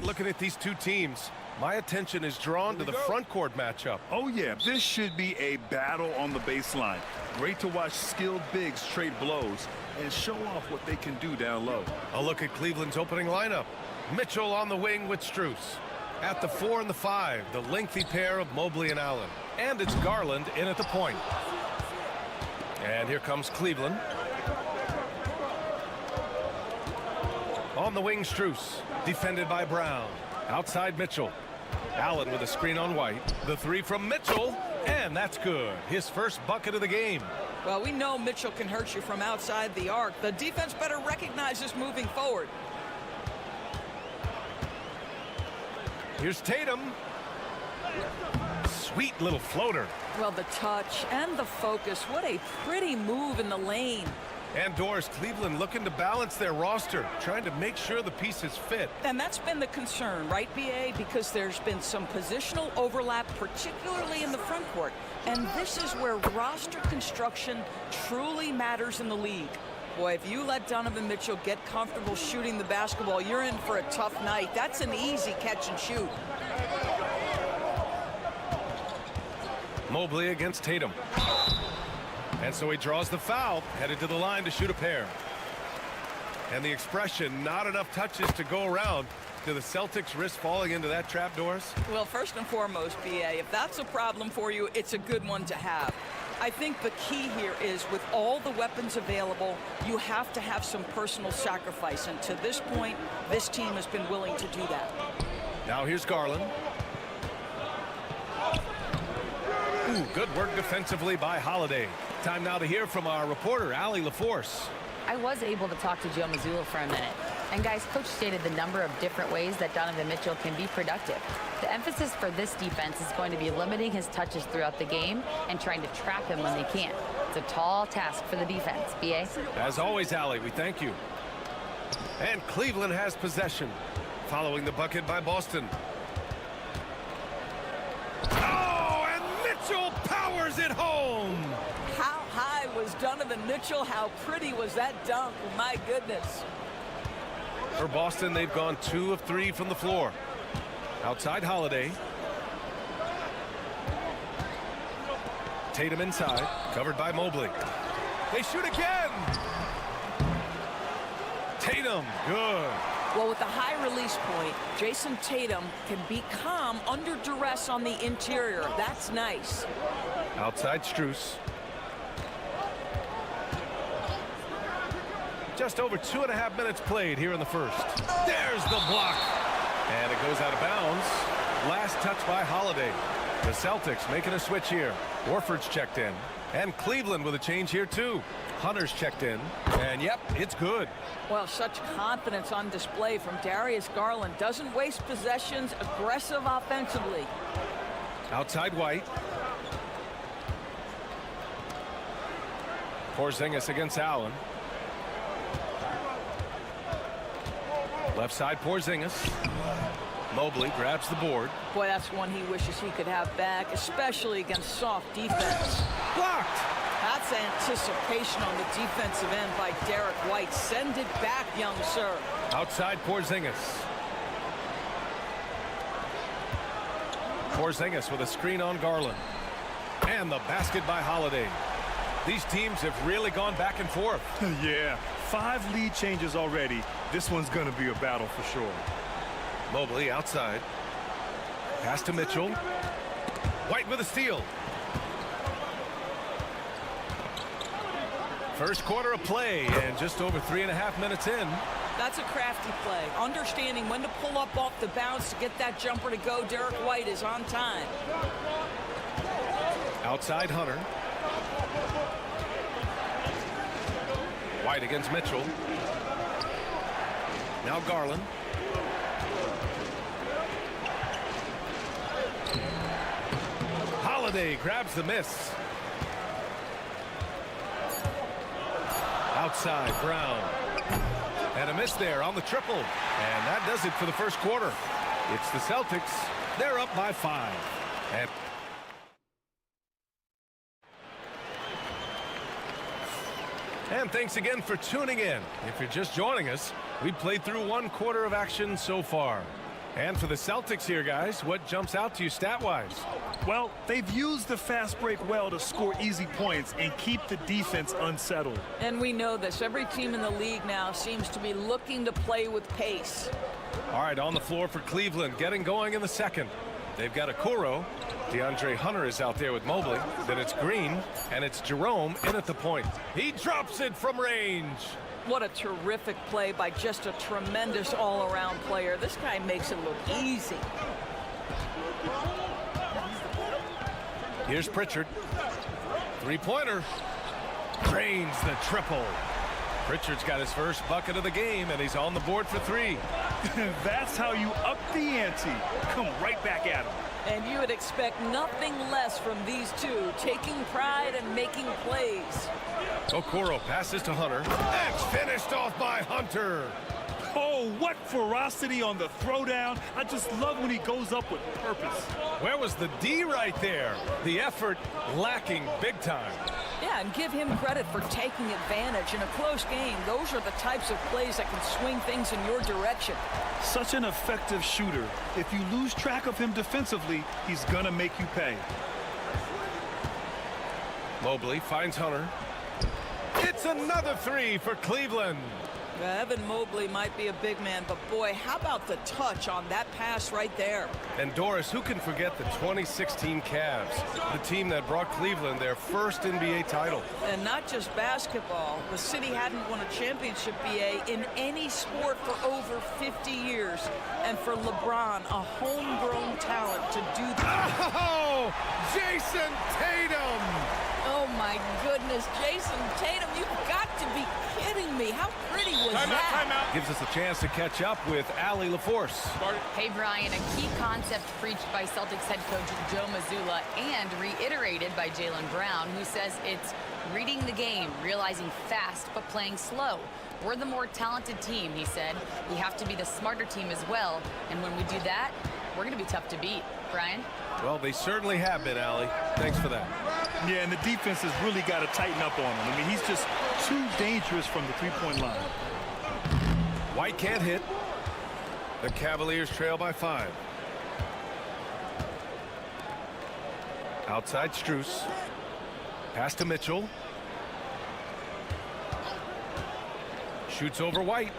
Looking at these two teams, my attention is drawn to the front court matchup. Oh yeah, this should be a battle on the baseline. Great to watch skilled bigs trade blows and show off what they can do down low. A look at Cleveland's opening lineup. Mitchell on the wing with Strus. At the 4 and the 5, the lengthy pair of Mobley and Allen. And it's Garland in at the point. And here comes Cleveland. On the wing, Strus. Defended by Brown. Outside Mitchell. Allen with a screen on White. The 3 from Mitchell. And that's good. His first bucket of the game. Well, we know Mitchell can hurt you from outside the arc. The defense better recognize this moving forward. Here's Tatum. Sweet little floater. Well, the touch and the focus. What a pretty move in the lane. And Doris, Cleveland looking to balance their roster, trying to make sure the pieces fit. And that's been the concern, right, BA? Because there's been some positional overlap, particularly in the front court. And this is where roster construction truly matters in the league. Boy, if you let Donovan Mitchell get comfortable shooting the basketball, you're in for a tough night. That's an easy catch and shoot. Mobley against Tatum. And so he draws the foul, headed to the line to shoot a pair. And the expression, not enough touches to go around. Do the Celtics risk falling into that trap, Doris? Well, first and foremost, BA, if that's a problem for you, it's a good one to have. I think the key here is with all the weapons available, you have to have some personal sacrifice. And to this point, this team has been willing to do that. Now here's Garland. Ooh, good work defensively by Holiday. Time now to hear from our reporter, Allie LaForce. I was able to talk to Joe Mazzulla for a minute. And guys, coach stated the number of different ways that Donovan Mitchell can be productive. The emphasis for this defense is going to be limiting his touches throughout the game and trying to trap him when they can. It's a tall task for the defense. BA? As always, Allie, we thank you. And Cleveland has possession, following the bucket by Boston. Oh, and Mitchell powers it home! How high was Donovan Mitchell? How pretty was that dunk? My goodness. For Boston, they've gone 2 of 3 from the floor. Outside Holiday. Tatum inside, covered by Mobley. They shoot again! Tatum, good. Well, with the high release point, Jason Tatum can be calm under duress on the interior. That's nice. Outside Strus. Just over 2.5 minutes played here in the first. There's the block. And it goes out of bounds. Last touch by Holiday. The Celtics making a switch here. Horford's checked in. And Cleveland with a change here too. Hunter's checked in. And yep, it's good. Well, such confidence on display from Darius Garland. Doesn't waste possessions, aggressive offensively. Outside White. Porzingis against Allen. Left side Porzingis. Mobley grabs the board. Boy, that's one he wishes he could have back, especially against soft defense. Blocked. That's anticipation on the defensive end by Derek White. Send it back, young sir. Outside Porzingis. Porzingis with a screen on Garland. And the basket by Holiday. These teams have really gone back and forth. Yeah, 5 lead changes already. This one's going to be a battle for sure. Mobley outside. Pass to Mitchell. White with a steal. First quarter of play and just over 3.5 minutes in. That's a crafty play. Understanding when to pull up off the bounce to get that jumper to go. Derek White is on time. Outside Hunter. White against Mitchell. Now Garland. Holiday grabs the miss. Outside Brown. And a miss there on the triple. And that does it for the first quarter. It's the Celtics. They're up by 5. And thanks again for tuning in. If you're just joining us, we played through 1 quarter of action so far. And for the Celtics here, guys, what jumps out to you stat-wise? Well, they've used the fast break well to score easy points and keep the defense unsettled. And we know this. Every team in the league now seems to be looking to play with pace. All right, on the floor for Cleveland, getting going in the second. They've got Okoro. DeAndre Hunter is out there with Mobley. Then it's Green, and it's Jerome in at the point. He drops it from range. What a terrific play by just a tremendous all-around player. This guy makes it look easy. Here's Pritchard. Three-pointer. Drains the triple. Pritchard's got his first bucket of the game, and he's on the board for 3. That's how you up the ante. Come right back at him. And you would expect nothing less from these two, taking pride and making plays. Okoro passes to Hunter. That's finished off by Hunter. Oh, what ferocity on the throwdown. I just love when he goes up with purpose. Where was the D right there? The effort lacking big time. Yeah, and give him credit for taking advantage in a close game. Those are the types of plays that can swing things in your direction. Such an effective shooter. If you lose track of him defensively, he's gonna make you pay. Mobley finds Hunter. It's another 3 for Cleveland. Evan Mobley might be a big man, but boy, how about the touch on that pass right there? And Doris, who can forget the 2016 Cavs, the team that brought Cleveland their first NBA title? And not just basketball. The city hadn't won a championship, BA, in any sport for over 50 years. And for LeBron, a homegrown talent to do that. Oh, Jason Tatum! Oh my goodness, Jason Tatum, you've got to be kidding me. How pretty was that? Timeout. Gives us a chance to catch up with Allie LaForce. Hey, Brian, a key concept preached by Celtics head coach Joe Mazzulla and reiterated by Jaylen Brown, who says it's reading the game, realizing fast but playing slow. We're the more talented team, he said. We have to be the smarter team as well, and when we do that, we're going to be tough to beat. Brian? Well, they certainly have been, Allie. Thanks for that. Yeah, and the defense has really got to tighten up on him. I mean, he's just too dangerous from the three-point line. White can't hit. The Cavaliers trail by 5. Outside Strus. Pass to Mitchell. Shoots over White.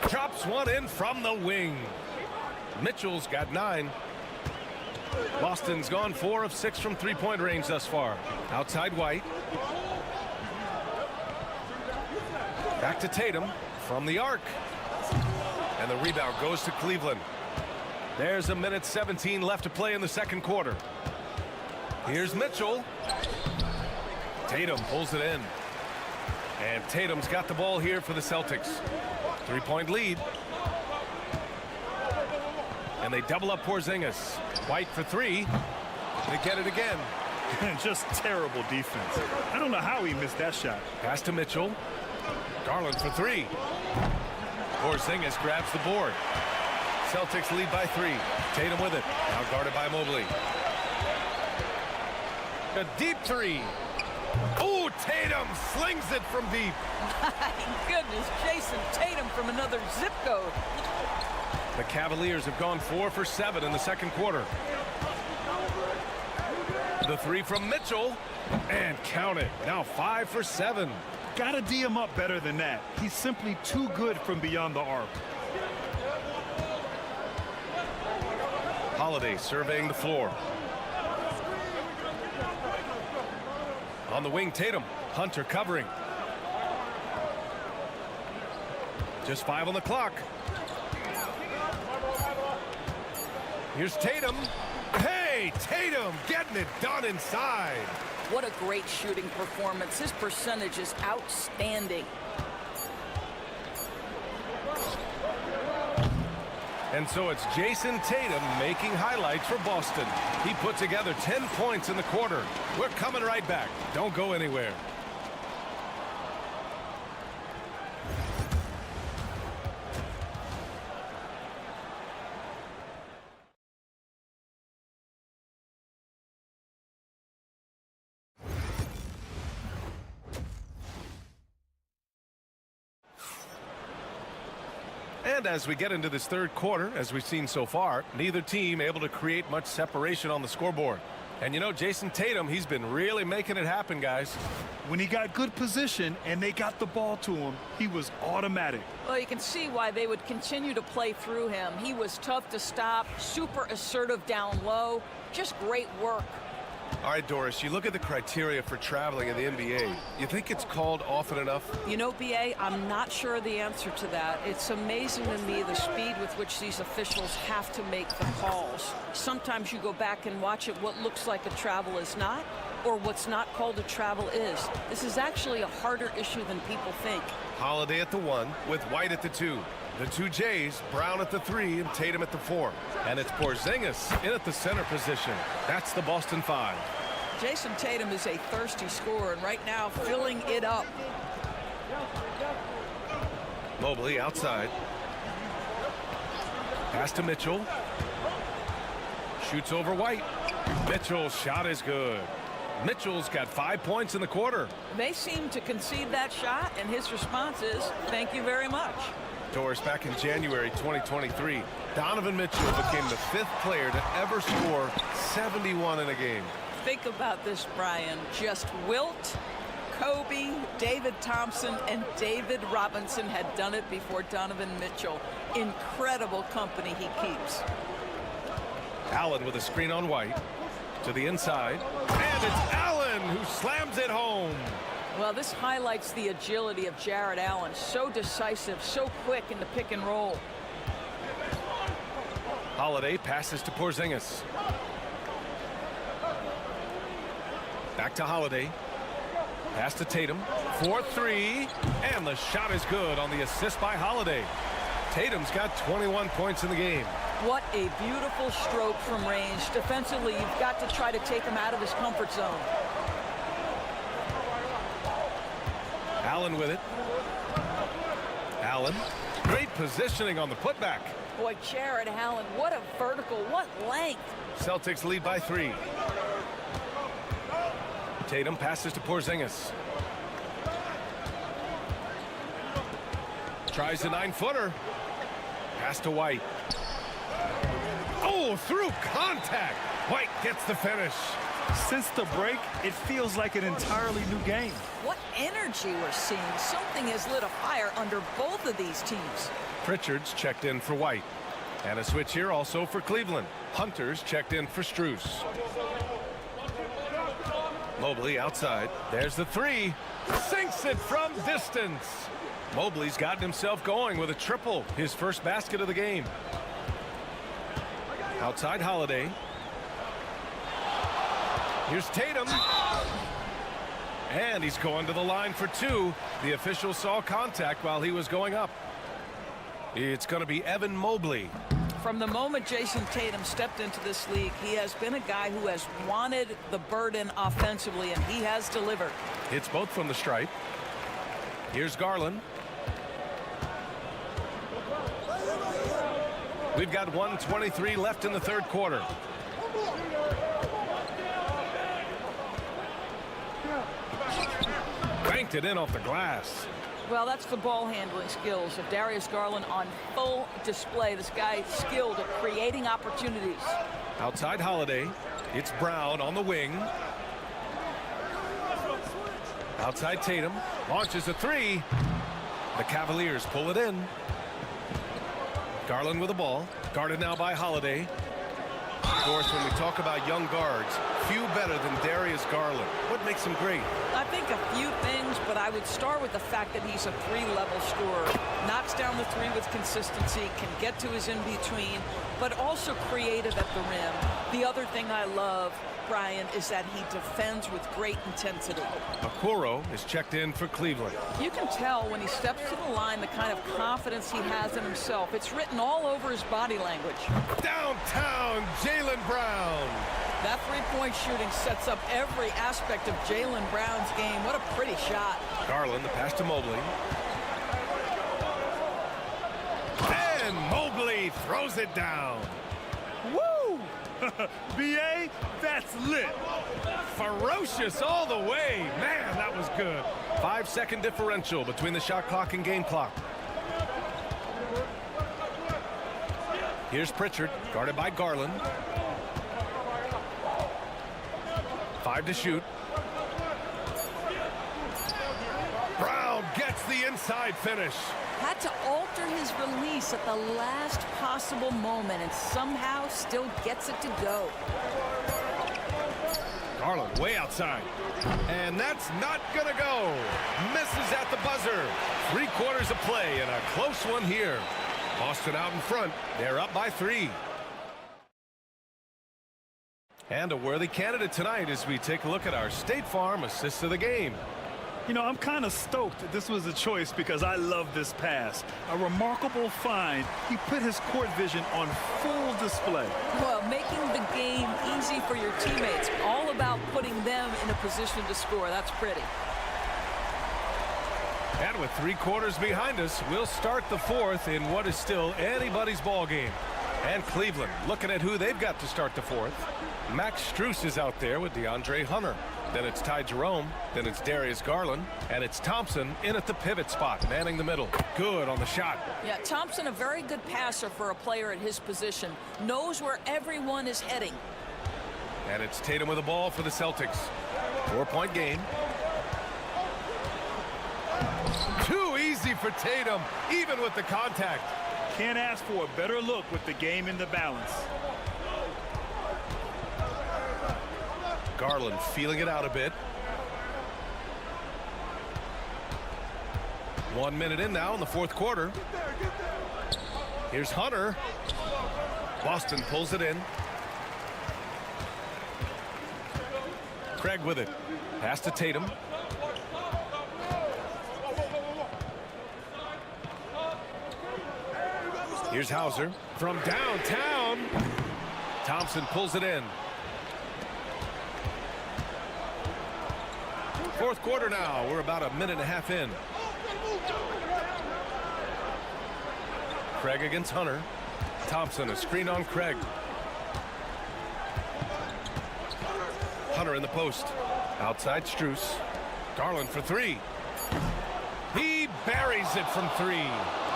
Drops one in from the wing. Mitchell's got 9. Boston's gone 4 of 6 from three-point range thus far. Outside White. Back to Tatum from the arc. And the rebound goes to Cleveland. There's 1:17 left to play in the second quarter. Here's Mitchell. Tatum pulls it in. And Tatum's got the ball here for the Celtics. 3-point lead. And they double up Porzingis. White for 3. They get it again. Just terrible defense. I don't know how he missed that shot. Pass to Mitchell. Garland for 3. Porzingis grabs the board. Celtics lead by 3. Tatum with it. Now guarded by Mobley. A deep 3. Oh, Tatum slings it from deep. My goodness, Jason Tatum from another zip code. The Cavaliers have gone 4 for 7 in the second quarter. The 3 from Mitchell. And count it. Now 5 for 7. Gotta D him up better than that. He's simply too good from beyond the arc. Holiday surveying the floor. On the wing, Tatum. Hunter covering. Just 5 on the clock. Here's Tatum. Hey, Tatum getting it done inside. What a great shooting performance. His percentage is outstanding. And so it's Jason Tatum making highlights for Boston. He put together 10 points in the quarter. We're coming right back. Don't go anywhere. And as we get into this third quarter, as we've seen so far, neither team able to create much separation on the scoreboard. And you know, Jason Tatum, he's been really making it happen, guys. When he got good position and they got the ball to him, he was automatic. Well, you can see why they would continue to play through him. He was tough to stop, super assertive down low, just great work. All right, Doris, you look at the criteria for traveling in the NBA. You think it's called often enough? You know, B.A., I'm not sure the answer to that. It's amazing to me the speed with which these officials have to make the calls. Sometimes you go back and watch it, what looks like a travel is not, or what's not called a travel is. This is actually a harder issue than people think. Holiday at the 1 with White at the 2. The 2 Jays, Brown at the 3 and Tatum at the 4. And it's Porzingis in at the center position. That's the Boston 5. Jason Tatum is a thirsty scorer, and right now filling it up. Mobley outside. Pass to Mitchell. Shoots over White. Mitchell's shot is good. Mitchell's got 5 points in the quarter. They seem to concede that shot, and his response is, thank you very much. Doris, back in January 2023, Donovan Mitchell became the 5th player to ever score 71 in a game. Think about this, Brian. Just Wilt, Kobe, David Thompson, and David Robinson had done it before Donovan Mitchell. Incredible company he keeps. Allen with a screen on White. To the inside. And it's Allen who slams it home. Well, this highlights the agility of Jared Allen. So decisive, so quick in the pick and roll. Holiday passes to Porzingis. Back to Holiday. Pass to Tatum. 4-3. And the shot is good on the assist by Holiday. Tatum's got 21 points in the game. What a beautiful stroke from range. Defensively, you've got to try to take him out of his comfort zone. Allen with it. Allen. Great positioning on the putback. Boy, Jared Allen, what a vertical, what length. Celtics lead by 3. Tatum passes to Porzingis. Tries a 9-footer. Pass to White. Oh, through contact. White gets the finish. Since the break, it feels like an entirely new game. What energy we're seeing. Something has lit a fire under both of these teams. Pritchard's checked in for White. And a switch here also for Cleveland. Hunter's checked in for Strus. Mobley outside. There's the 3. Sinks it from distance. Mobley's gotten himself going with a triple. His first basket of the game. Outside Holiday. Here's Tatum. And he's going to the line for 2. The official saw contact while he was going up. It's going to be Evan Mobley. From the moment Jason Tatum stepped into this league, he has been a guy who has wanted the burden offensively, and he has delivered. It's both from the stripe. Here's Garland. We've got 1:23 left in the third quarter. Banked it in off the glass. Well, that's the ball handling skills of Darius Garland on full display. This guy is skilled at creating opportunities. Outside Holiday. It's Brown on the wing. Outside Tatum. Launches a 3. The Cavaliers pull it in. Garland with the ball. Guarded now by Holiday. Of course, when we talk about young guards, few better than Darius Garland. What makes him great? I think a few things, but I would start with the fact that he's a three-level scorer. Knocks down the three with consistency, can get to his in-between, but also creative at the rim. The other thing I love, Brian, is that he defends with great intensity. Okoro is checked in for Cleveland. You can tell when he steps to the line the kind of confidence he has in himself. It's written all over his body language. Downtown, Jaylen Brown. That three-point shooting sets up every aspect of Jaylen Brown's game. What a pretty shot. Garland, the pass to Mobley. And Mobley throws it down. Woo! BA, that's lit. Ferocious all the way. Man, that was good. 5-second differential between the shot clock and game clock. Here's Pritchard, guarded by Garland. 5 to shoot. Brown gets the inside finish. Had to alter his release at the last possible moment and somehow still gets it to go. Garland way outside. And that's not gonna go. Misses at the buzzer. 3/4 of play and a close one here. Boston out in front. They're up by 3. And a worthy candidate tonight as we take a look at our State Farm assist of the game. You know, I'm kind of stoked that this was a choice because I love this pass. A remarkable find. He put his court vision on full display. Well, making the game easy for your teammates. All about putting them in a position to score. That's pretty. And with 3/4 behind us, we'll start the 4th in what is still anybody's ball game. And Cleveland looking at who they've got to start the 4th. Max Strus is out there with DeAndre Hunter. Then it's Ty Jerome. Then it's Darius Garland. And it's Thompson in at the pivot spot, manning the middle. Good on the shot. Yeah, Thompson, a very good passer for a player at his position. Knows where everyone is heading. And it's Tatum with the ball for the Celtics. 4-point game. Too easy for Tatum, even with the contact. Can't ask for a better look with the game in the balance. Garland feeling it out a bit. 1 minute in now in the 4th quarter. Here's Hunter. Boston pulls it in. Craig with it. Pass to Tatum. Here's Hauser from downtown. Thompson pulls it in. 4th quarter now. We're about a minute and a half in. Craig against Hunter. Thompson, a screen on Craig. Hunter in the post. Outside Strus. Garland for 3. He buries it from 3.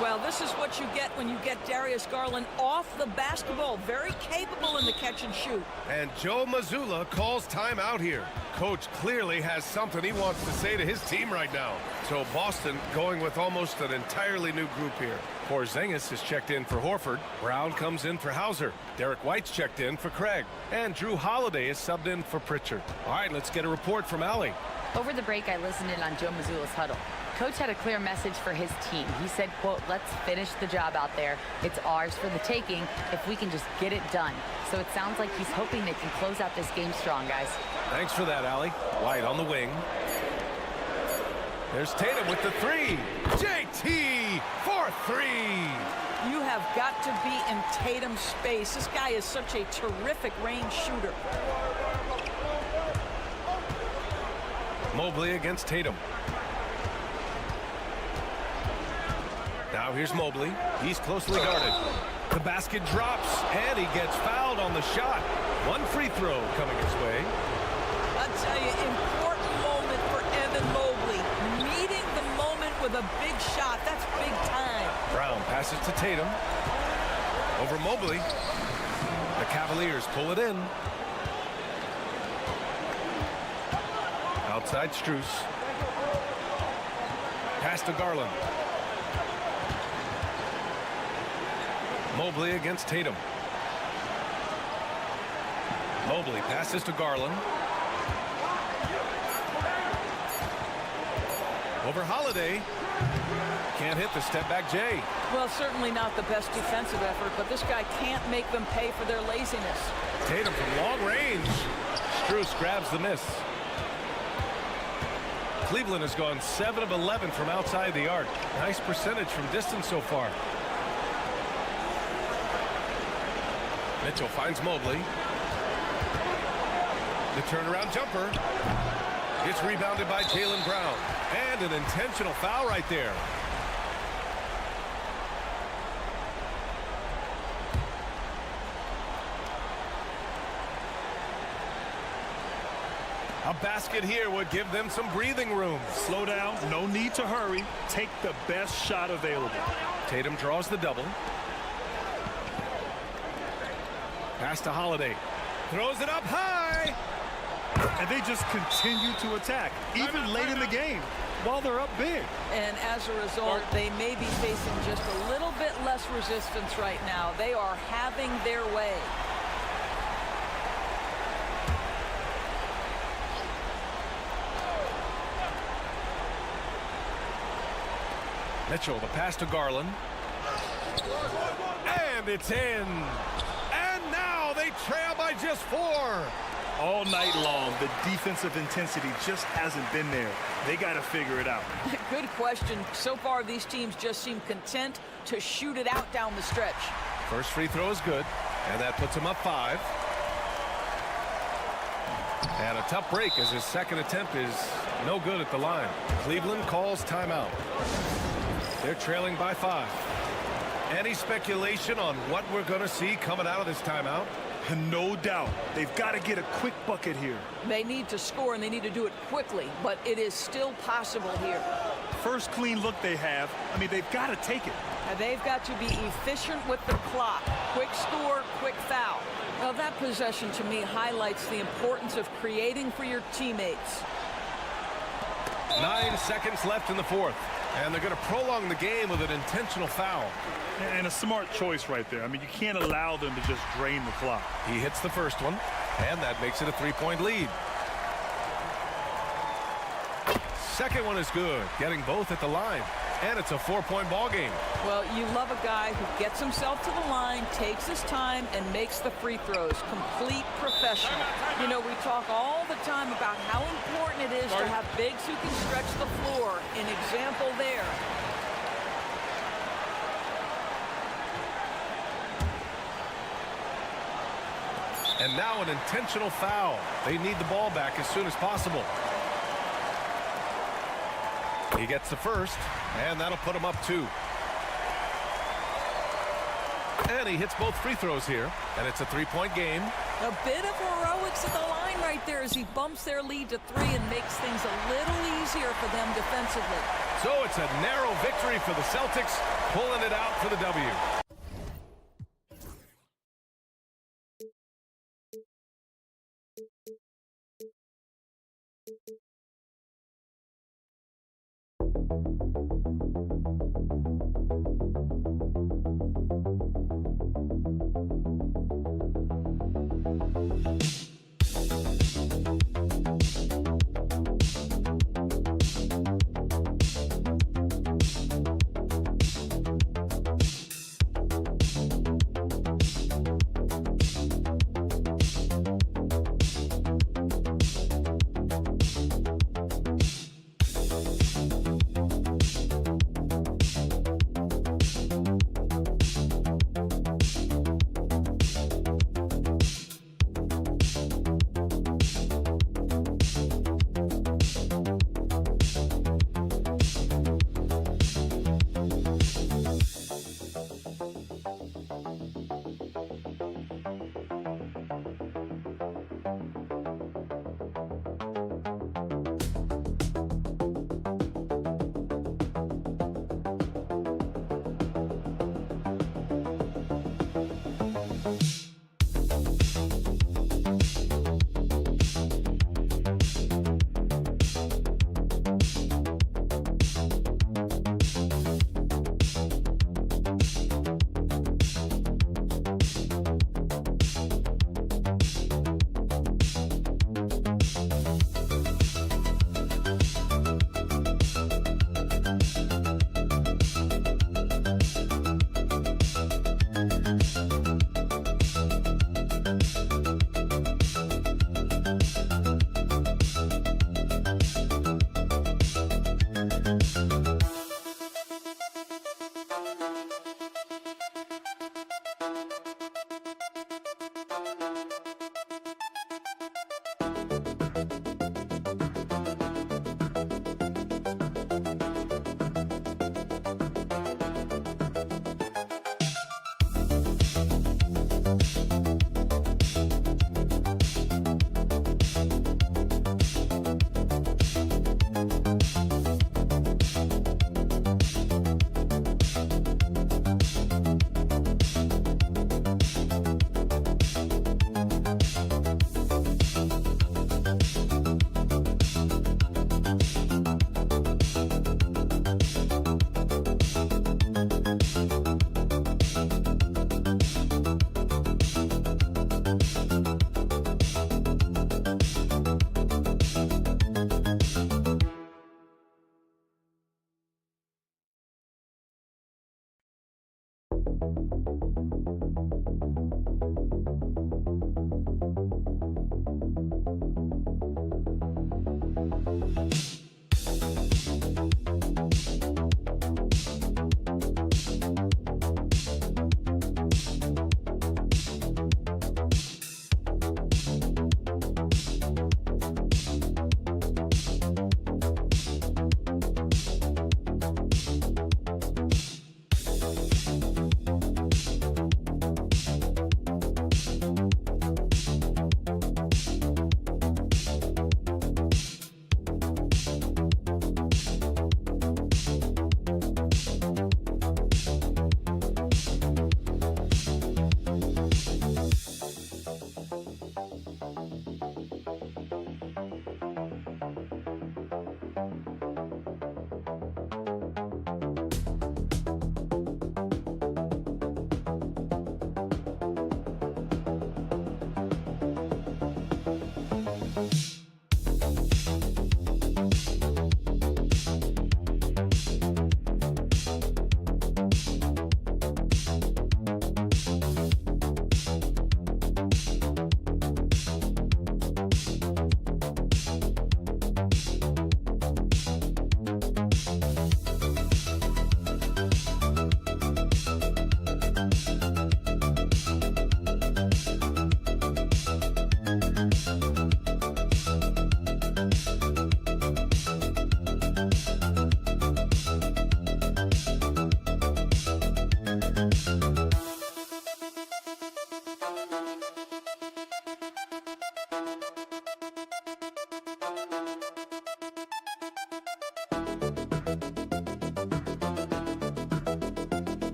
Well, this is what you get when you get Darius Garland off the basketball. Very capable in the catch and shoot. And Joe Mazzulla calls timeout here. Coach clearly has something he wants to say to his team right now. So Boston going with almost an entirely new group here. Porzingis is checked in for Horford. Brown comes in for Hauser. Derek White's checked in for Craig. And Drew Holiday is subbed in for Pritchard. All right, let's get a report from Allie. Over the break, I listened in on Joe Mazzulla's huddle. Coach had a clear message for his team. He said, quote, "Let's finish the job out there. It's ours for the taking if we can just get it done." So it sounds like he's hoping they can close out this game strong, guys. Thanks for that, Allie. White on the wing. There's Tatum with the 3. JT for 3. You have got to be in Tatum's space. This guy is such a terrific range shooter. Mobley against Tatum. Now here's Mobley. He's closely guarded. The basket drops, and he gets fouled on the shot. 1 free throw coming his way. I'll tell you, important moment for Evan Mobley. Meeting the moment with a big shot. That's big time. Brown passes to Tatum. Over Mobley. The Cavaliers pull it in. Outside Strus. Pass to Garland. Mobley against Tatum. Mobley passes to Garland. Over Holiday. Can't hit the step-back J. Well, certainly not the best defensive effort, but this guy can't make them pay for their laziness. Tatum from long range. Strus grabs the miss. Cleveland has gone 7 of 11 from outside the arc. Nice percentage from distance so far. Mitchell finds Mobley. The turnaround jumper. It's rebounded by Jaylen Brown. And an intentional foul right there. A basket here would give them some breathing room. Slow down. No need to hurry. Take the best shot available. Tatum draws the double. Pass to Holiday. Throws it up high. And they just continue to attack, even late in the game, while they're up big. And as a result, they may be facing just a little bit less resistance right now. They are having their way. Mitchell, the pass to Garland. And it's in. And now they trail by just 4. All night long, the defensive intensity just hasn't been there. They got to figure it out. Good question. So far, these teams just seem content to shoot it out down the stretch. First free throw is good, and that puts him up 5. And a tough break as his second attempt is no good at the line. Cleveland calls timeout. They're trailing by 5. Any speculation on what we're going to see coming out of this timeout? No doubt. They've got to get a quick bucket here. They need to score, and they need to do it quickly, but it is still possible here. First clean look they have. I mean, they've got to take it. And they've got to be efficient with the clock. Quick score, quick foul. Now, that possession, to me, highlights the importance of creating for your teammates. 9 seconds left in the fourth. And they're going to prolong the game with an intentional foul. And a smart choice right there. I mean, you can't allow them to just drain the clock. He hits the first one, and that makes it a 3-point lead. Second one is good, getting both at the line. And it's a 4-point ball game. Well, you love a guy who gets himself to the line, takes his time, and makes the free throws. Complete professional. You know, we talk all the time about how important it is to have bigs who can stretch the floor. An example there. And now an intentional foul. They need the ball back as soon as possible. He gets the first, and that'll put him up 2. And he hits both free throws here, and it's a 3-point game. A bit of heroics at the line right there as he bumps their lead to 3 and makes things a little easier for them defensively. So it's a narrow victory for the Celtics, pulling it out for the W.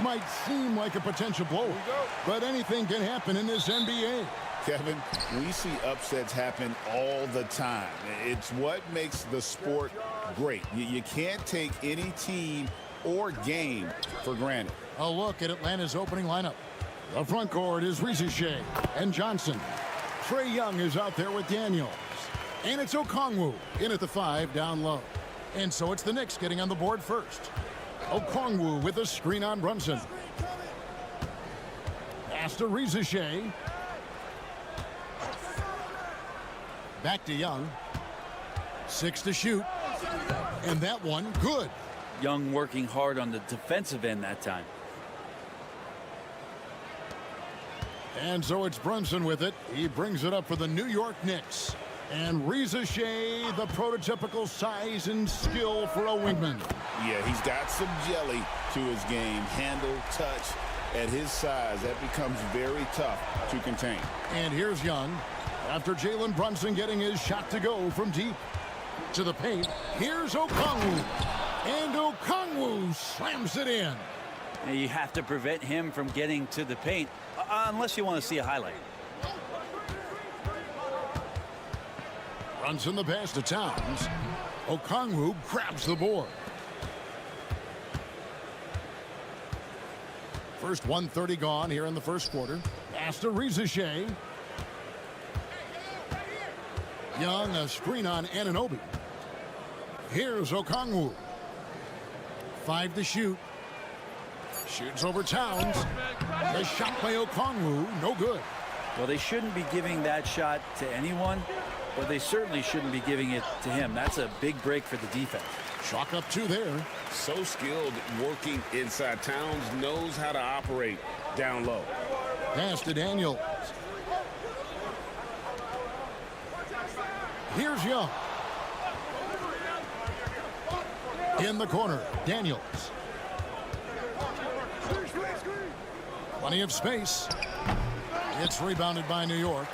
might seem like a potential blow, but anything can happen in this NBA. Kevin, we see upsets happen all the time. It's what makes the sport great. You can't take any team or game for granted. A look at Atlanta's opening lineup. The front court is Shea and Johnson. Trae Young is out there with Daniels. And it's Okongwu in at the 5 down low. And so it's the Knicks getting on the board first. Okongwu with a screen on Brunson. Pass to Rizachet. Back to Young. 6 to shoot. And that one, good. Young working hard on the defensive end that time. And so it's Brunson with it. He brings it up for the New York Knicks. And Rizachet, the prototypical size and skill for a wingman. Yeah, he's got some jelly to his game. Handle, touch. At his size, that becomes very tough to contain. And here's Young. After Jalen Brunson getting his shot to go from deep. To the paint. Here's Okongwu. And Okongwu slams it in. You have to prevent him from getting to the paint, unless you want to see a highlight. Brunson the pass to Towns. Okongwu grabs the board. First 1:30 gone here in the first quarter. Pass to Rizachet. Young, a screen on Anunoby. Here's Okongwu. 5 to shoot. Shoots over Towns. The shot by Okongwu, no good. Well, they shouldn't be giving that shot to anyone, but they certainly shouldn't be giving it to him. That's a big break for the defense. Chalk up 2 there. So skilled working inside. Towns knows how to operate down low. Pass to Daniels. Here's Young. In the corner, Daniels. Plenty of space. It's rebounded by New York.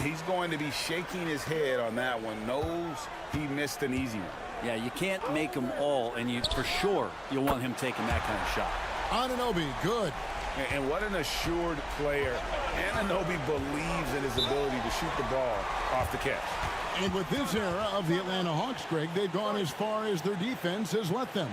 He's going to be shaking his head on that one. Knows he missed an easy one. Yeah, you can't make them all, and for sure you'll want him taking that kind of shot. Anunoby, good. And what an assured player. Anunoby believes in his ability to shoot the ball off the catch. And with this era of the Atlanta Hawks, Greg, they've gone as far as their defense has let them.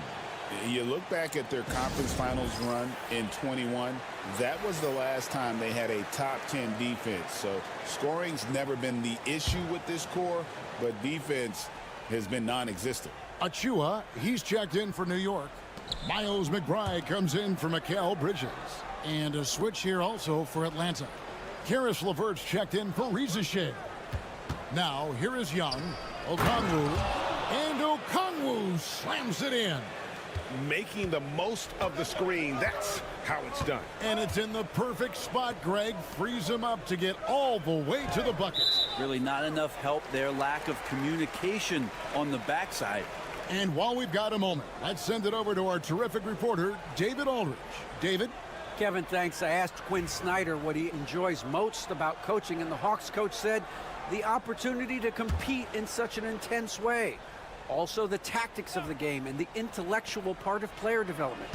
You look back at their conference finals run in 21. That was the last time they had a top 10 defense. So scoring's never been the issue with this core, but defense has been non-existent. Achua, he's checked in for New York. Miles McBride comes in for Mikal Bridges. And a switch here also for Atlanta. Karis LeVert's checked in for Rizachet. Now, here is Young. Okongwu. And Okongwu slams it in. Making the most of the screen. That's how it's done. And it's in the perfect spot, Greg. Frees him up to get all the way to the bucket. Really not enough help there. Lack of communication on the backside. And while we've got a moment, let's send it over to our terrific reporter, David Aldridge. David? Kevin, thanks. I asked Quinn Snyder what he enjoys most about coaching, and the Hawks coach said the opportunity to compete in such an intense way. Also, the tactics of the game and the intellectual part of player development.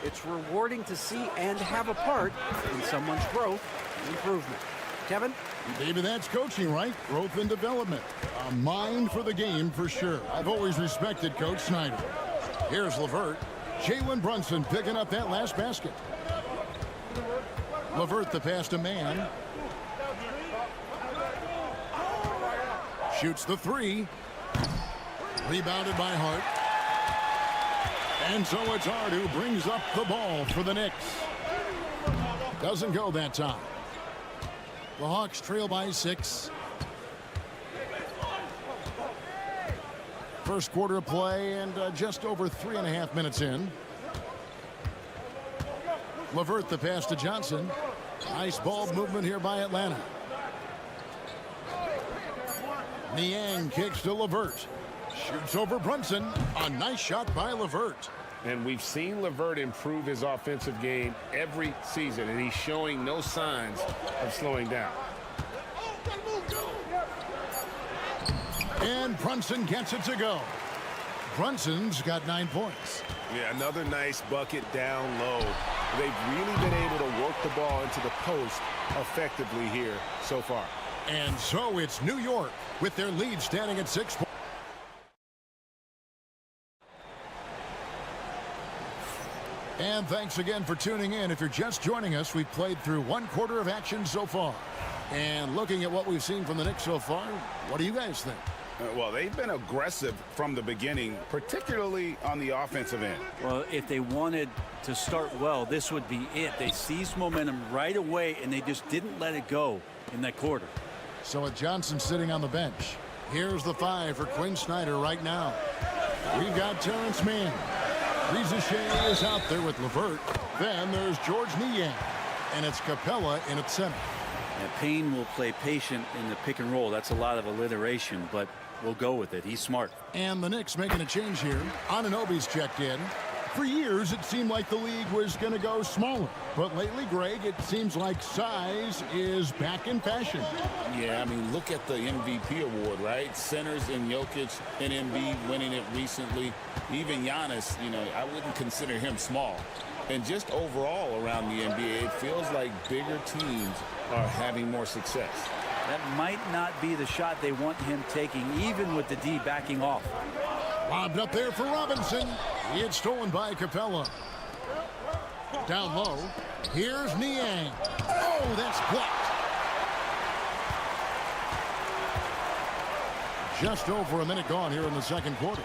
It's rewarding to see and have a part in someone's growth and improvement. Kevin? David, that's coaching, right? Growth and development. A mind for the game for sure. I've always respected Coach Snyder. Here's LeVert. Jalen Brunson picking up that last basket. LeVert the pass to Mann. Shoots the 3. Rebounded by Hart. And so it's Hart who brings up the ball for the Knicks. Doesn't go that time. The Hawks trail by 6. First quarter of play and just over 3.5 minutes in. LeVert the pass to Johnson. Nice ball movement here by Atlanta. Niang kicks to LeVert. Shoots over Brunson. A nice shot by LeVert. And we've seen LeVert improve his offensive game every season, and he's showing no signs of slowing down. And Brunson gets it to go. Brunson's got 9 points. Yeah, another nice bucket down low. They've really been able to work the ball into the post effectively here so far. And so it's New York with their lead standing at 6 points. And thanks again for tuning in. If you're just joining us, we've played through 1 quarter of action so far. And looking at what we've seen from the Knicks so far, what do you guys think? Well, they've been aggressive from the beginning, particularly on the offensive end. Well, if they wanted to start well, this would be it. They seized momentum right away, and they just didn't let it go in that quarter. So with Johnson sitting on the bench, here's the 5 for Quinn Snyder right now. We've got Terrence Mann. Riza is out there with LeVert. Then there's George Niang. And it's Capella in at center. And Payne will play patient in the pick and roll. That's a lot of alliteration, but we'll go with it. He's smart. And the Knicks making a change here. Anunoby's checked in. For years, it seemed like the league was going to go smaller. But lately, Greg, it seems like size is back in fashion. Yeah, I mean, look at the MVP award, right? Centers and Jokic and Embiid winning it recently. Even Giannis, you know, I wouldn't consider him small. And just overall around the NBA, it feels like bigger teams are having more success. That might not be the shot they want him taking, even with the D backing off. Lobbed up there for Robinson. It's stolen by Capella. Down low. Here's Niang. Oh, that's blocked. Just over a minute gone here in the second quarter.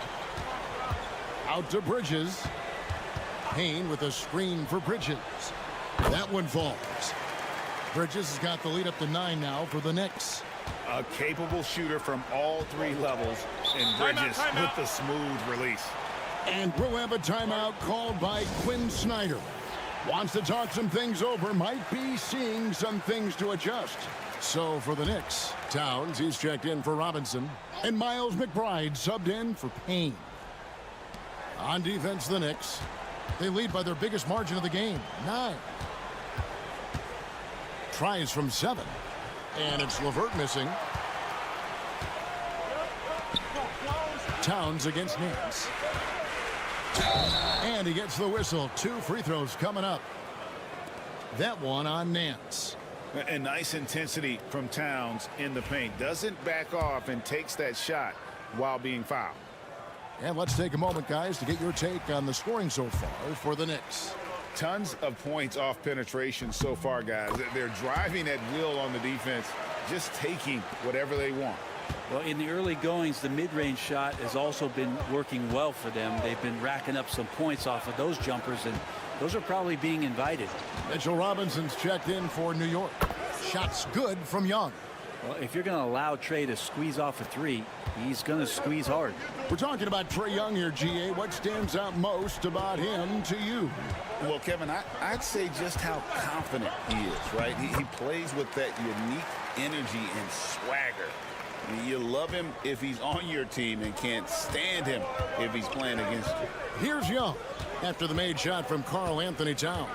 Out to Bridges. Payne with a screen for Bridges. That one falls. Bridges has got the lead up to 9 now for the Knicks. A capable shooter from all 3 levels, and Bridges with the smooth release. And we'll have a timeout called by Quinn Snyder. Wants to talk some things over, might be seeing some things to adjust. So for the Knicks, Towns, he's checked in for Robinson, and Miles McBride subbed in for Payne. On defense, the Knicks, they lead by their biggest margin of the game, 9. Tries from 7. And it's LeVert missing. Towns against Nance. And he gets the whistle. 2 free throws coming up. That one on Nance. A nice intensity from Towns in the paint. Doesn't back off and takes that shot while being fouled. And let's take a moment, guys, to get your take on the scoring so far for the Knicks. Tons of points off penetration so far, guys. They're driving at will on the defense, just taking whatever they want. Well, in the early goings, the mid-range shot has also been working well for them. They've been racking up some points off of those jumpers, and those are probably being invited. Mitchell Robinson's checked in for New York. Shots good from Young. Well, if you're going to allow Trey to squeeze off a 3, he's going to squeeze hard. We're talking about Trae Young here, GA. What stands out most about him to you? Well, Kevin, I'd say just how confident he is, right? He plays with that unique energy and swagger. I mean, you love him if he's on your team and can't stand him if he's playing against you. Here's Young after the made shot from Karl Anthony Towns.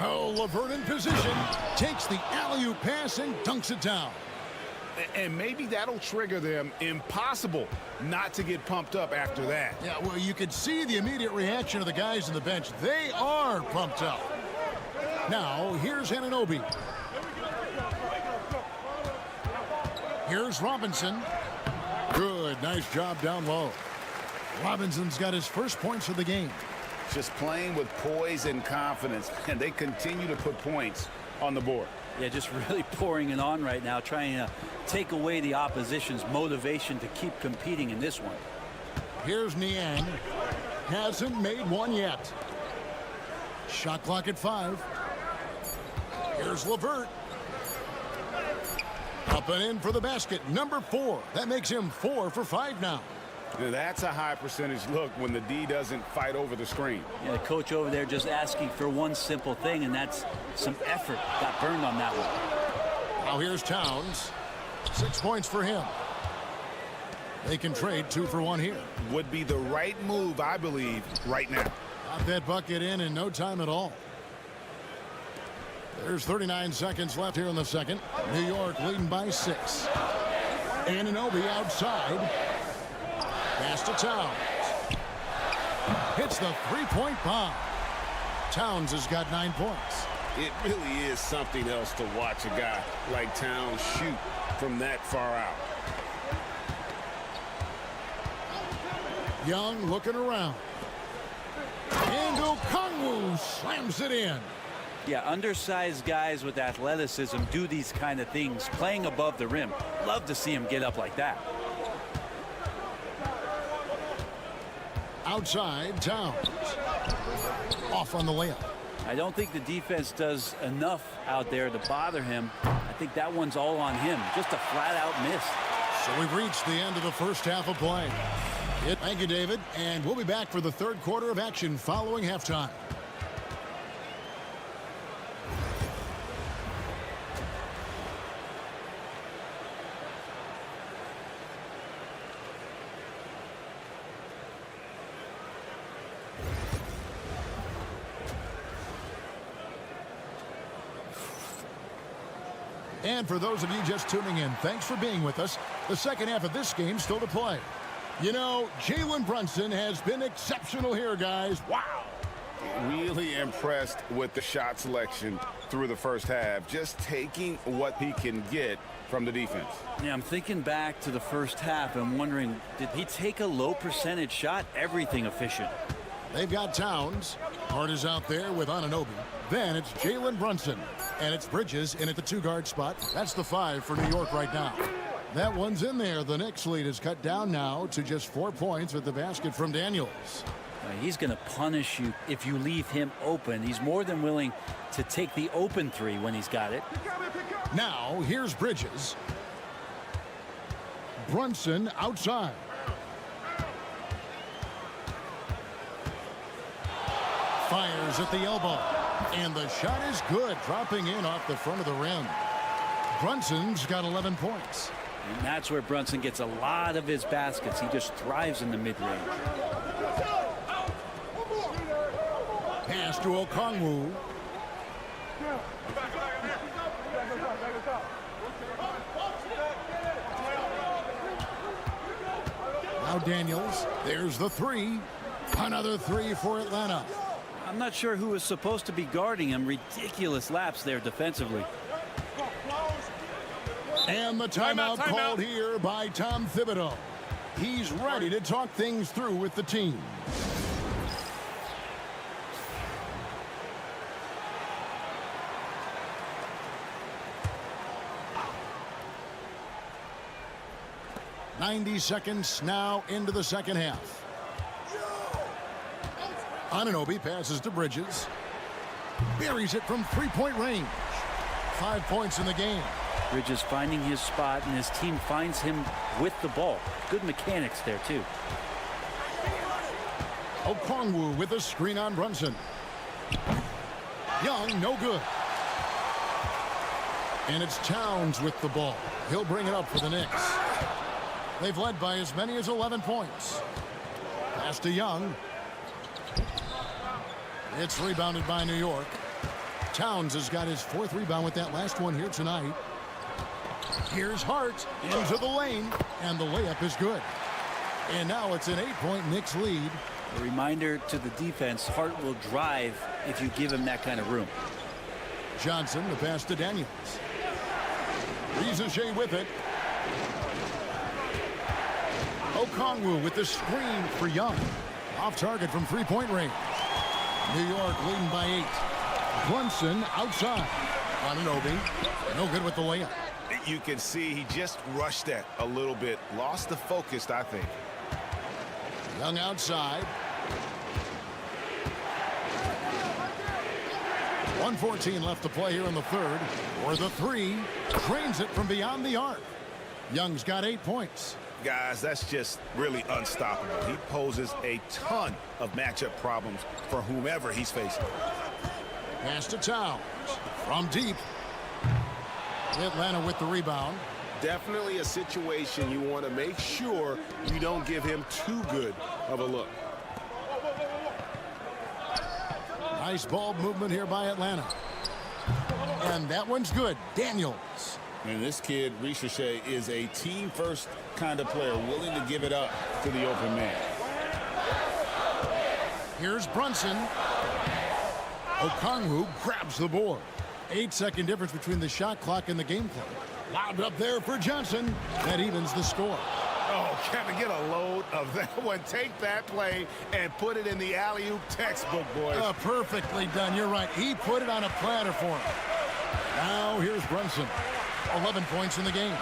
Oh, LeVert in position, takes the alley-oop pass and dunks it down. And maybe that'll trigger them. Impossible not to get pumped up after that. Yeah, well, you could see the immediate reaction of the guys on the bench. They are pumped up. Now, here's Anunoby. Here's Robinson. Good, nice job down low. Robinson's got his first points of the game. Just playing with poise and confidence, and they continue to put points on the board. Yeah, just really pouring it on right now, trying to take away the opposition's motivation to keep competing in this one. Here's Niang. Hasn't made one yet. Shot clock at 5. Here's LeVert. Up and in for the basket. Number 4. That makes him 4 for 5 now. That's a high percentage look when the D doesn't fight over the screen. Yeah, the coach over there just asking for one simple thing, and that's some effort. Got burned on that one. Now here's Towns. 6 points for him. They can trade 2 for 1 here. Would be the right move, I believe, right now. Got that bucket in no time at all. There's 39 seconds left here in the second. New York leading by 6. Anunoby outside. Pass to Towns. Hits the three-point bomb. Towns has got 9 points. It really is something else to watch a guy like Towns shoot from that far out. Young looking around. And Okongwu slams it in. Yeah, undersized guys with athleticism do these kind of things, playing above the rim. Love to see him get up like that. Outside, Towns. Off on the layup. I don't think the defense does enough out there to bother him. I think that one's all on him. Just a flat-out miss. So we've reached the end of the first half of play. Thank you, David. And we'll be back for the third quarter of action following halftime. And for those of you just tuning in, thanks for being with us. The second half of this game still to play. You know, Jalen Brunson has been exceptional here, guys. Wow. Really impressed with the shot selection through the first half. Just taking what he can get from the defense. Yeah, I'm thinking back to the first half. I'm wondering, did he take a low percentage shot? Everything efficient. They've got Towns. Hart is out there with Anunoby. Then it's Jalen Brunson. And it's Bridges in at the two-guard spot. That's the 5 for New York right now. That one's in there. The Knicks lead is cut down now to just 4 points with the basket from Daniels. He's going to punish you if you leave him open. He's more than willing to take the open 3 when he's got it. Now, here's Bridges. Brunson outside. Fires at the elbow. And the shot is good, dropping in off the front of the rim. Brunson's got 11 points. And that's where Brunson gets a lot of his baskets. He just thrives in the mid-range. Pass to Okongwu. Now Daniels. There's the 3. Another 3 for Atlanta. I'm not sure who is supposed to be guarding him. Ridiculous lapse there defensively. And the timeout called here by Tom Thibodeau. He's ready to talk things through with the team. .90 now into the second half. Anunoby passes to Bridges. Buries it from three-point range. 5 points in the game. Bridges finding his spot, and his team finds him with the ball. Good mechanics there, too. Okongwu with a screen on Brunson. Young, no good. And it's Towns with the ball. He'll bring it up for the Knicks. They've led by as many as 11 points. Pass to Young. It's rebounded by New York. Towns has got his 4th rebound with that last one here tonight. Here's Hart into the lane, and the layup is good. And now it's an 8-point Knicks lead. A reminder to the defense, Hart will drive if you give him that kind of room. Johnson, the pass to Daniels. Rizachet with it. Okongwu with the screen for Young. Off target from three-point range. New York leading by 8. Brunson outside. Anunoby, no good with the layup. You can see he just rushed that a little bit. Lost the focus, I think. Young outside. 1:14 left to play here in the third. For the 3. Trains it from beyond the arc. Young's got 8 points. Guys, that's just really unstoppable. He poses a ton of matchup problems for whomever he's facing. Pass to Towns. From deep. Atlanta with the rebound. Definitely a situation you want to make sure you don't give him too good of a look. Nice ball movement here by Atlanta. And that one's good. Daniels. And this kid, Rizachet, is a team-first kind of player, willing to give it up to the open man. Here's Brunson. Okongwu grabs the board. 8-second difference between the shot clock and the game clock. Lobbed up there for Johnson. That evens the score. Oh, Kevin, get a load of that one. Take that play and put it in the alley-oop textbook, boys. Perfectly done. You're right. He put it on a platter for him. Now here's Brunson. 11 points in the game.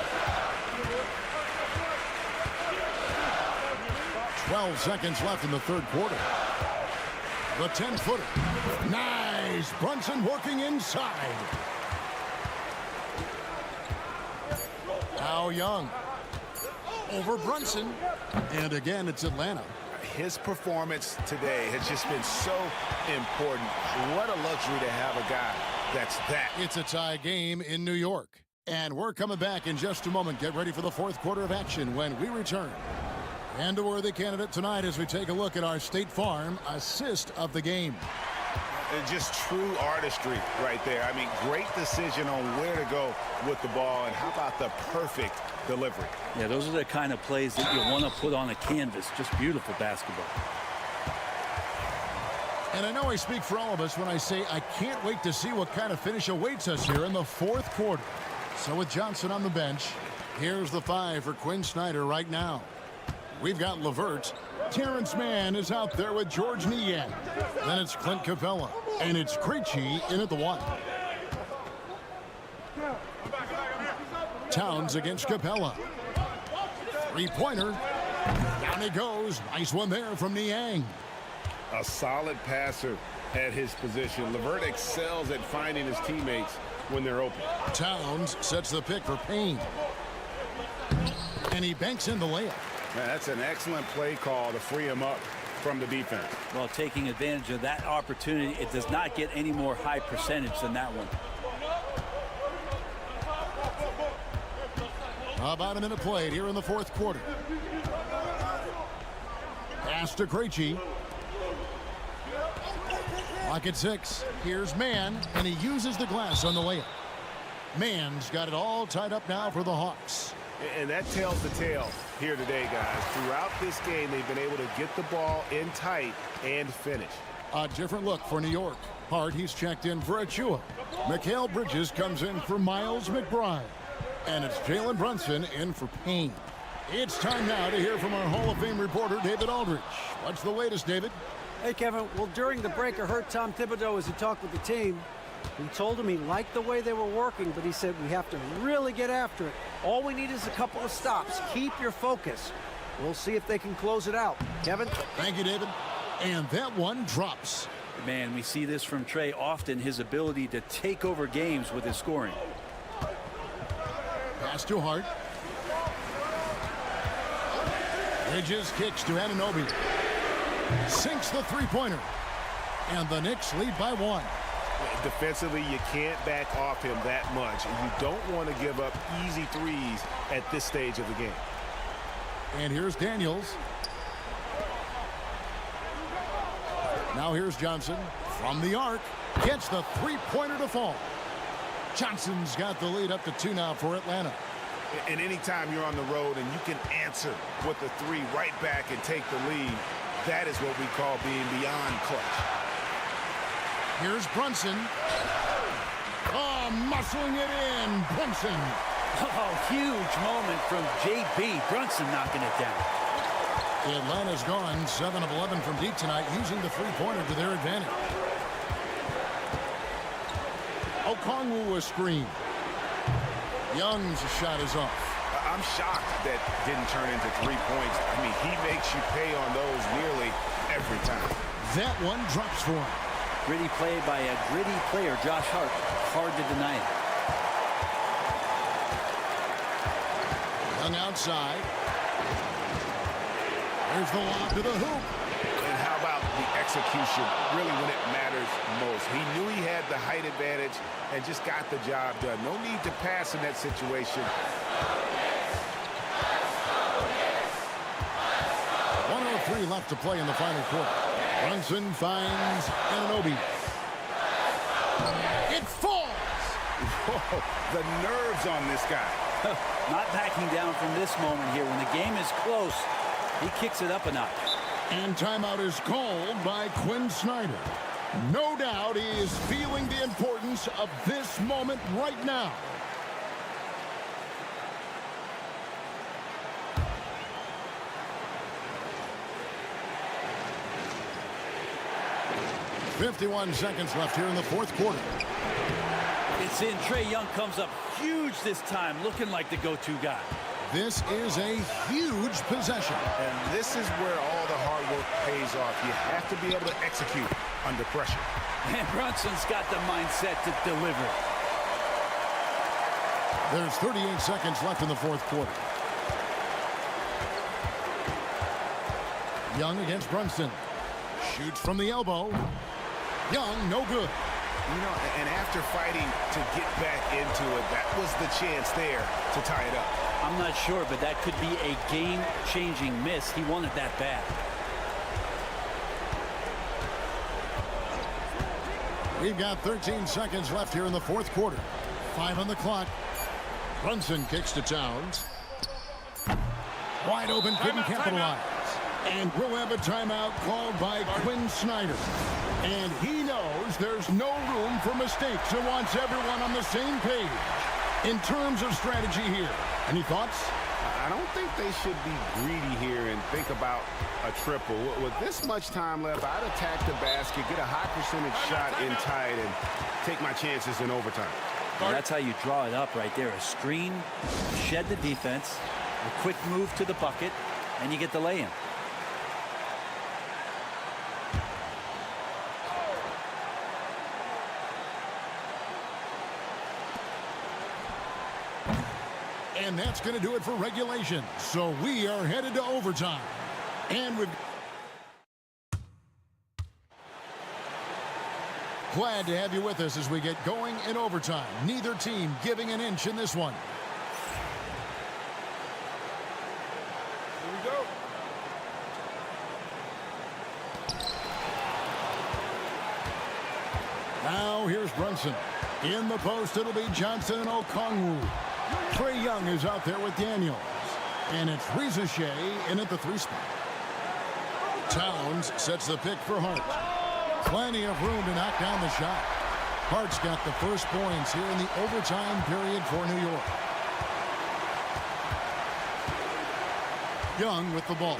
12 seconds left in the third quarter. The 10-footer. Nice. Brunson working inside. Now Young. Over Brunson. And again, it's Atlanta. His performance today has just been so important. What a luxury to have a guy that's that. It's a tie game in New York. And we're coming back in just a moment. Get ready for the fourth quarter of action when we return. And a worthy candidate tonight as we take a look at our State Farm assist of the game. Just true artistry right there. I mean, great decision on where to go with the ball, and how about the perfect delivery? Yeah, those are the kind of plays that you want to put on a canvas. Just beautiful basketball. And I know I speak for all of us when I say I can't wait to see what kind of finish awaits us here in the fourth quarter. So with Johnson on the bench, here's the 5 for Quinn Snyder right now. We've got LeVert. Terrence Mann is out there with George Niang. Then it's Clint Capella. And it's Krejci in at the 1. Towns against Capella. Three-pointer. Down he goes. Nice one there from Niang. A solid passer at his position. LeVert excels at finding his teammates when they're open. Towns sets the pick for Payne. And he banks in the layup. Man, that's an excellent play call to free him up from the defense. Well, taking advantage of that opportunity, it does not get any more high percentage than that one. About a minute played here in the fourth quarter. Pass to Krejci. Lock at 6. Here's Mann, and he uses the glass on the layup. Mann's got it all tied up now for the Hawks. And that tells the tale here today, guys. Throughout this game, they've been able to get the ball in tight and finish. A different look for New York. Hart, he's checked in for Achua. Mikal Bridges comes in for Miles McBride. And it's Jalen Brunson in for Payne. It's time now to hear from our Hall of Fame reporter, David Aldridge. What's the latest, David? Hey, Kevin. Well, during the break, I heard Tom Thibodeau as he talked with the team. He told him he liked the way they were working, but he said we have to really get after it. All we need is a couple of stops. Keep your focus. We'll see if they can close it out. Kevin? Thank you, David. And that one drops. Man, we see this from Trey often, his ability to take over games with his scoring. Pass to Hart. Bridges kicks to Anunoby. Sinks the three-pointer. And the Knicks lead by 1. Defensively, you can't back off him that much. You don't want to give up easy threes at this stage of the game. And here's Daniels. Now here's Johnson from the arc. Gets the three-pointer to fall. Johnson's got the lead up to 2 now for Atlanta. And anytime you're on the road and you can answer with the 3 right back and take the lead, that is what we call being beyond clutch. Here's Brunson. Oh, muscling it in. Brunson. Oh, huge moment from J.B. Brunson knocking it down. Atlanta's gone 7 of 11 from deep tonight, using the three-pointer to their advantage. Okongwu a screen. Young's shot is off. I'm shocked that didn't turn into 3 points. I mean, he makes you pay on those nearly every time. That one drops for him. Gritty play by a gritty player, Josh Hart. Hard to deny it. Young outside. There's the lob to the hoop. And how about the execution, really when it matters most? He knew he had the height advantage and just got the job done. No need to pass in that situation. 1:03 left to play in the final quarter. Brunson finds Anunoby. It falls! Whoa, the nerves on this guy. Not backing down from this moment here. When the game is close, he kicks it up a notch. And timeout is called by Quinn Snyder. No doubt he is feeling the importance of this moment right now. 51 seconds left here in the fourth quarter. It's in. Trae Young comes up huge this time, looking like the go-to guy. This is a huge possession. And this is where all the hard work pays off. You have to be able to execute under pressure. And Brunson's got the mindset to deliver. There's 38 seconds left in the fourth quarter. Young against Brunson. Shoots from the elbow. Young, no good. You know, and after fighting to get back into it, that was the chance there to tie it up. I'm not sure, but that could be a game-changing miss. He wanted that bad. We've got 13 seconds left here in the fourth quarter. 5 on the clock. Brunson kicks to Towns. Wide open, couldn't capitalize. And we'll have a timeout called by Quinn Snyder. And he knows there's no room for mistakes and wants everyone on the same page in terms of strategy here. Any thoughts? I don't think they should be greedy here and think about a triple. With this much time left, I'd attack the basket, get a high percentage shot in tight, and take my chances in overtime. And that's how you draw it up right there. A screen, shed the defense, a quick move to the bucket, and you get the lay-in. And that's going to do it for regulation. So we are headed to overtime. And we've... Glad to have you with us as we get going in overtime. Neither team giving an inch in this one. Here we go. Now here's Brunson. In the post, it'll be Johnson and Okongwu. Trae Young is out there with Daniels. And it's Riza in at the 3 spot. Towns sets the pick for Hart. Plenty of room to knock down the shot. Hart's got the first points here in the overtime period for New York. Young with the ball.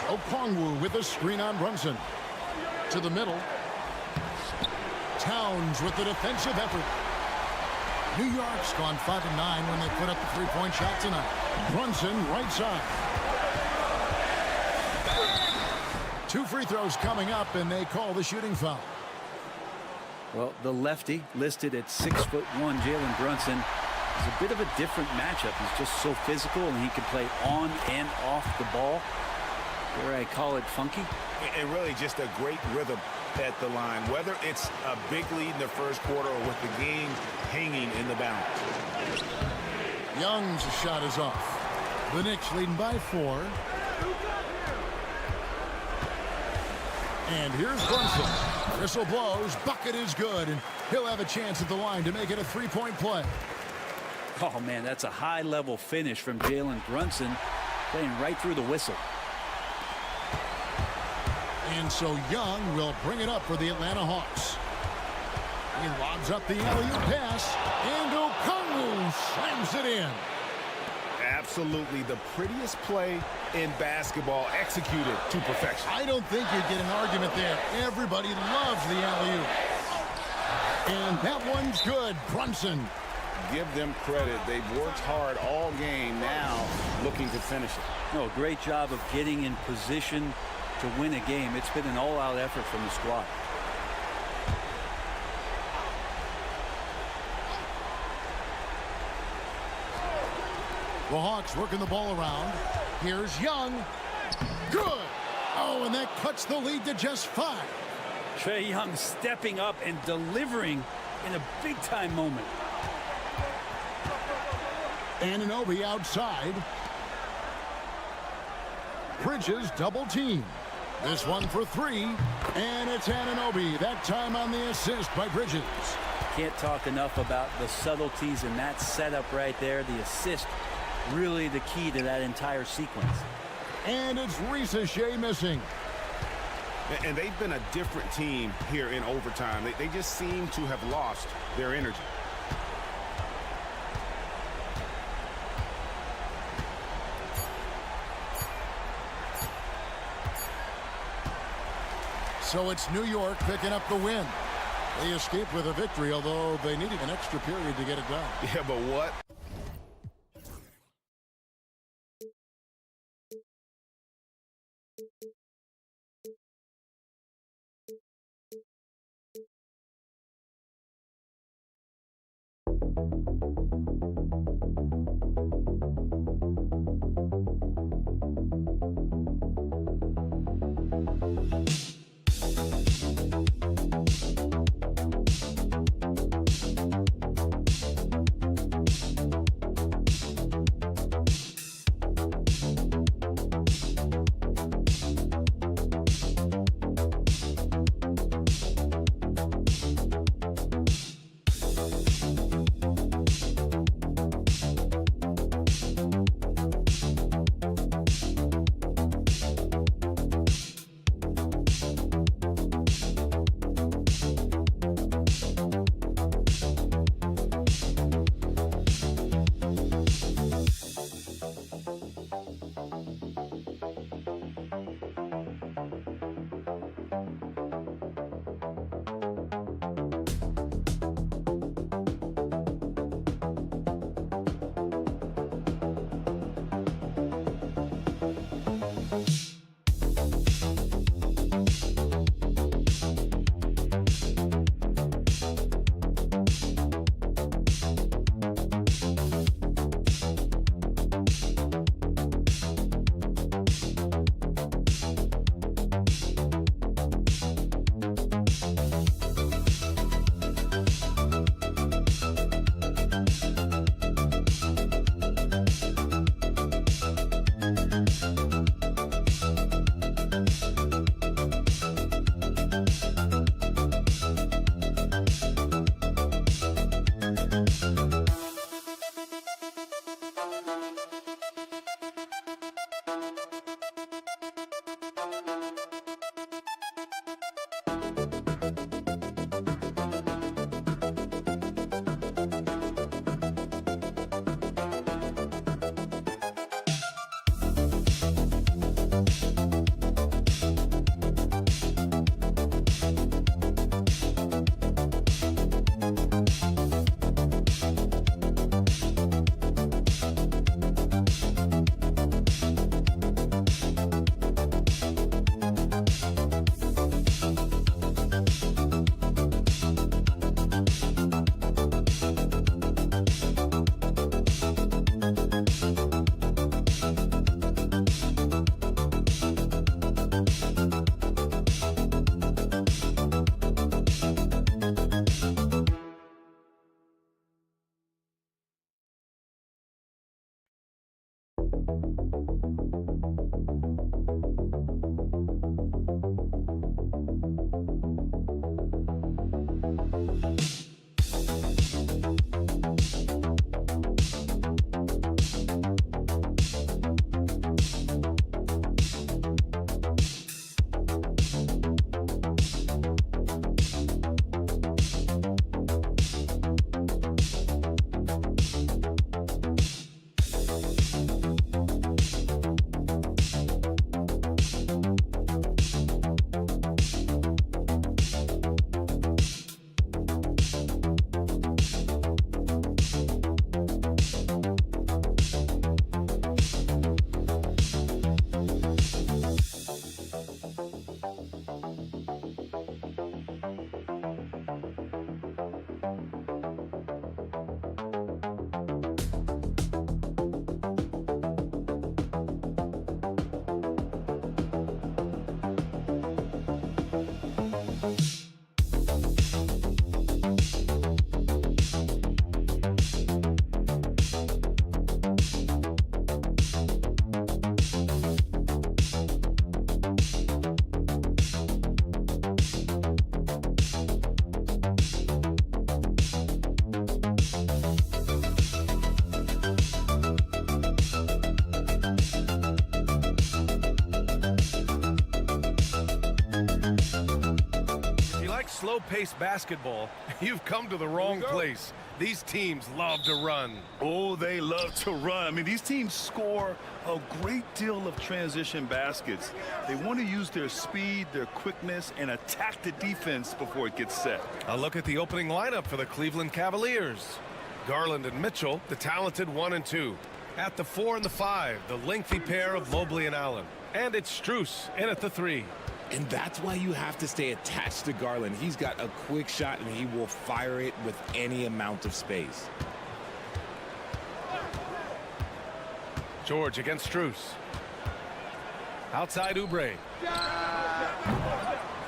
Okongwu with a screen on Brunson. To the middle. Towns with the defensive effort. New York's gone 5-9 when they put up the three-point shot tonight. Brunson right side. 2 free throws coming up, and they call the shooting foul. Well, the lefty listed at 6'1", Jalen Brunson, is a bit of a different matchup. He's just so physical, and he can play on and off the ball. Dare I call it funky? And really just a great rhythm at the line, whether it's a big lead in the first quarter or with the game hanging in the balance. Young's shot is off. The Knicks leading by 4. And here's Brunson. Whistle blows, bucket is good, and he'll have a chance at the line to make it a 3-point play. Oh, man, that's a high-level finish from Jalen Brunson, playing right through the whistle. And so Young will bring it up for the Atlanta Hawks. He lobs up the alley-oop pass, and Okongwu slams it in. Absolutely the prettiest play in basketball, executed to perfection. I don't think you'd get an argument there. Everybody loves the alley-oop. And that one's good. Brunson. Give them credit. They've worked hard all game, now looking to finish it. No, great job of getting in position to win a game. It's been an all-out effort from the squad. The Hawks working the ball around. Here's Young. Good. Oh, and that cuts the lead to just 5. Trae Young stepping up and delivering in a big-time moment. Anunoby outside. Bridges double team. This one for 3, and it's Anunoby. That time on the assist by Bridges. Can't talk enough about the subtleties in that setup right there. The assist, really the key to that entire sequence. And it's Riza missing. And they've been a different team here in overtime. They just seem to have lost their energy. So it's New York picking up the win. They escaped with a victory, although they needed an extra period to get it done. Yeah, but what? Slow-paced basketball, you've come to the wrong place. These teams love to run. Oh, they love to run. I mean, these teams score a great deal of transition baskets. They want to use their speed, their quickness, and attack the defense before it gets set. A look at the opening lineup for the Cleveland Cavaliers. Garland and Mitchell, the talented 1 and 2. At the 4 and the 5, the lengthy pair of Mobley and Allen. And it's Strus in at the 3. And that's why you have to stay attached to Garland. He's got a quick shot, and he will fire it with any amount of space. George against Strus. Outside Oubre.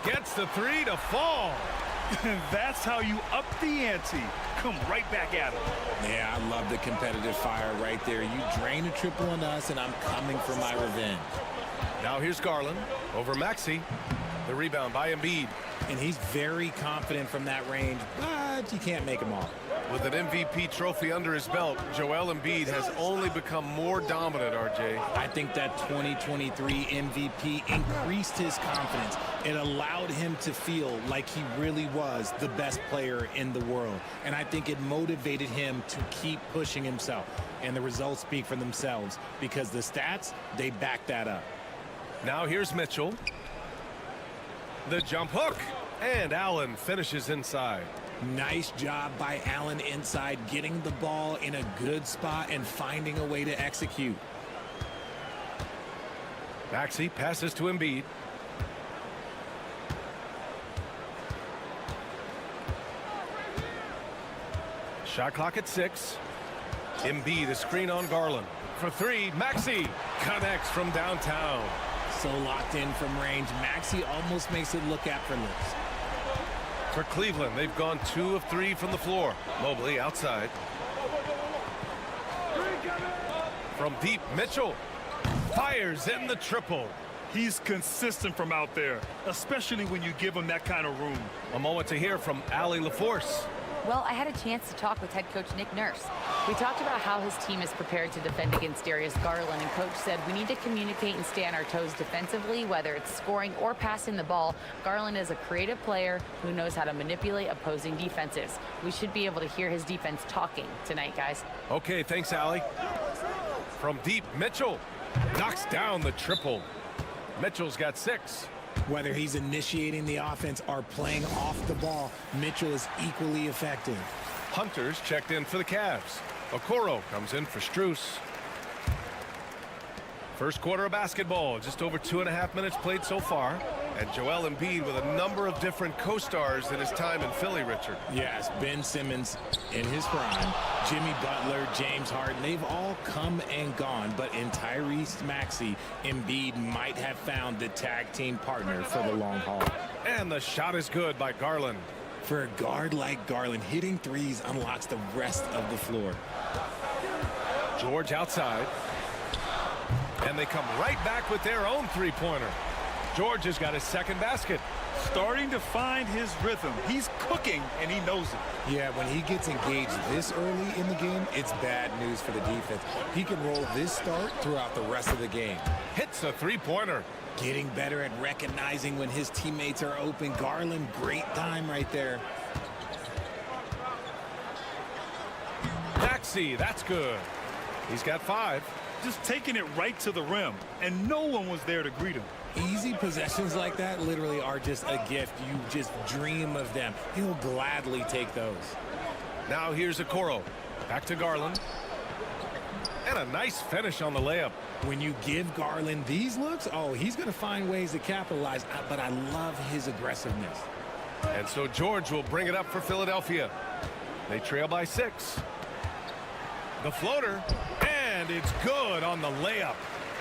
Gets the 3 to fall. And that's how you up the ante. Come right back at him. Yeah, I love the competitive fire right there. You drain a triple on us, and I'm coming for my revenge. Now here's Garland over Maxey. The rebound by Embiid. And he's very confident from that range, but you can't make him all. With an MVP trophy under his belt, Joel Embiid has only become more dominant, RJ. I think that 2023 MVP increased his confidence. It allowed him to feel like he really was the best player in the world. And I think it motivated him to keep pushing himself. And the results speak for themselves because the stats, they back that up. Now here's Mitchell. The jump hook. And Allen finishes inside. Nice job by Allen inside, getting the ball in a good spot and finding a way to execute. Maxey passes to Embiid. Shot clock at 6. Embiid, a screen on Garland. For 3, Maxey connects from downtown. So locked in from range. Maxey almost makes it look effortless. For Cleveland, they've gone 2 of 3 from the floor. Mobley outside. From deep, Mitchell fires in the triple. He's consistent from out there, especially when you give him that kind of room. A moment to hear from Allie LaForce. Well, I had a chance to talk with head coach Nick Nurse. We talked about how his team is prepared to defend against Darius Garland, and coach said we need to communicate and stay on our toes defensively, whether it's scoring or passing the ball. Garland is a creative player who knows how to manipulate opposing defenses. We should be able to hear his defense talking tonight, guys. Okay, thanks, Allie. From deep, Mitchell knocks down the triple. Mitchell's got 6. Whether he's initiating the offense or playing off the ball, Mitchell is equally effective. Hunter's checked in for the Cavs. Okoro comes in for Strus. First quarter of basketball, just over 2.5 minutes played so far. And Joel Embiid with a number of different co-stars in his time in Philly, Richard. Yes, Ben Simmons in his prime, Jimmy Butler, James Harden, they've all come and gone. But in Tyrese Maxey, Embiid might have found the tag team partner for the long haul. And the shot is good by Garland. For a guard like Garland, hitting threes unlocks the rest of the floor. George outside. And they come right back with their own three-pointer. George has got his second basket. Starting to find his rhythm. He's cooking, and he knows it. Yeah, when he gets engaged this early in the game, it's bad news for the defense. He can roll this start throughout the rest of the game. Hits a three-pointer. Getting better at recognizing when his teammates are open. Garland, great time right there. Maxey, that's good. He's got 5. Just taking it right to the rim, and no one was there to greet him. Easy possessions like that literally are just a gift. You just dream of them. He'll gladly take those. Now here's Okoro. Back to Garland. And a nice finish on the layup. When you give Garland these looks, oh, he's going to find ways to capitalize. But I love his aggressiveness. And so George will bring it up for Philadelphia. They trail by 6. The floater. And it's good on the layup.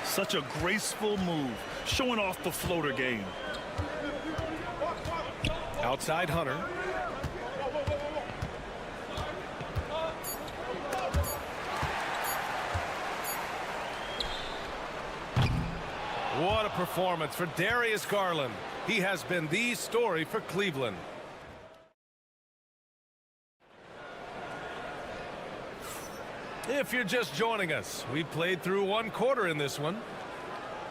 Such a graceful move, showing off the floater game. Outside Hunter. What a performance for Darius Garland. He has been the story for Cleveland. If you're just joining us, we played through 1 quarter in this one.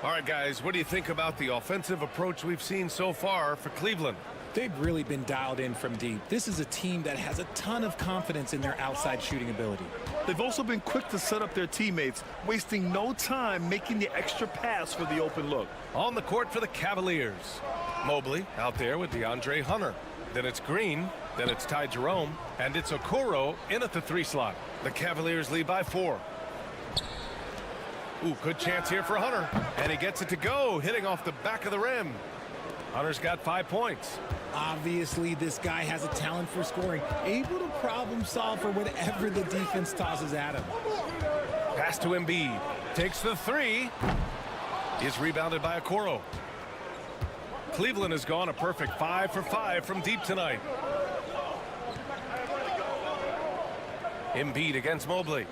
All right, guys, what do you think about the offensive approach we've seen so far for Cleveland? They've really been dialed in from deep. This is a team that has a ton of confidence in their outside shooting ability. They've also been quick to set up their teammates, wasting no time making the extra pass for the open look. On the court for the Cavaliers. Mobley out there with DeAndre Hunter. Then it's Green. Then it's Ty Jerome. And it's Okoro in at the 3 slot. The Cavaliers lead by 4. Ooh, good chance here for Hunter. And he gets it to go, hitting off the back of the rim. Hunter's got 5 points. Obviously, this guy has a talent for scoring, able to problem solve for whatever the defense tosses at him. Pass to Embiid. Takes the 3. Is rebounded by Okoro. Cleveland has gone a perfect 5 for 5 from deep tonight. Embiid against Mobley.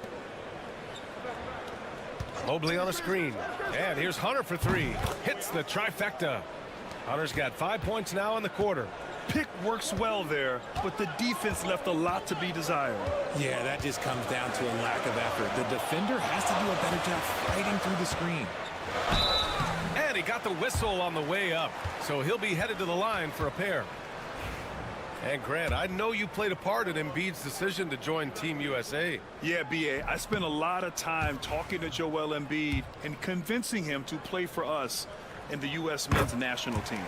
Mobley on a screen. And here's Hunter for 3. Hits the trifecta. Hunter's got 5 points now in the quarter. Pick works well there, but the defense left a lot to be desired. Yeah, that just comes down to a lack of effort. The defender has to do a better job fighting through the screen. And he got the whistle on the way up, so he'll be headed to the line for a pair. And Grant, I know you played a part in Embiid's decision to join Team USA. Yeah, B.A., I spent a lot of time talking to Joel Embiid and convincing him to play for us in the U.S. men's national team.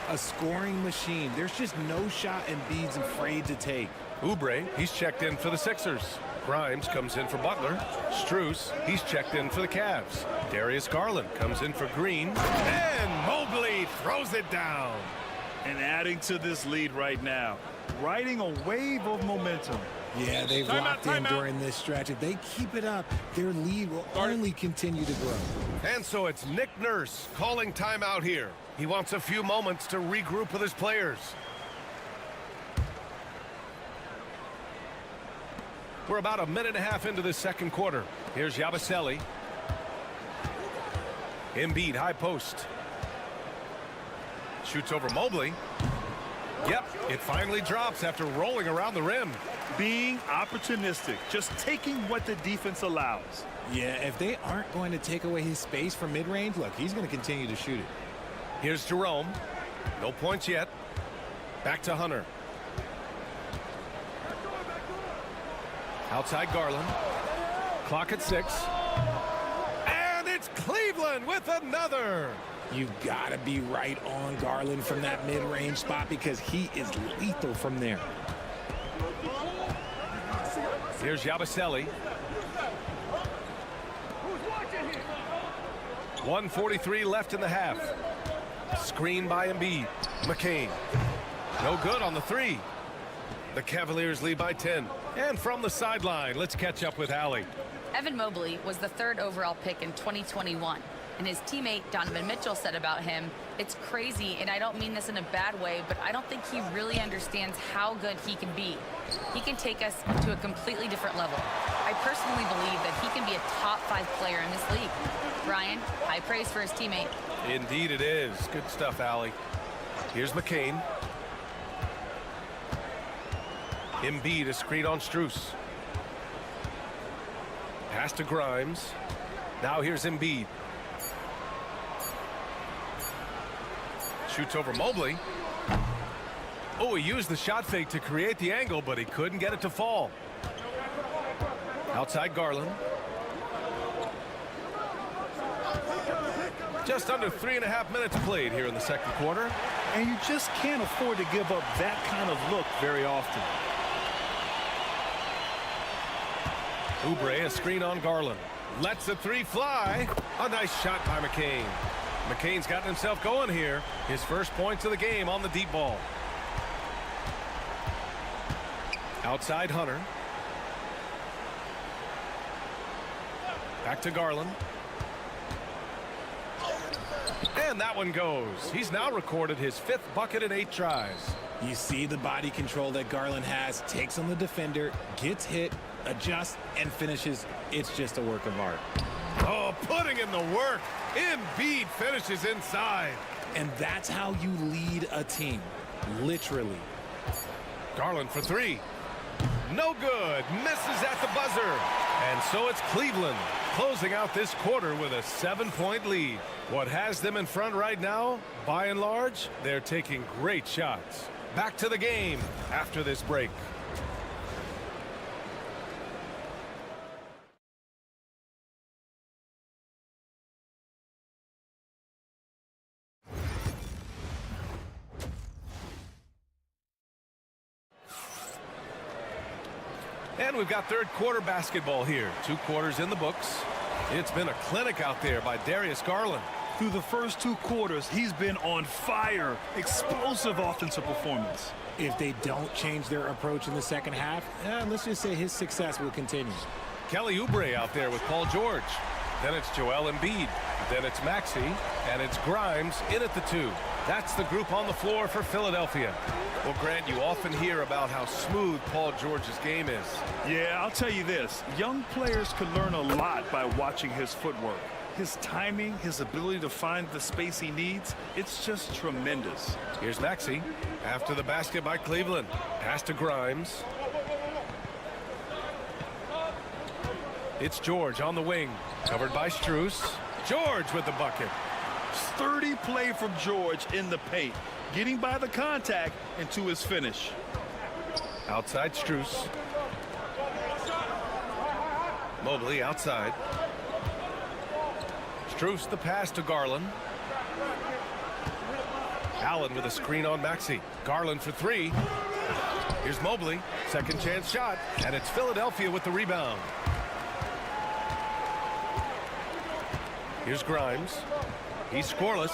A scoring machine. There's just no shot Embiid's afraid to take. Oubre, he's checked in for the Sixers. Grimes comes in for Butler. Strus, he's checked in for the Cavs. Darius Garland comes in for Green. And Mobley throws it down. And adding to this lead right now, riding a wave of momentum. Yeah, they've locked in during this stretch. If they keep it up, their lead will only continue to grow. And so it's Nick Nurse calling timeout here. He wants a few moments to regroup with his players. We're about a minute and a half into the second quarter. Here's Yabusele. Embiid, high post. Shoots over Mobley. Yep, it finally drops after rolling around the rim. Being opportunistic, just taking what the defense allows. Yeah, if they aren't going to take away his space from mid-range, look, he's going to continue to shoot it. Here's Jerome. No points yet. Back to Hunter. Outside Garland. Clock at 6. And it's Cleveland with another. You got to be right on Garland from that mid-range spot because he is lethal from there. Here's Yabusele. 1:43 left in the half. Screen by Embiid. McCain. No good on the 3. The Cavaliers lead by 10. And from the sideline, let's catch up with Allie. Evan Mobley was the 3rd overall pick in 2021. And his teammate Donovan Mitchell said about him, "It's crazy, and I don't mean this in a bad way, but I don't think he really understands how good he can be. He can take us to a completely different level. I personally believe that he can be a top 5 player in this league." Brian, high praise for his teammate. Indeed it is. Good stuff, Allie. Here's McCain. Embiid, a screen on Strus. Pass to Grimes. Now here's Embiid. Shoots over Mobley. Oh, he used the shot fake to create the angle, but he couldn't get it to fall. Outside Garland. Just under 3.5 minutes played here in the second quarter. And you just can't afford to give up that kind of look very often. Oubre, a screen on Garland. Lets the 3 fly. A nice shot by McCain. McCain's gotten himself going here. His first points of the game on the deep ball. Outside Hunter. Back to Garland. And that one goes. He's now recorded his 5th bucket in 8 tries. You see the body control that Garland has, takes on the defender, gets hit, adjusts, and finishes. It's just a work of art. Oh, putting in the work. Embiid finishes inside. And that's how you lead a team, literally. Garland for 3. No good. Misses at the buzzer. And so it's Cleveland closing out this quarter with a 7-point lead. What has them in front right now, by and large, they're taking great shots. Back to the game after this break. And we've got third quarter basketball here. 2 quarters in the books. It's been a clinic out there by Darius Garland. Through the first 2 quarters, he's been on fire. Explosive offensive performance. If they don't change their approach in the second half, let's just say his success will continue. Kelly Oubre out there with Paul George. Then it's Joel Embiid. Then it's Maxey. And it's Grimes in at the 2. That's the group on the floor for Philadelphia. Well, Grant, you often hear about how smooth Paul George's game is. Yeah, I'll tell you this. Young players could learn a lot by watching his footwork. His timing, his ability to find the space he needs, it's just tremendous. Here's Maxey. After the basket by Cleveland. Pass to Grimes. It's George on the wing. Covered by Strus. George with the bucket. Sturdy play from George in the paint. Getting by the contact and to his finish. Outside Strus. Mobley outside. Strus the pass to Garland. Allen with a screen on Maxey. Garland for 3. Here's Mobley. Second chance shot. And it's Philadelphia with the rebound. Here's Grimes. He's scoreless.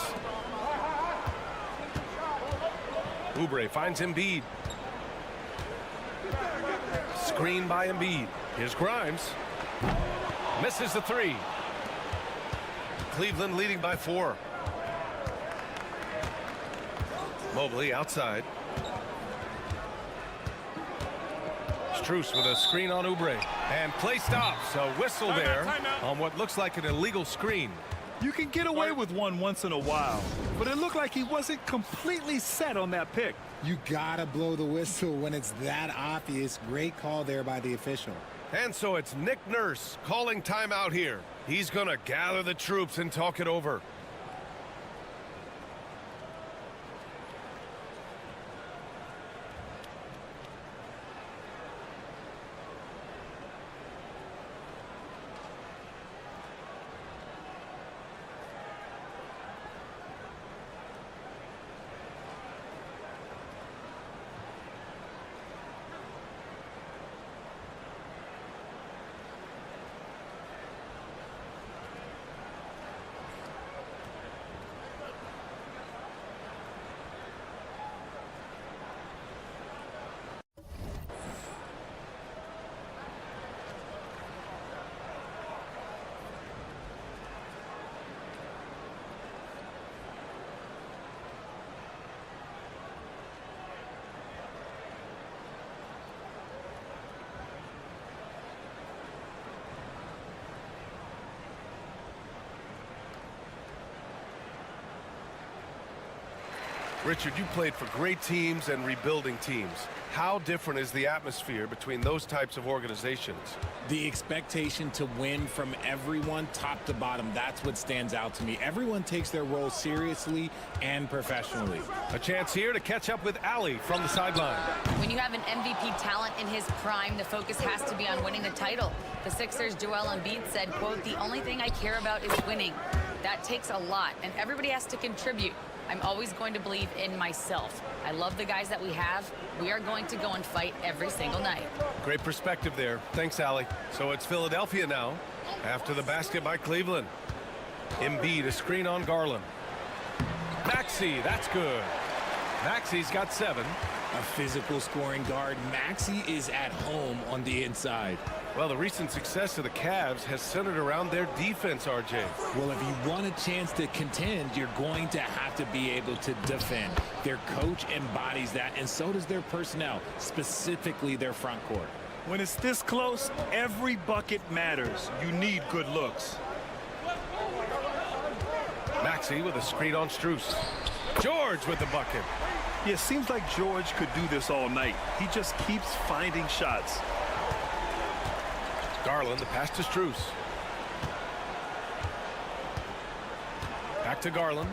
Oubre finds Embiid. Screen by Embiid. Here's Grimes. Misses the 3. Cleveland leading by 4. Mobley outside. Strus with a screen on Oubre. And play stops. A whistle there on what looks like an illegal screen. You can get away with one once in a while, but it looked like he wasn't completely set on that pick. You gotta blow the whistle when it's that obvious. Great call there by the official. And so it's Nick Nurse calling timeout here. He's going to gather the troops and talk it over. Richard, you played for great teams and rebuilding teams. How different is the atmosphere between those types of organizations? The expectation to win from everyone, top to bottom, that's what stands out to me. Everyone takes their role seriously and professionally. A chance here to catch up with Ali from the sideline. When you have an MVP talent in his prime, the focus has to be on winning the title. The Sixers' Joel Embiid said, quote, "The only thing I care about is winning." That takes a lot, and everybody has to contribute. I'm always going to believe in myself. I love the guys that we have. We are going to go and fight every single night. Great perspective there. Thanks, Allie. So it's Philadelphia now after the basket by Cleveland. Embiid, a screen on Garland. Maxey, that's good. Maxey's got 7. A physical scoring guard. Maxey is at home on the inside. Well, the recent success of the Cavs has centered around their defense, RJ. Well, if you want a chance to contend, you're going to have to be able to defend. Their coach embodies that, and so does their personnel, specifically their front court. When it's this close, every bucket matters. You need good looks. Maxey with a screen on Strus. George with the bucket. Yeah, it seems like George could do this all night. He just keeps finding shots. Garland, the pass to Strus. Back to Garland.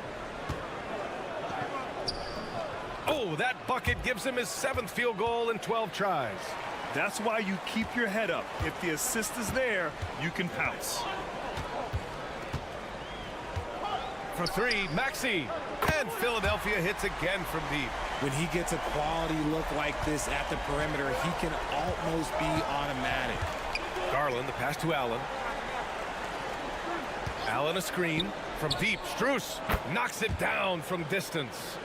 Oh, that bucket gives him his 7th field goal in 12 tries. That's why you keep your head up. If the assist is there, you can pounce. For 3, Maxey. And Philadelphia hits again from deep. When he gets a quality look like this at the perimeter, he can almost be automatic. Garland, the pass to Allen. Allen a screen. From deep, Strus knocks it down from distance.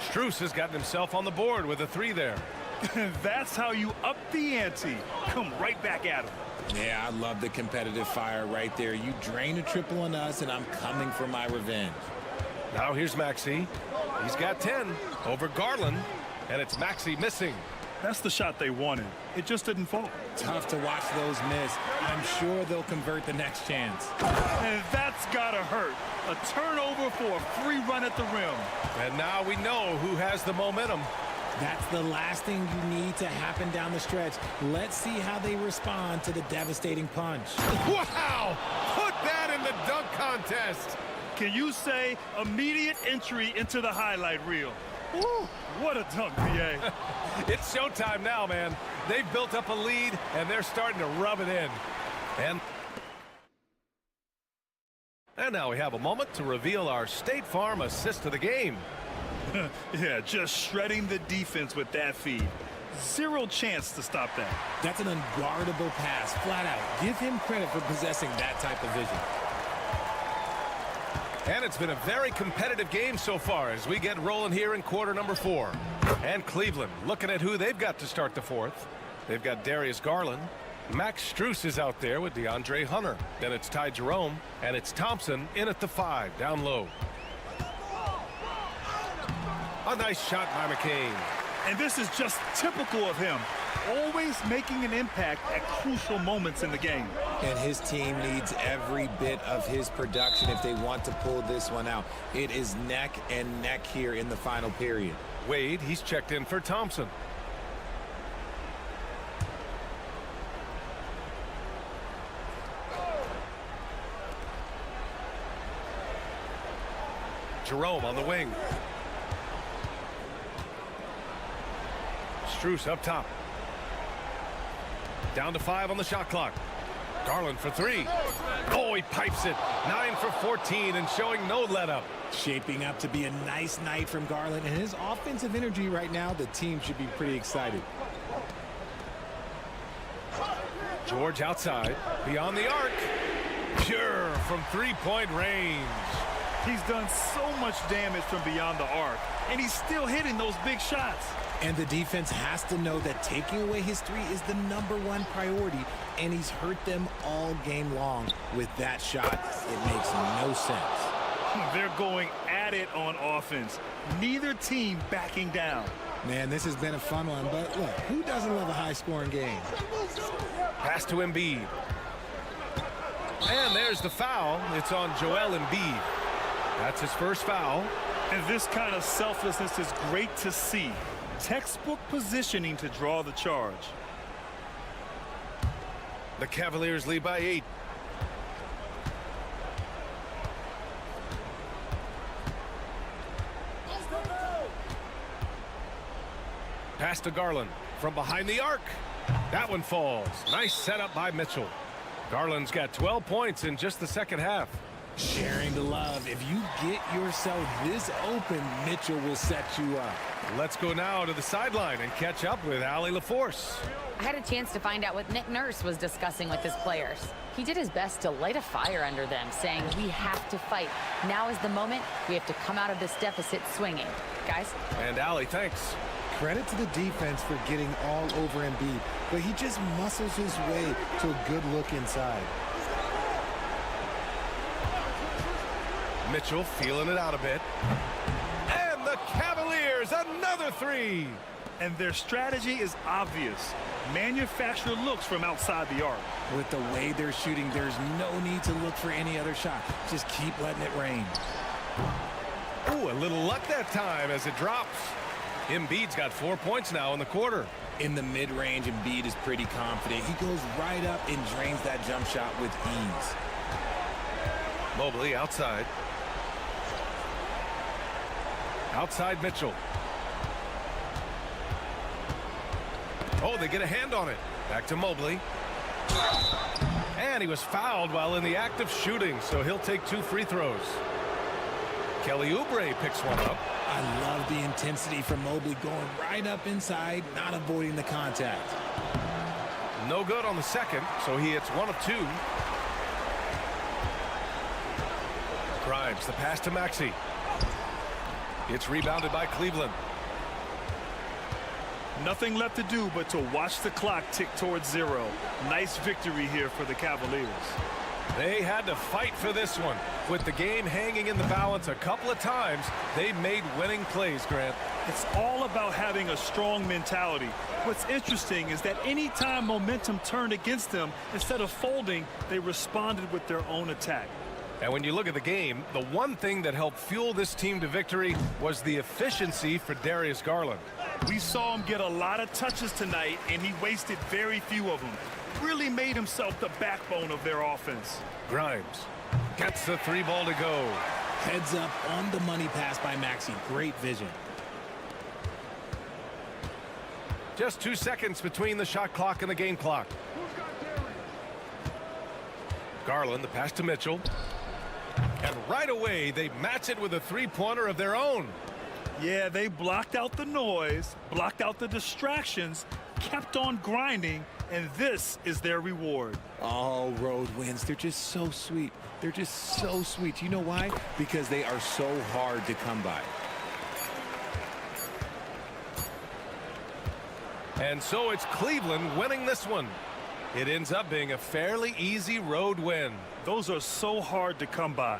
Strus has gotten himself on the board with a 3 there. That's how you up the ante. Come right back at him. Yeah, I love the competitive fire right there. You drain a triple on us, and I'm coming for my revenge. Now here's Maxey. He's got 10 over Garland, and it's Maxey missing. That's the shot they wanted. It just didn't fall. Tough to watch those miss. I'm sure they'll convert the next chance. And that's gotta hurt. A turnover for a free run at the rim. And now we know who has the momentum. That's the last thing you need to happen down the stretch. Let's see how they respond to the devastating punch. Wow! Put that in the dunk contest. Can you say immediate entry into the highlight reel? Woo, what a dunk, BA. It's showtime now, man. They've built up a lead, and they're starting to rub it in. And now we have a moment to reveal our State Farm assist of the game. Yeah, just shredding the defense with that feed. Zero chance to stop that. That's an unguardable pass, flat out. Give him credit for possessing that type of vision. And it's been a very competitive game so far as we get rolling here in quarter number 4. And Cleveland looking at who they've got to start the 4th. They've got Darius Garland. Max Strus is out there with DeAndre Hunter. Then it's Ty Jerome, and it's Thompson in at the 5, down low. A nice shot by McCain. And this is just typical of him. Always making an impact at crucial moments in the game. And his team needs every bit of his production if they want to pull this one out. It is neck and neck here in the final period. Wade, he's checked in for Thompson. Jerome on the wing. Strus up top. Down to 5 on the shot clock. Garland for 3. Oh, he pipes it. 9 for 14 and showing no let up. Shaping up to be a nice night from Garland, and his offensive energy right now, the team should be pretty excited. George outside, beyond the arc. Pure from 3-point range. He's done so much damage from beyond the arc, and he's still hitting those big shots. And the defense has to know that taking away his 3 is the #1 priority, and he's hurt them all game long. With that shot, it makes no sense. They're going at it on offense. Neither team backing down. Man, this has been a fun one, but look, who doesn't love a high-scoring game? Pass to Embiid. And there's the foul. It's on Joel Embiid. That's his first foul. And this kind of selflessness is great to see. Textbook positioning to draw the charge. The Cavaliers lead by 8. Pass to Garland from behind the arc. That one falls. Nice setup by Mitchell. Garland's got 12 points in just the second half. Sharing the love. If you get yourself this open, Mitchell will set you up. Let's go now to the sideline and catch up with Allie LaForce. I had a chance to find out what Nick Nurse was discussing with his players. He did his best to light a fire under them, saying, we have to fight. Now is the moment. We have to come out of this deficit swinging. Guys? And Allie, thanks. Credit to the defense for getting all over Embiid, but he just muscles his way to a good look inside. Mitchell feeling it out a bit. And the Cavaliers, another 3. And their strategy is obvious. Manufacture looks from outside the arc. With the way they're shooting, there's no need to look for any other shot. Just keep letting it rain. Ooh, a little luck that time as it drops. Embiid's got 4 points now in the quarter. In the mid-range, Embiid is pretty confident. He goes right up and drains that jump shot with ease. Mobley outside. Outside Mitchell. Oh, they get a hand on it. Back to Mobley. And he was fouled while in the act of shooting, so he'll take 2 free throws. Kelly Oubre picks one up. I love the intensity from Mobley going right up inside, not avoiding the contact. No good on the second, so he hits 1 of 2. Grimes, the pass to Maxey. It's rebounded by Cleveland. Nothing left to do but to watch the clock tick towards 0. Nice victory here for the Cavaliers. They had to fight for this one. With the game hanging in the balance a couple of times, they made winning plays, Grant. It's all about having a strong mentality. What's interesting is that anytime momentum turned against them, instead of folding, they responded with their own attack. And when you look at the game, the one thing that helped fuel this team to victory was the efficiency for Darius Garland. We saw him get a lot of touches tonight, and he wasted very few of them. Really made himself the backbone of their offense. Grimes gets the 3 ball to go. Heads up on the money pass by Maxey. Great vision. Just 2 seconds between the shot clock and the game clock. Garland, the pass to Mitchell. And right away, they match it with a 3-pointer of their own. Yeah, they blocked out the noise, blocked out the distractions, kept on grinding, and this is their reward. Oh, road wins. They're just so sweet. They're just so sweet. You know why? Because they are so hard to come by. And so it's Cleveland winning this one. It ends up being a fairly easy road win. Those are so hard to come by.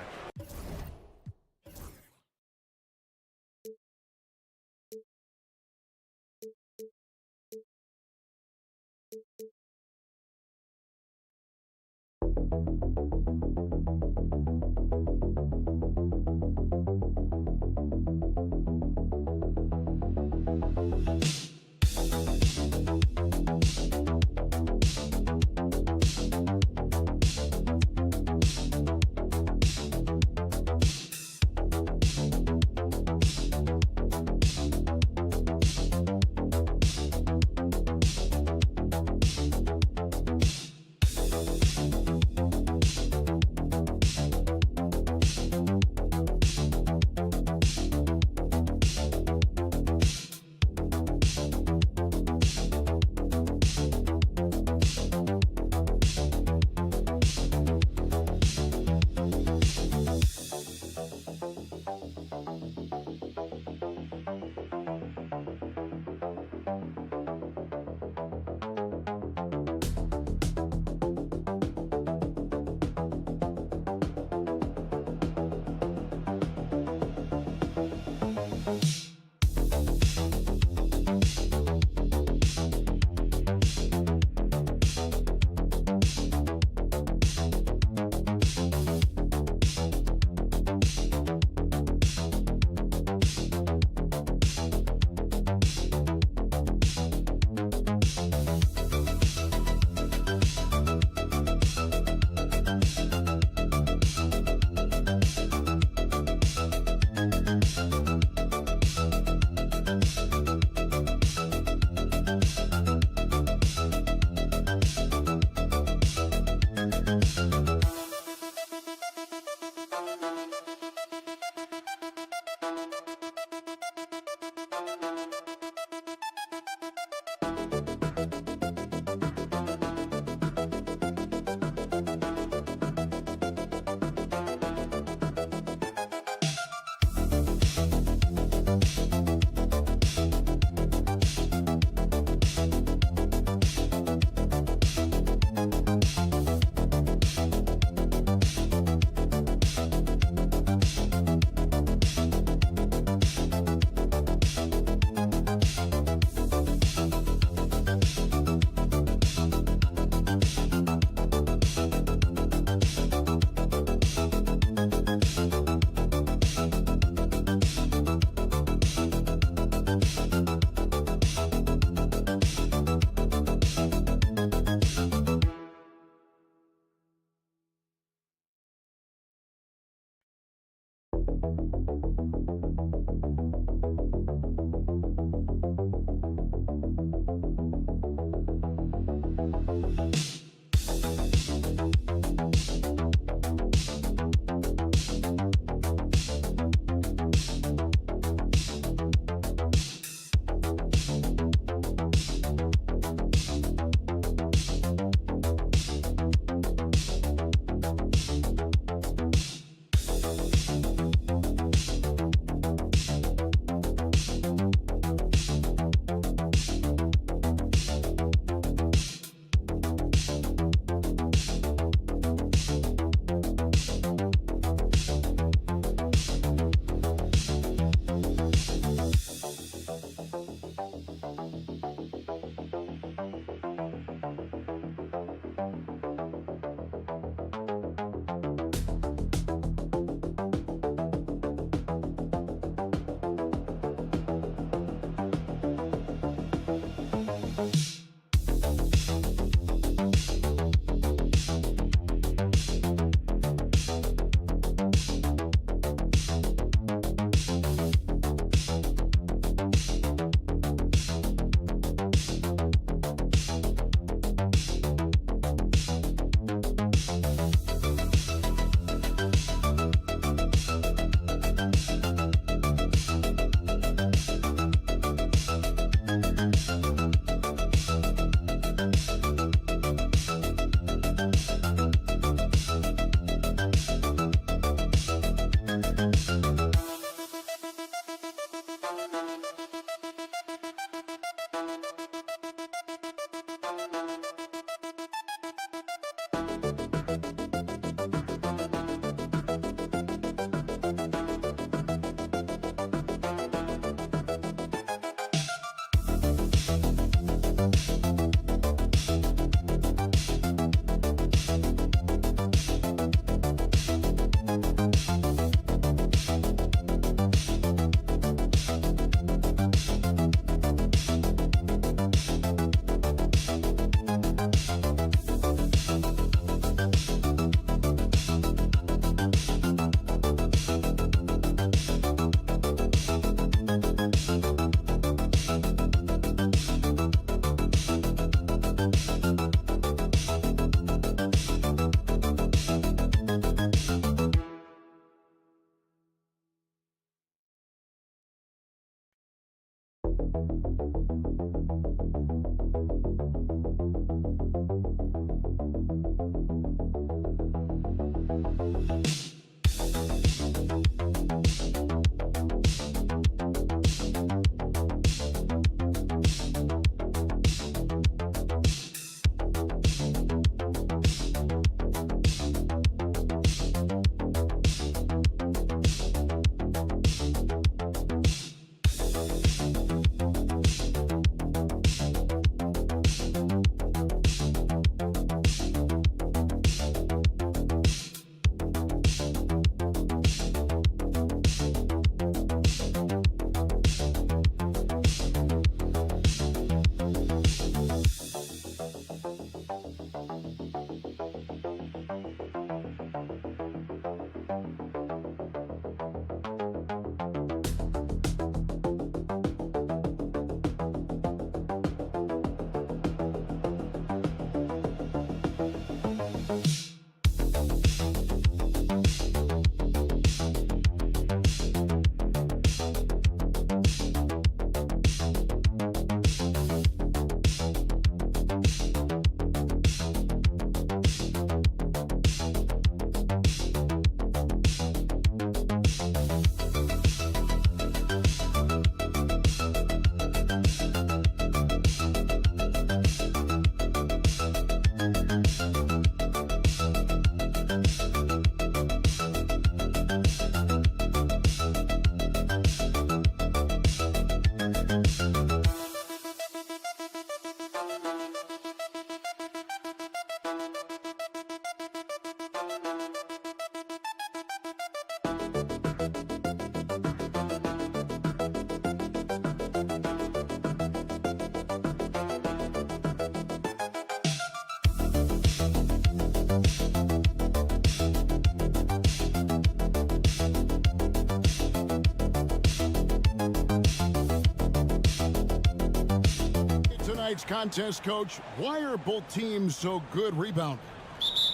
tonight's contest, Coach. Why are both teams so good rebounding?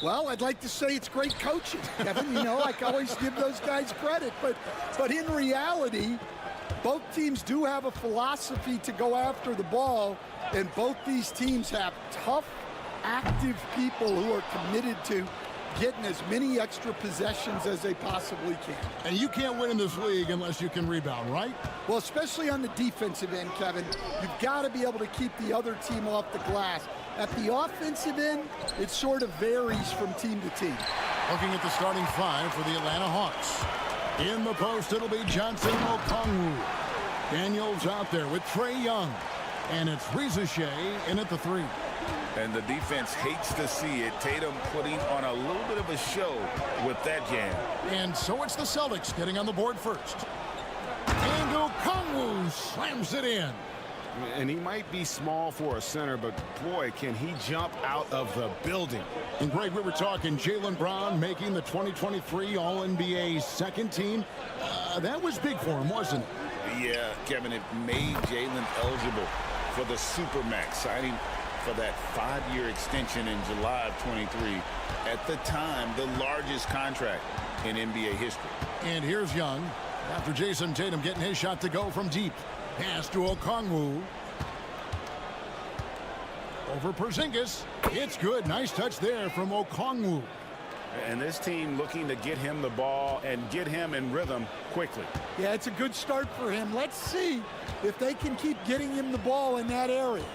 Well, I'd like to say it's great coaching, Kevin. You know, I always give those guys credit. But in reality, both teams do have a philosophy to go after the ball, and both these teams have tough, active people who are committed to getting as many extra possessions as they possibly can. And you can't win in this league unless you can rebound, right? Well, especially on the defensive end, Kevin, you've got to be able to keep the other team off the glass. At the offensive end, it sort of varies from team to team. Looking at the starting five for the Atlanta Hawks. In the post, it'll be Johnson Okongwu. Daniels out there with Trae Young. And it's Riza in at the 3. And the defense hates to see it. Tatum putting on a little bit of a show with that jam. And so it's the Celtics getting on the board first. And Okongwu slams it in. And he might be small for a center, but boy, can he jump out of the building. And Greg, we were talking Jaylen Brown making the 2023 All-NBA second team. That was big for him, wasn't it? Yeah, Kevin, it made Jaylen eligible for the Supermax, signing for that 5-year extension in July of 23. At the time, the largest contract in NBA history. And here's Young after Jason Tatum getting his shot to go from deep. Pass to Okongwu. Over Porzingis. It's good. Nice touch there from Okongwu. And this team looking to get him the ball and get him in rhythm quickly. Yeah, it's a good start for him. Let's see if they can keep getting him the ball in that area.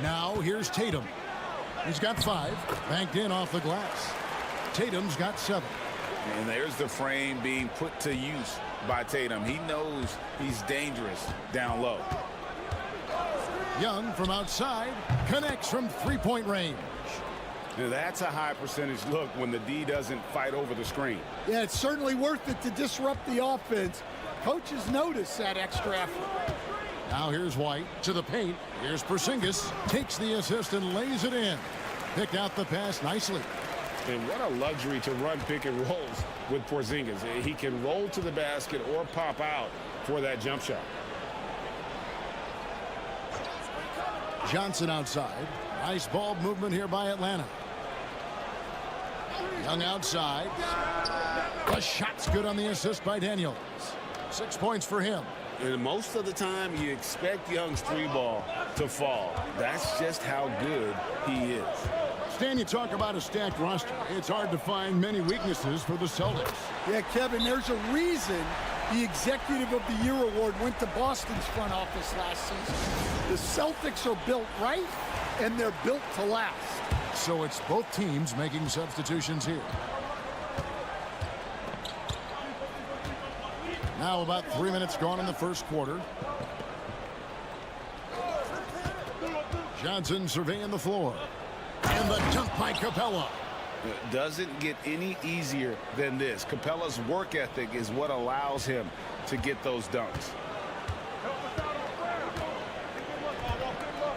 Now here's Tatum. He's got 5. Banked in off the glass. Tatum's got 7. And there's the frame being put to use by Tatum. He knows he's dangerous down low. Young from outside connects from 3-point range. Now, that's a high percentage look when the D doesn't fight over the screen. Yeah, it's certainly worth it to disrupt the offense. Coaches notice that extra effort. Now here's White to the paint. Here's Porzingis. Takes the assist and lays it in. Picked out the pass nicely. And what a luxury to run pick and rolls with Porzingis. He can roll to the basket or pop out for that jump shot. Johnson outside. Nice ball movement here by Atlanta. Young outside. The shot's good on the assist by Daniels. 6 points for him. And most of the time, you expect Young's 3-ball to fall. That's just how good he is. Stan, you talk about a stacked roster. It's hard to find many weaknesses for the Celtics. Yeah, Kevin, there's a reason the Executive of the Year award went to Boston's front office last season. The Celtics are built right, and they're built to last. So it's both teams making substitutions here. Now about 3 minutes gone in the first quarter. Johnson surveying the floor. And the dunk by Capella. It doesn't get any easier than this. Capella's work ethic is what allows him to get those dunks.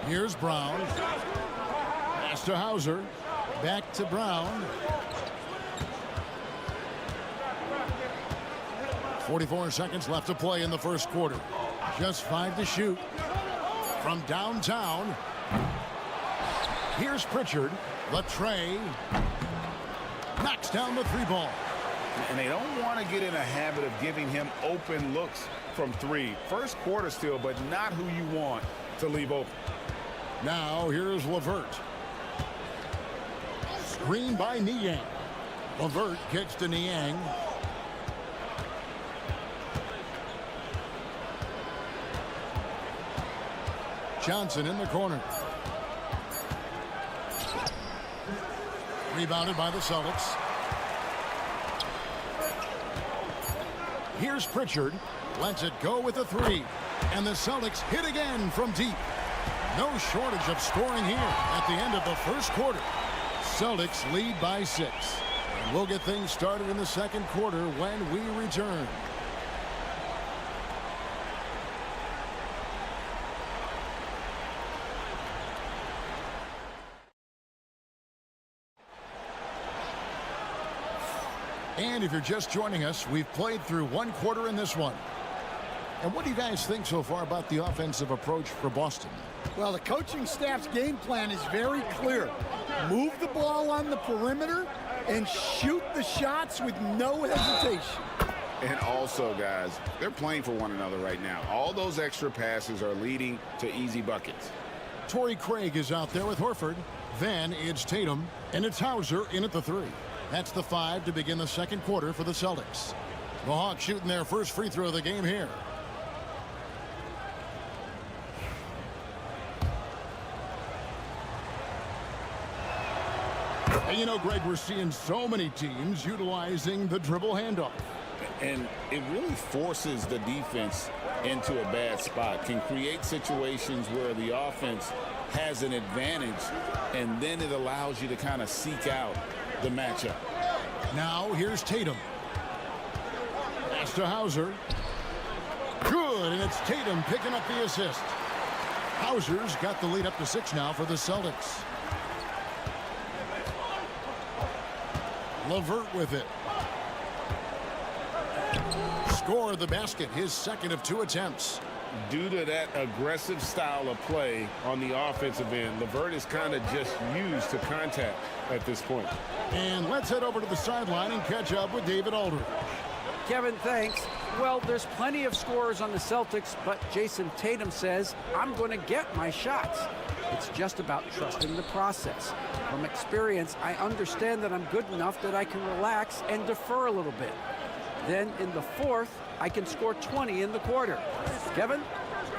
Here's Brown. Pass to Hauser. Back to Brown. 44 seconds left to play in the first quarter. Just 5 to shoot. From downtown. Here's Pritchard. The tray. Knocks down the 3-ball. And they don't want to get in a habit of giving him open looks from 3. First quarter still, but not who you want to leave open. Now here's LeVert. Screen by Niang. LeVert kicks to Niang. Johnson in the corner. Rebounded by the Celtics. Here's Pritchard. Lets it go with a 3. And the Celtics hit again from deep. No shortage of scoring here at the end of the first quarter. Celtics lead by 6. And we'll get things started in the second quarter when we return. And if you're just joining us, we've played through 1 quarter in this one. And what do you guys think so far about the offensive approach for Boston? Well, the coaching staff's game plan is very clear. Move the ball on the perimeter and shoot the shots with no hesitation. And also, guys, they're playing for one another right now. All those extra passes are leading to easy buckets. Torrey Craig is out there with Horford. Then it's Tatum, and it's Hauser in at the 3. That's the 5 to begin the second quarter for the Celtics. The Hawks shooting their first free throw of the game here. And you know, Greg, we're seeing so many teams utilizing the dribble handoff. And it really forces the defense into a bad spot, can create situations where the offense has an advantage, and then it allows you to kind of seek out the matchup. Now here's Tatum. Pass to Hauser. Good, and it's Tatum picking up the assist. Hauser's got the lead up to 6 now for the Celtics. LeVert with it. Score the basket, his second of 2 attempts. Due to that aggressive style of play on the offensive end, LeVert is kind of just used to contact at this point. And let's head over to the sideline and catch up with David Aldridge. Kevin, thanks. Well, there's plenty of scorers on the Celtics, but Jason Tatum says, I'm going to get my shots. It's just about trusting the process. From experience, I understand that I'm good enough that I can relax and defer a little bit. Then in the fourth, I can score 20 in the quarter. Kevin,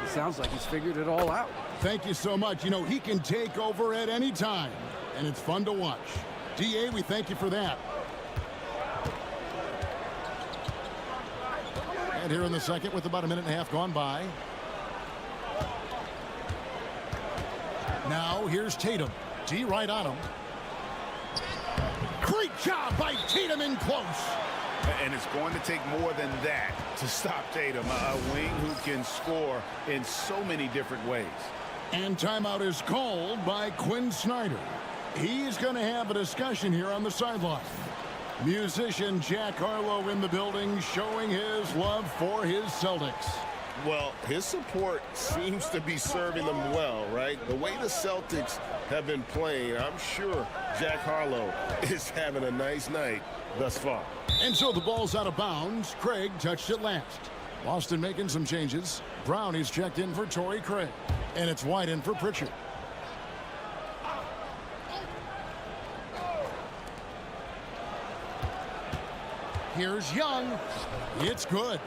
it sounds like he's figured it all out. Thank you so much. You know, he can take over at any time, and it's fun to watch. DA, we thank you for that. And here in the second with about a minute and a half gone by. Now here's Tatum. D right on him. Great job by Tatum in close. And it's going to take more than that to stop Tatum, a wing who can score in so many different ways. And timeout is called by Quinn Snyder. He's going to have a discussion here on the sideline. Musician Jack Harlow in the building showing his love for his Celtics. Well, his support seems to be serving them well, right? The way the Celtics have been playing, I'm sure Jack Harlow is having a nice night thus far. And so the ball's out of bounds. Craig touched it last. Boston making some changes. Brown is checked in for Torrey Craig. And it's White in for Pritchard. Here's Young. It's good.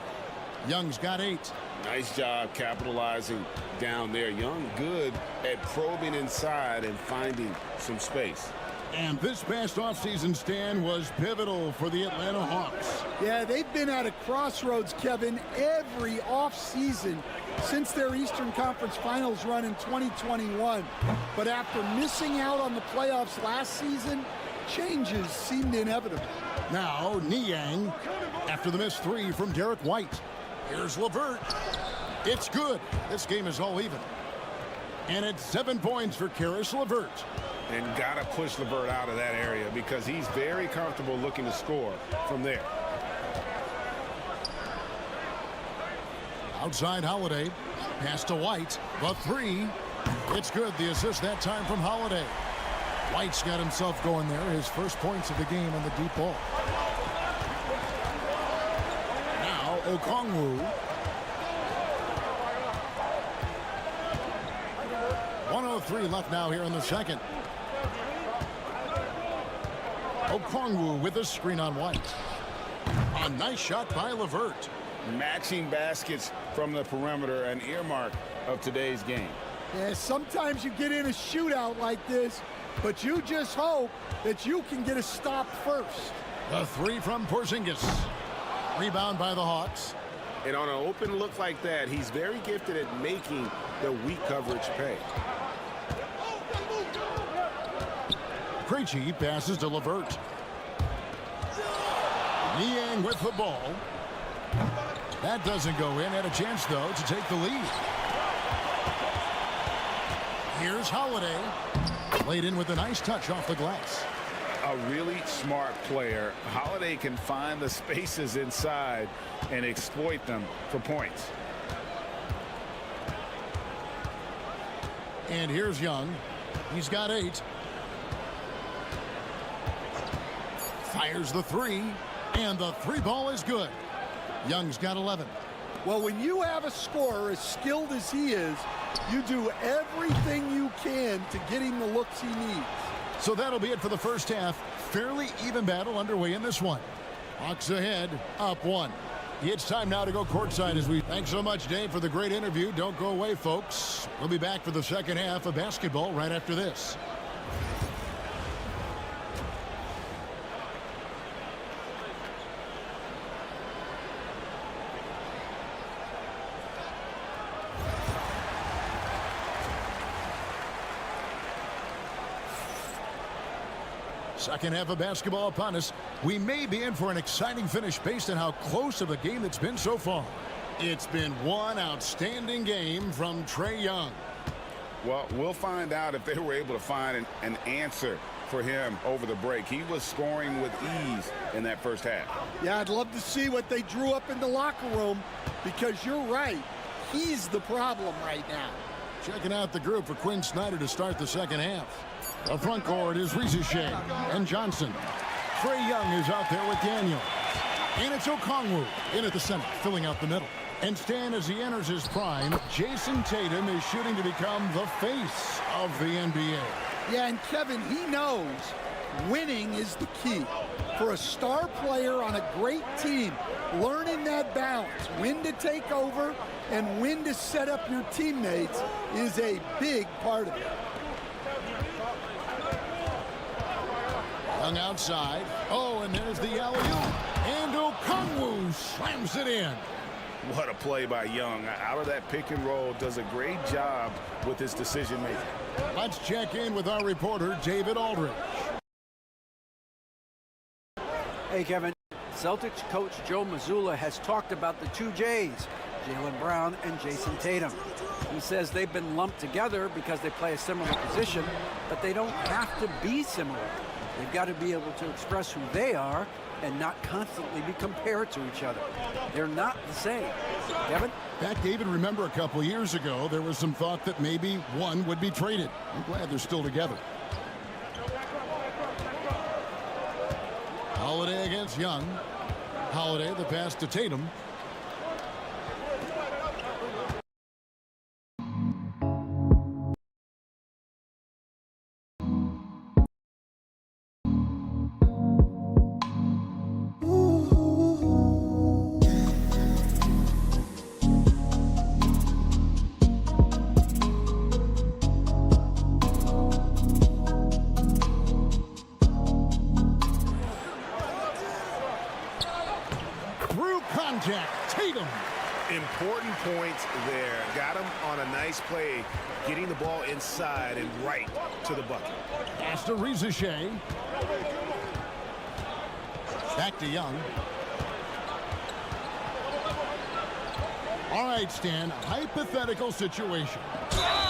Young's got 8. Nice job capitalizing down there. Young good at probing inside and finding some space. And this past offseason stand was pivotal for the Atlanta Hawks. Yeah, they've been at a crossroads, Kevin, every offseason since their Eastern Conference Finals run in 2021. But after missing out on the playoffs last season, changes seemed inevitable. Now, Niang after the missed 3 from Derek White. Here's LeVert. It's good. This game is all even. And it's 7 points for Caris LeVert. And got to push LeVert out of that area because he's very comfortable looking to score from there. Outside Holiday. Pass to White. The 3. It's good. The assist that time from Holiday. White's got himself going there. His first points of the game on the deep ball. Now Okongwu. 1:03 left now here in the second. Okongwu with a screen on White. A nice shot by LeVert. Matching baskets from the perimeter, an earmark of today's game. Yeah, sometimes you get in a shootout like this, but you just hope that you can get a stop first. The 3 from Porzingis. Rebound by the Hawks. And on an open look like that, he's very gifted at making the weak coverage pay. Krejci passes to LeVert. Niang with the ball. That doesn't go in. Had a chance, though, to take the lead. Here's Holiday. Laid in with a nice touch off the glass. A really smart player. Holiday can find the spaces inside and exploit them for points. And here's Young. He's got 8. Fires the 3. And the 3 ball is good. Young's got 11. Well, when you have a scorer as skilled as he is, you do everything you can to get him the looks he needs. So that'll be it for the first half. Fairly even battle underway in this one. Hawks ahead, up 1. It's time now to go courtside as we... Thanks so much, Dave, for the great interview. Don't go away, folks. We'll be back for the second half of basketball right after this. Second half of basketball upon us. We may be in for an exciting finish based on how close of a game it's been so far. It's been one outstanding game from Trae Young. Well, we'll find out if they were able to find an answer for him over the break. He was scoring with ease in that first half. Yeah, I'd love to see what they drew up in the locker room, because you're right. He's the problem right now. Checking out the group for Quinn Snyder to start the second half. The front court is Shea and Johnson. Trae Young is out there with Daniel. And it's Okongwu in at the center, filling out the middle. And Stan, as he enters his prime, Jason Tatum is shooting to become the face of the NBA. Yeah, and Kevin, he knows winning is the key. For a star player on a great team, learning that balance, when to take over and when to set up your teammates, is a big part of it. Young outside. Oh, and there's the alley-oop. And Okongwu slams it in. What a play by Young. Out of that pick and roll, does a great job with his decision making. Let's check in with our reporter, David Aldridge. Hey, Kevin. Celtics coach Joe Mazzulla has talked about the 2 J's, Jaylen Brown and Jason Tatum. He says they've been lumped together because they play a similar position, but they don't have to be similar. They've got to be able to express who they are and not constantly be compared to each other. They're not the same. Kevin? In fact, David, remember a couple years ago, there was some thought that maybe one would be traded. I'm glad they're still together. Holiday against Young. Holiday, the pass to Tatum. Tatum. Important points there. Got him on a nice play, getting the ball inside and right to the bucket. Pass to Shea. Back to Young. All right, Stan, hypothetical situation.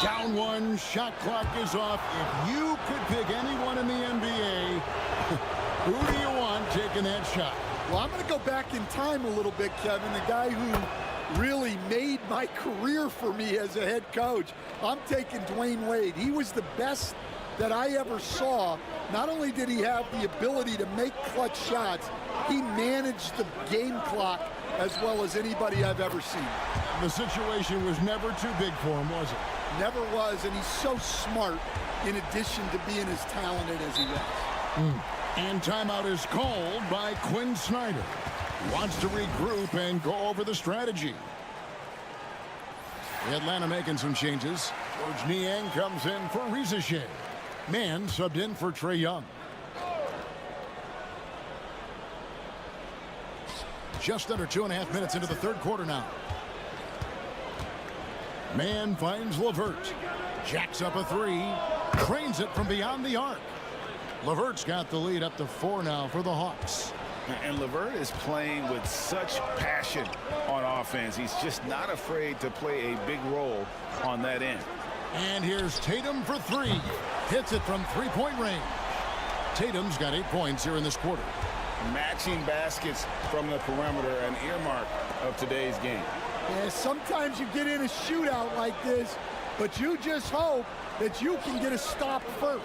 Down 1, shot clock is off. If you could pick anyone in the NBA, who do you want taking that shot? Well, I'm going to go back in time a little bit, Kevin. The guy who really made my career for me as a head coach. I'm taking Dwayne Wade. He was the best that I ever saw. Not only did he have the ability to make clutch shots, he managed the game clock as well as anybody I've ever seen. The situation was never too big for him, was it? Never was, and he's so smart in addition to being as talented as he was. And timeout is called by Quinn Snyder. He wants to regroup and go over the strategy. Atlanta making some changes. George Niang comes in for Shea. Mann subbed in for Trae Young. Just under 2.5 minutes into the third quarter now. Mann finds LeVert. Jacks up a 3. Trains it from beyond the arc. LeVert's got the lead up to 4 now for the Hawks. And LeVert is playing with such passion on offense. He's just not afraid to play a big role on that end. And here's Tatum for 3. Hits it from three-point range. Tatum's got 8 points here in this quarter. Matching baskets from the perimeter, an earmark of today's game. Yeah, sometimes you get in a shootout like this, but you just hope that you can get a stop first.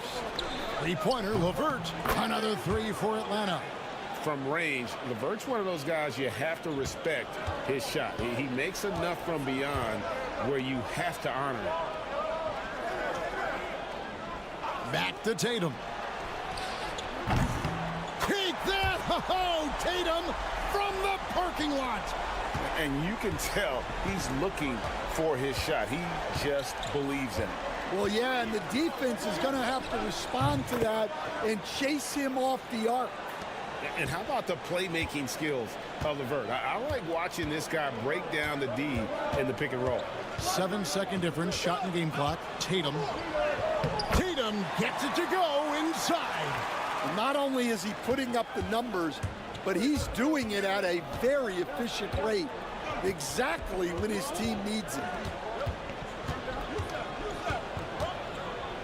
Three-pointer, LeVert. Another three for Atlanta. From range, LeVert's one of those guys you have to respect his shot. He makes enough from beyond where you have to honor it. Back to Tatum. Take that! Oh, Tatum from the parking lot. And you can tell he's looking for his shot. He just believes in it. Well, yeah, and the defense is going to have to respond to that and chase him off the arc. And how about the playmaking skills of LeVert? I like watching this guy break down the D in the pick and roll. 7-second difference, shot and game clock. Tatum gets it to go inside. And not only is he putting up the numbers, but he's doing it at a very efficient rate, exactly when his team needs it.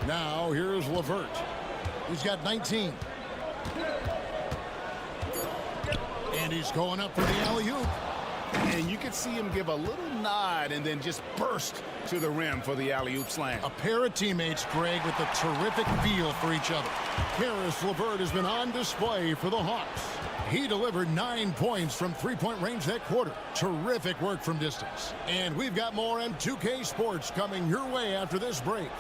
Now here's LeVert. He's got 19. And he's going up for the alley-oop. And you can see him give a little nod and then just burst to the rim for the alley-oop slam. A pair of teammates, Greg, with a terrific feel for each other. Karis LeVert has been on display for the Hawks. He delivered 9 points from three-point range that quarter. Terrific work from distance. And we've got more on 2K Sports coming your way after this break.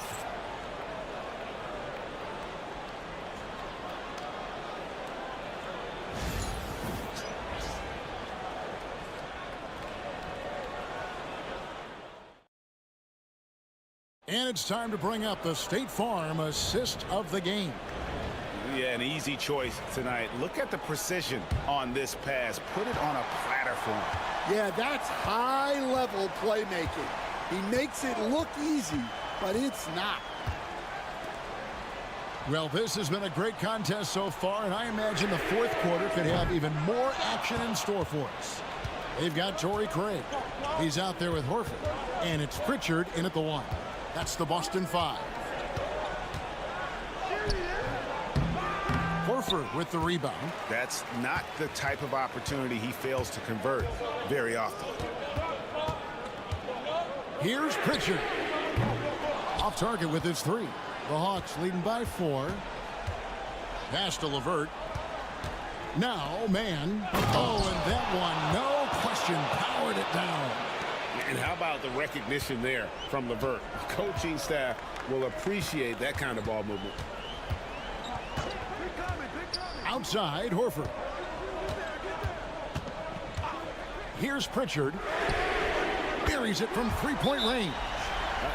And it's time to bring up the State Farm assist of the game. Yeah, an easy choice tonight. Look at the precision on this pass. Put it on a platter for him. Yeah, that's high-level playmaking. He makes it look easy, but it's not. Well, this has been a great contest so far, and I imagine the fourth quarter could have even more action in store for us. They've got Torrey Craig. He's out there with Horford, and it's Pritchard in at the 1. That's the Boston 5. Horford with the rebound. That's not the type of opportunity he fails to convert very often. Here's Pritchard. Off target with his 3. The Hawks leading by 4. Pass to LeVert. Now, man. Oh, and that one, no question, powered it down. And how about the recognition there from LeVert? The coaching staff will appreciate that kind of ball movement. Outside, Horford. Here's Pritchard. Buries it from three-point range.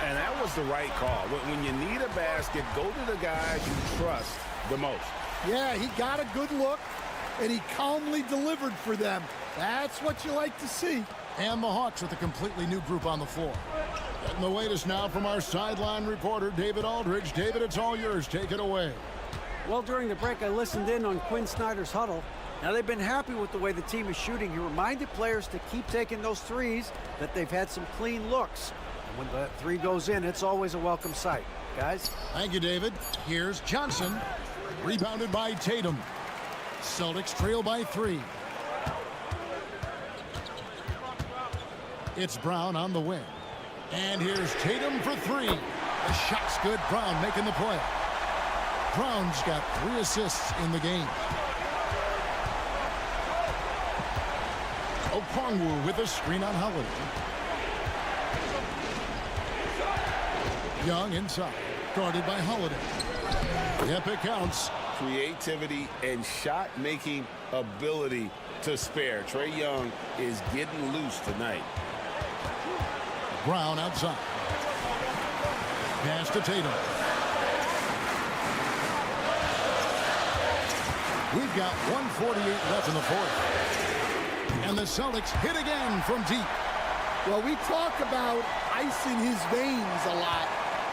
And that was the right call. When you need a basket, go to the guys you trust the most. Yeah, he got a good look, and he calmly delivered for them. That's what you like to see. And the Hawks with a completely new group on the floor. Getting the latest now from our sideline reporter, David Aldridge. David, it's all yours. Take it away. Well, during the break, I listened in on Quinn Snyder's huddle. Now, they've been happy with the way the team is shooting. He reminded players to keep taking those threes, that they've had some clean looks. And when that 3 goes in, it's always a welcome sight. Guys? Thank you, David. Here's Johnson. Rebounded by Tatum. Celtics trail by 3. It's Brown on the wing. And here's Tatum for 3. The shot's good. Brown making the play. Brown's got 3 assists in the game. Okongwu with a screen on Holiday. Young inside. Guarded by Holiday. Yep, it counts. Creativity and shot-making ability to spare. Trae Young is getting loose tonight. Brown outside. Pass to Tatum. We've got 1:48 left in the fourth. And the Celtics hit again from deep. Well, we talk about ice in his veins a lot,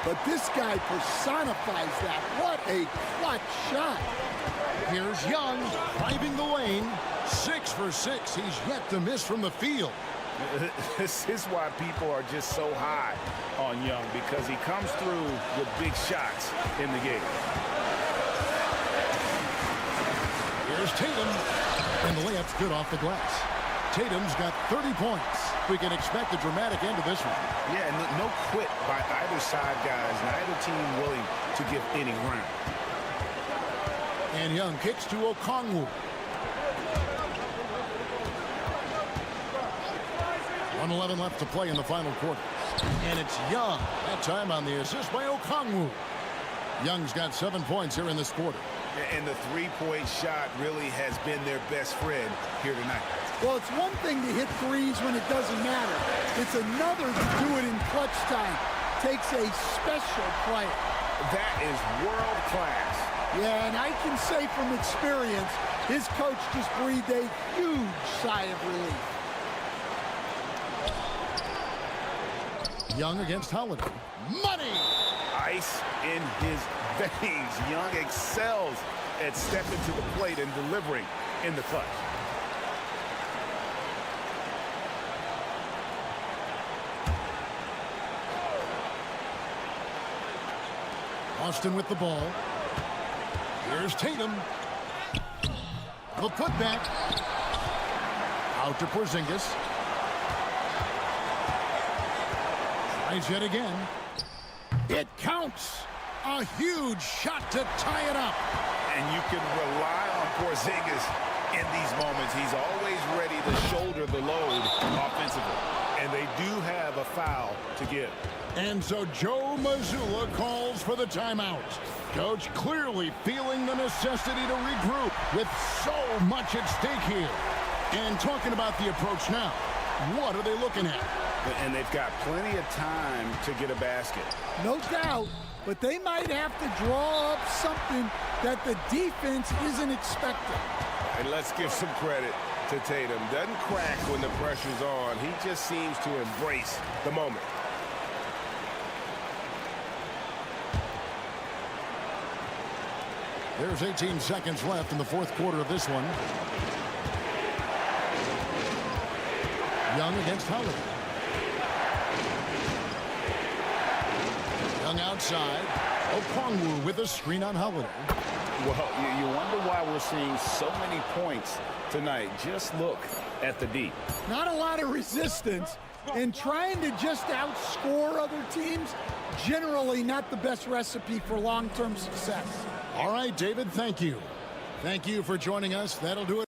but this guy personifies that. What a clutch shot. Here's Young driving the lane. 6 for 6. He's yet to miss from the field. This is why people are just so high on Young, because he comes through with big shots in the game. Here's Tatum. And the layup's good off the glass. Tatum's got 30 points. We can expect a dramatic end to this one. Yeah, no quit by either side, guys. Neither team willing to give any ground. And Young kicks to Okongwu. 1:11 left to play in the final quarter. And it's Young. That time on the assist by Okongwu. Young's got 7 points here in this quarter. And the three-point shot really has been their best friend here tonight. Well, it's one thing to hit threes when it doesn't matter. It's another to do it in clutch time. Takes a special player. That is world class. Yeah, and I can say from experience, his coach just breathed a huge sigh of relief. Young against Holiday. Money! Ice in his veins. Young excels at stepping to the plate and delivering in the clutch. Austin with the ball. Here's Tatum. The putback. Out to Porzingis. Tries yet again. It counts. A huge shot to tie it up. And you can rely on Porzingis in these moments. He's always ready to shoulder the load offensively. And they do have a foul to give. And so Joe Mazzulla calls for the timeout. Coach clearly feeling the necessity to regroup with so much at stake here. And talking about the approach now, what are they looking at? And they've got plenty of time to get a basket. No doubt, but they might have to draw up something that the defense isn't expecting. And let's give some credit to Tatum. Doesn't crack when the pressure's on. He just seems to embrace the moment. There's 18 seconds left in the fourth quarter of this one. Young against Holiday. Young outside. Okongwu with a screen on Holiday. Well, you wonder why we're seeing so many points tonight. Just look at the D. Not a lot of resistance, and trying to just outscore other teams, generally not the best recipe for long-term success. All right, David, thank you. Thank you for joining us. That'll do it.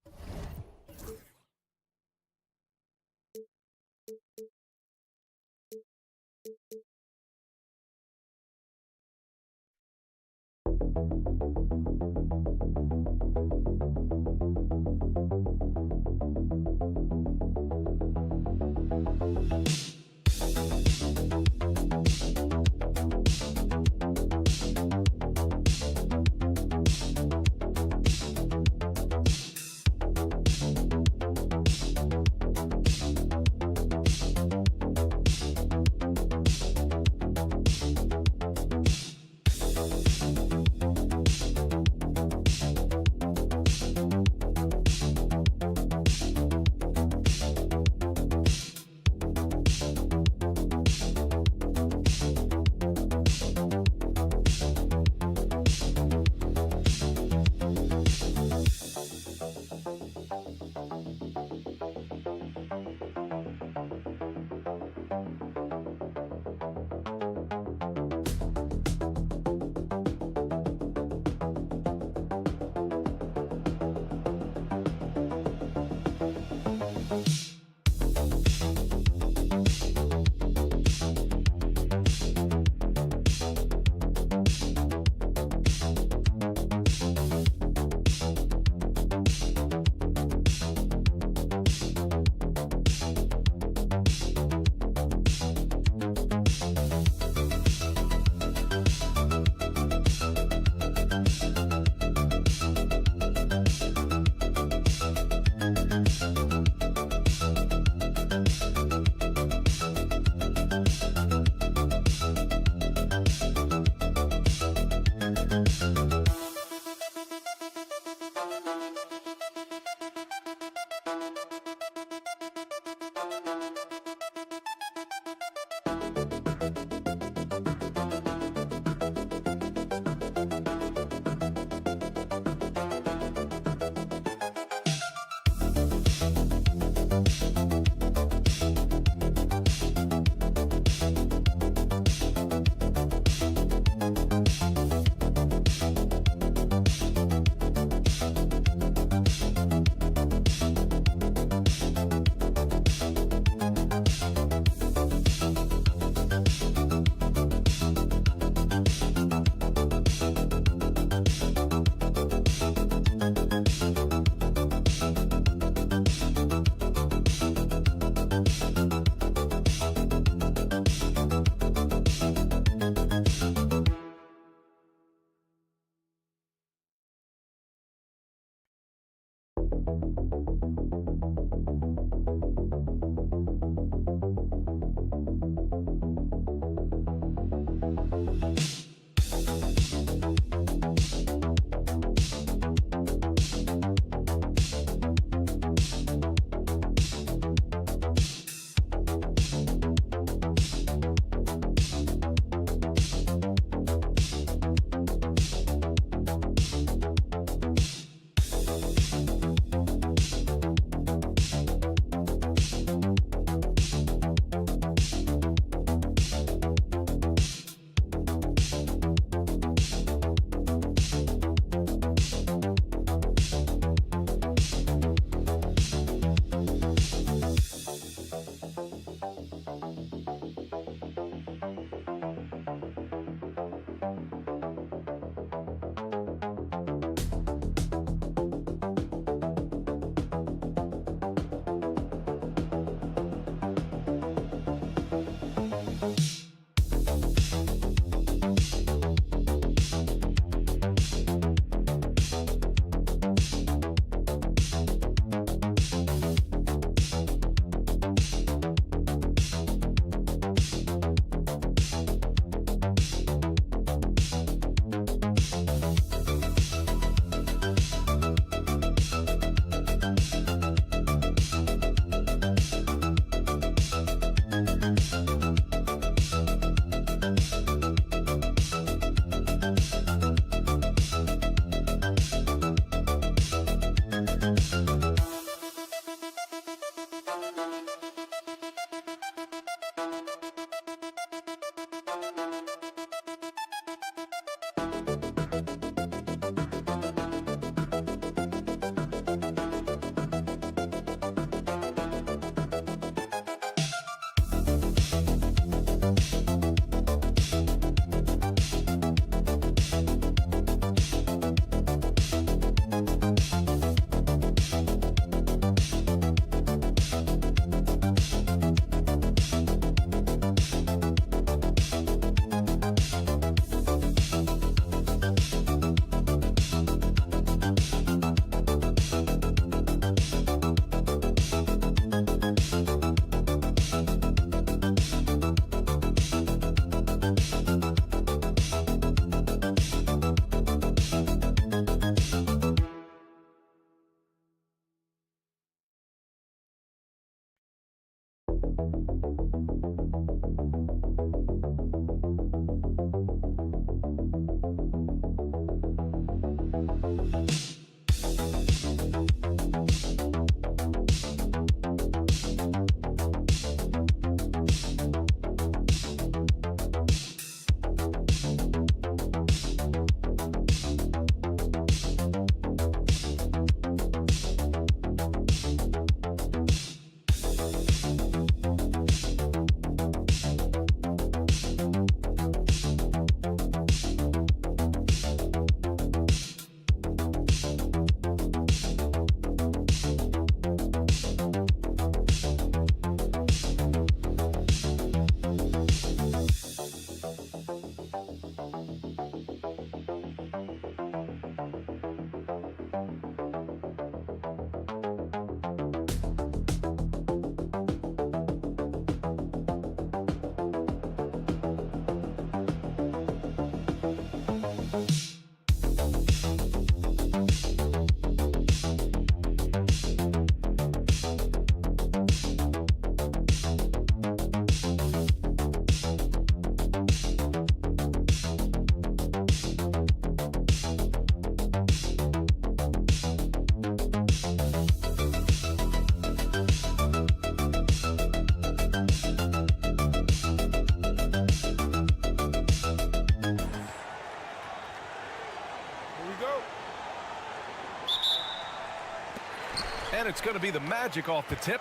And it's going to be the Magic off the tip.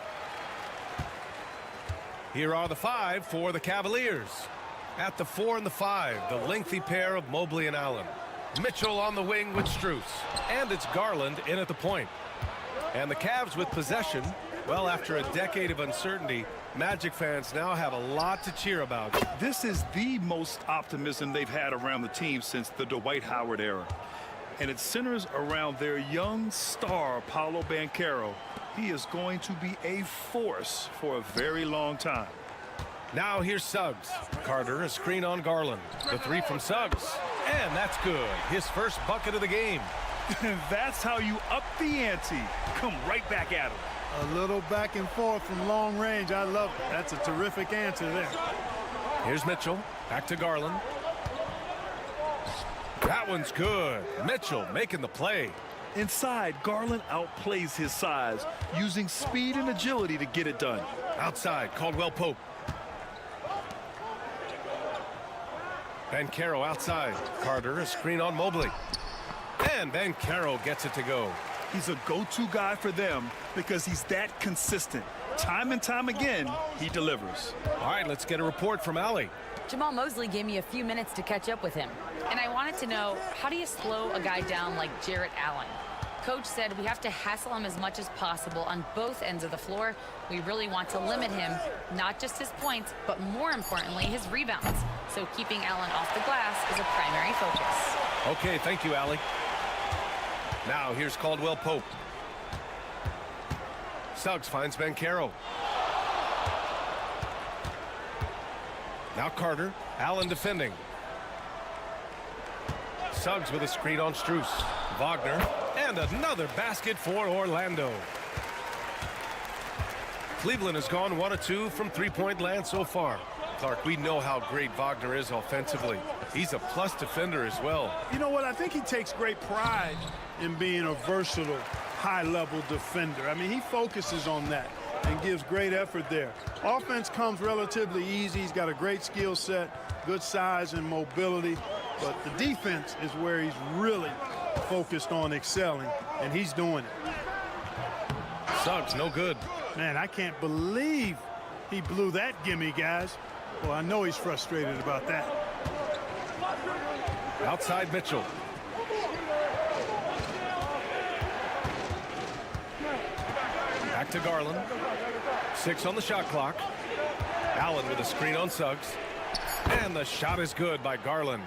Here are the 5 for the Cavaliers. At the 4 and the 5, the lengthy pair of Mobley and Allen. Mitchell on the wing with Strus. And it's Garland in at the point. And the Cavs with possession. Well, after a decade of uncertainty, Magic fans now have a lot to cheer about. This is the most optimism they've had around the team since the Dwight Howard era. and it centers around their young star, Paolo Banchero. He is going to be a force for a very long time. Now here's Suggs. Carter, a screen on Garland. The three from Suggs. And that's good. His first bucket of the game. That's how you up the ante. Come right back at him. A little back and forth from long range. I love it. That's a terrific answer there. Here's Mitchell. Back to Garland. That one's good. Mitchell making the play. Inside, Garland outplays his size, using speed and agility to get it done. Outside, Caldwell Pope. Banchero outside. Carter, a screen on Mobley. And Banchero gets it to go. He's a go-to guy for them because he's that consistent. Time and time again, he delivers. All right, let's get a report from Allie. Jamal Mosley gave me a few minutes to catch up with him. And I wanted to know, how do you slow a guy down like Jarrett Allen? Coach said we have to hassle him as much as possible on both ends of the floor. We really want to limit him, not just his points, but more importantly, his rebounds. So keeping Allen off the glass is a primary focus. Okay, thank you, Allie. Now here's Caldwell Pope. Suggs finds Banchero. Now Carter. Allen defending. Suggs with a screen on Strus. Wagner. And another basket for Orlando. Cleveland has gone 1 of 2 from three-point land so far. Clark, we know how great Wagner is offensively. He's a plus defender as well. You know what? I think he takes great pride in being a versatile, high-level defender. I mean, he focuses on that and gives great effort there. Offense comes relatively easy. He's got a great skill set, good size and mobility. But the defense is where he's really focused on excelling, and he's doing it. Suggs, no good. Man, I can't believe he blew that gimme, guys. Well, I know he's frustrated about that. Outside Mitchell. Back to Garland. 6 on the shot clock. Allen with a screen on Suggs. And the shot is good by Garland.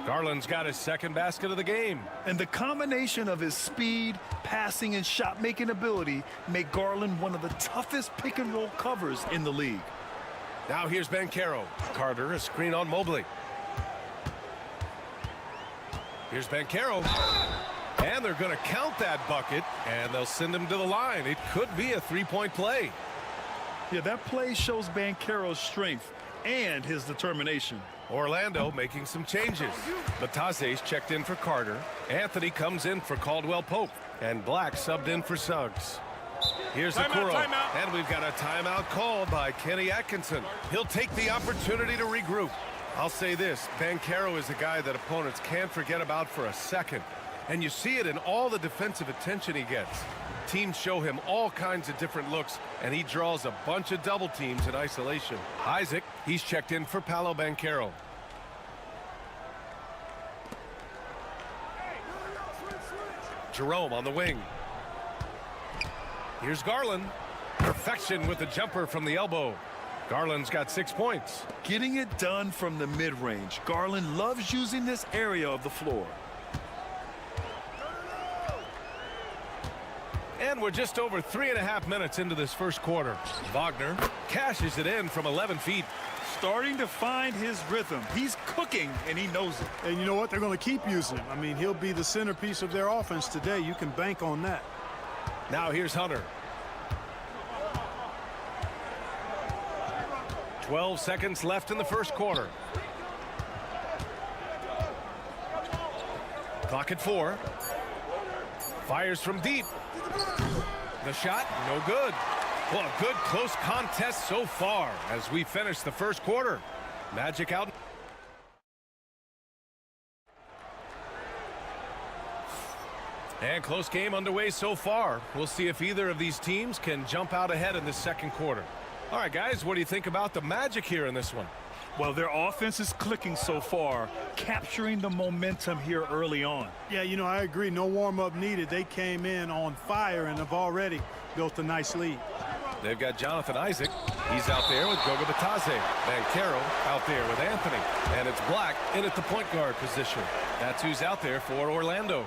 Garland's got his second basket of the game. And the combination of his speed, passing, and shot-making ability make Garland one of the toughest pick-and-roll covers in the league. Now here's Banchero. Carter, a screen on Mobley. Here's Banchero. And they're going to count that bucket, and they'll send him to the line. It could be a three-point play. Yeah, that play shows Banchero's strength and his determination. Orlando making some changes. Batase's checked in for Carter. Anthony comes in for Caldwell Pope. And Black subbed in for Suggs. Here's Okoro. And we've got a timeout called by Kenny Atkinson. He'll take the opportunity to regroup. I'll say this, Banchero is a guy that opponents can't forget about for a second. And you see it in all the defensive attention he gets. Teams show him all kinds of different looks, and he draws a bunch of double teams in isolation. Isaac, he's checked in for Paolo Banchero. Jerome on the wing. Here's Garland. Perfection with the jumper from the elbow. Garland's got 6 points. Getting it done from the mid-range. Garland loves using this area of the floor. And we're just over 3.5 minutes into this first quarter. Wagner cashes it in from 11 feet. Starting to find his rhythm. He's cooking, and he knows it. And you know what? They're going to keep using him. I mean, he'll be the centerpiece of their offense today. You can bank on that. Now here's Hunter. 12 seconds left in the first quarter. Clock at 4. Fires from deep. The shot, no good. Well, a good close contest so far as we finish the first quarter. Magic out. And close game underway so far. We'll see if either of these teams can jump out ahead in the second quarter. All right, guys, what do you think about the Magic here in this one? Well, their offense is clicking so far, capturing the momentum here early on. Yeah, you know, I agree. No warm-up needed. They came in on fire and have already built a nice lead. They've got Jonathan Isaac. He's out there with Goga Batadze. Banchero out there with Anthony. And it's Black in at the point guard position. That's who's out there for Orlando.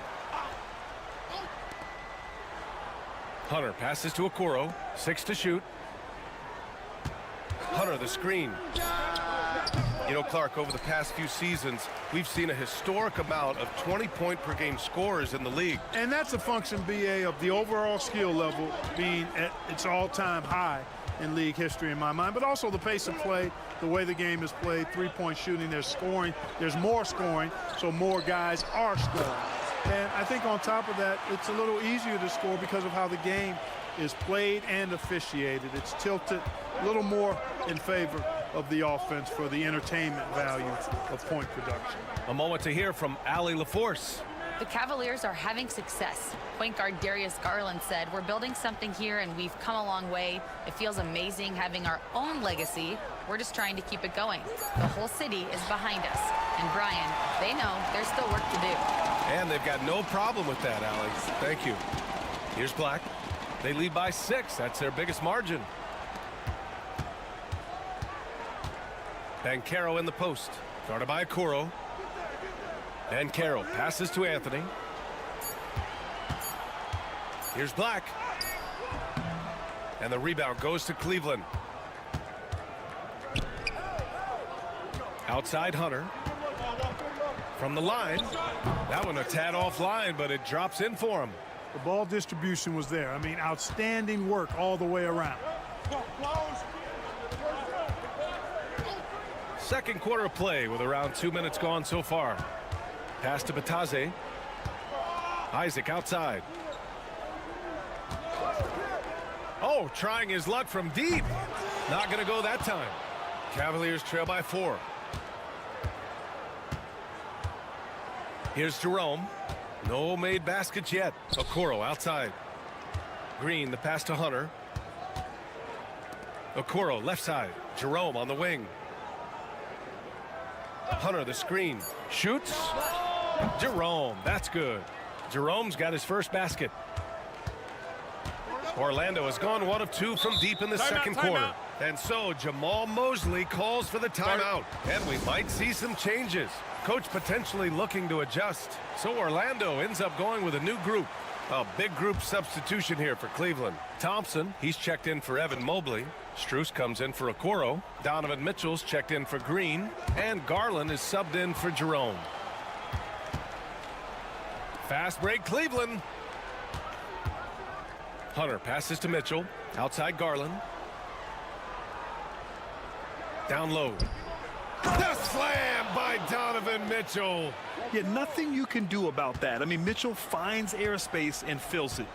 Hunter passes to Okoro. 6 to shoot. Hunter the screen. You know, Clark, over the past few seasons, we've seen a historic amount of 20-point-per-game scorers in the league. And that's a function, BA, of the overall skill level being at its all-time high in league history in my mind, but also the pace of play, the way the game is played, three-point shooting, there's scoring, there's more scoring, so more guys are scoring. And I think on top of that, it's a little easier to score because of how the game is played and officiated. It's tilted a little more in favor of the offense for the entertainment value of point production. A moment to hear from Allie LaForce. The Cavaliers are having success. Point guard Darius Garland said, "We're building something here and we've come a long way. It feels amazing having our own legacy. We're just trying to keep it going. The whole city is behind us." And Brian, they know there's still work to do. And they've got no problem with that, Allie. Thank you. Here's Black. They lead by 6. That's their biggest margin. Banchero in the post. Guarded by Okoro. Banchero passes to Anthony. Here's Black. And the rebound goes to Cleveland. Outside Hunter. From the line. That one a tad offline, but it drops in for him. The ball distribution was there. I mean, outstanding work all the way around. Second quarter of play with around 2 minutes gone so far. Pass to Batadze. Isaac outside. Oh, trying his luck from deep. Not going to go that time. Cavaliers trail by 4. Here's Jerome. No made baskets yet. Okoro outside. Green, the pass to Hunter. Okoro left side. Jerome on the wing. Hunter the screen. Shoots. Jerome, that's good. Jerome's got his first basket. Orlando has gone 1 of 2 from deep in the second quarter. And so Jamal Mosley calls for the timeout. And we might see some changes. Coach potentially looking to adjust. So Orlando ends up going with a new group. A big group substitution here for Cleveland. Thompson, he's checked in for Evan Mobley. Strus comes in for Okoro. Donovan Mitchell's checked in for Green. And Garland is subbed in for Jerome. Fast break Cleveland. Hunter passes to Mitchell. Outside Garland. Down low. The slam by Donovan Mitchell. Yeah, nothing you can do about that. I mean, Mitchell finds airspace and fills it.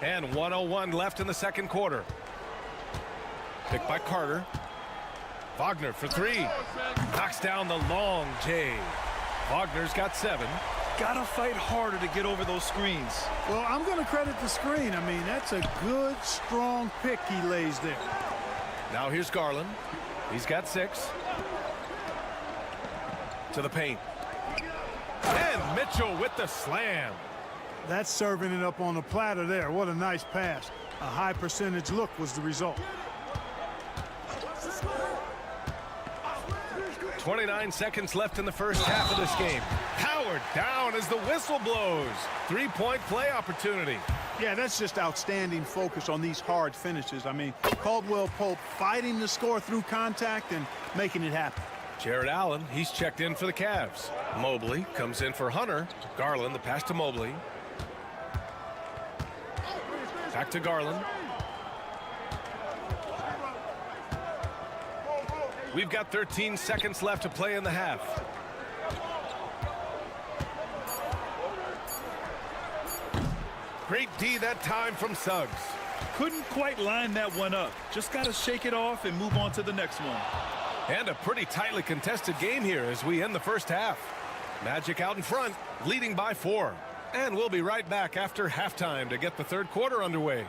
And 1:01 left in the second quarter. Picked by Carter. Wagner for 3. Knocks down the long J. Wagner's got 7. Gotta fight harder to get over those screens. Well, I'm going to credit the screen. I mean, that's a good, strong pick he lays there. Now here's Garland. He's got 6. To the paint. And Mitchell with the slam. That's serving it up on the platter there. What a nice pass. A high percentage look was the result. 29 seconds left in the first half of this game. Howard down as the whistle blows. 3-point play opportunity. Yeah, that's just outstanding focus on these hard finishes. I mean, Caldwell Pope fighting the score through contact and making it happen. Jared Allen, he's checked in for the Cavs. Mobley comes in for Hunter. Garland, the pass to Mobley. Back to Garland. We've got 13 seconds left to play in the half. Great D that time from Suggs. Couldn't quite line that one up. Just got to shake it off and move on to the next one. And a pretty tightly contested game here as we end the first half. Magic out in front, leading by 4. And we'll be right back after halftime to get the third quarter underway.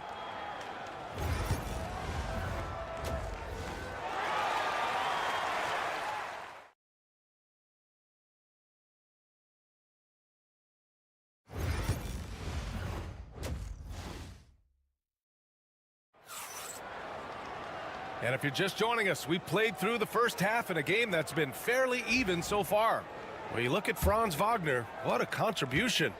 And if you're just joining us, we played through the first half in a game that's been fairly even so far. When you look at Franz Wagner, what a contribution.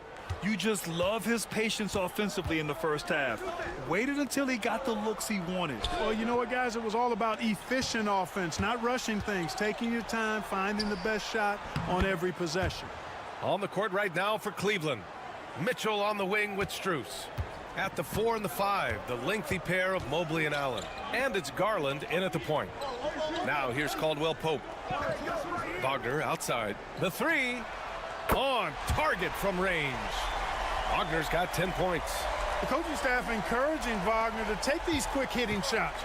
You just love his patience offensively in the first half. Waited until he got the looks he wanted. Well, you know what, guys? It was all about efficient offense, not rushing things, taking your time, finding the best shot on every possession. On the court right now for Cleveland. Mitchell on the wing with Strus. At the 4 and the 5, the lengthy pair of Mobley and Allen. And it's Garland in at the point. Now here's Caldwell Pope. Wagner outside. The 3 on target from range. Wagner's got 10 points. The coaching staff encouraging Wagner to take these quick hitting shots.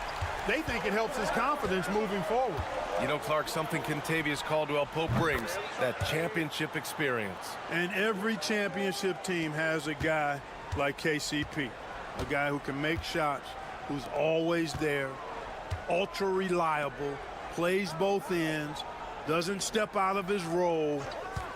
They think it helps his confidence moving forward. You know, Clark, something Kentavious Caldwell-Pope brings, that championship experience. And every championship team has a guy like KCP, a guy who can make shots, who's always there, ultra reliable, plays both ends, doesn't step out of his role,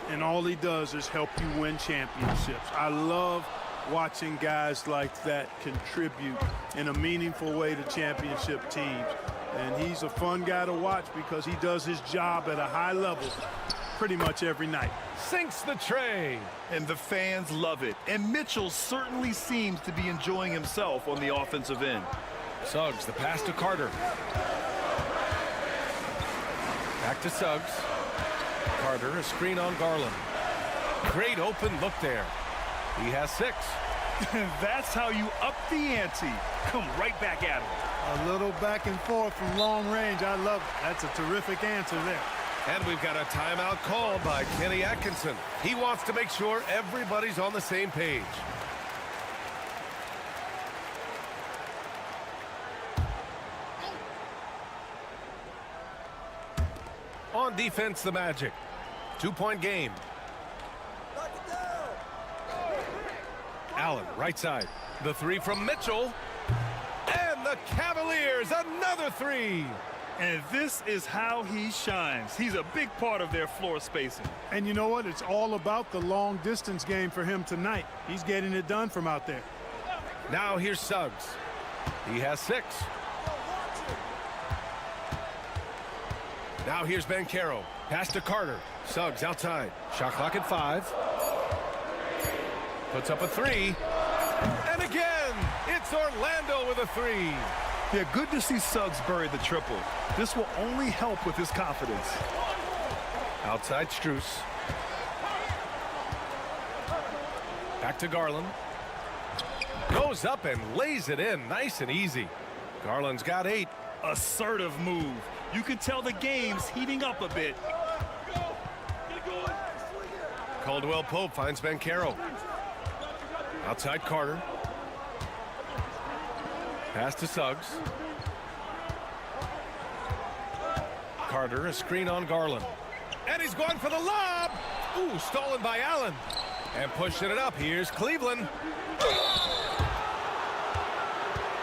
and all he does is help you win championships. I love watching guys like that contribute in a meaningful way to championship teams. And he's a fun guy to watch because he does his job at a high level pretty much every night. Sinks the tray. And the fans love it. And Mitchell certainly seems to be enjoying himself on the offensive end. Suggs, the pass to Carter. Back to Suggs. Carter, a screen on Garland. Great open look there. He has 6. That's how you up the ante. Come right back at him. A little back and forth from long range. I love it. That's a terrific answer there. And we've got a timeout called by Kenny Atkinson. He wants to make sure everybody's on the same page. On defense, the Magic. 2-point game. Allen, right side. The 3 from Mitchell. And the Cavaliers, another 3. And this is how he shines. He's a big part of their floor spacing. And you know what? It's all about the long distance game for him tonight. He's getting it done from out there. Now here's Suggs. He has 6. Now here's Banchero. Pass to Carter. Suggs outside. Shot clock at 5. Puts up a 3. And again, it's Orlando with a 3. Yeah, good to see Suggs bury the triple. This will only help with his confidence. Outside Strus. Back to Garland. Goes up and lays it in nice and easy. Garland's got 8. Assertive move. You can tell the game's heating up a bit. Caldwell Pope finds Banchero. Outside Carter. Pass to Suggs. Carter, a screen on Garland. And he's going for the lob. Ooh, stolen by Allen. And pushing it up. Here's Cleveland.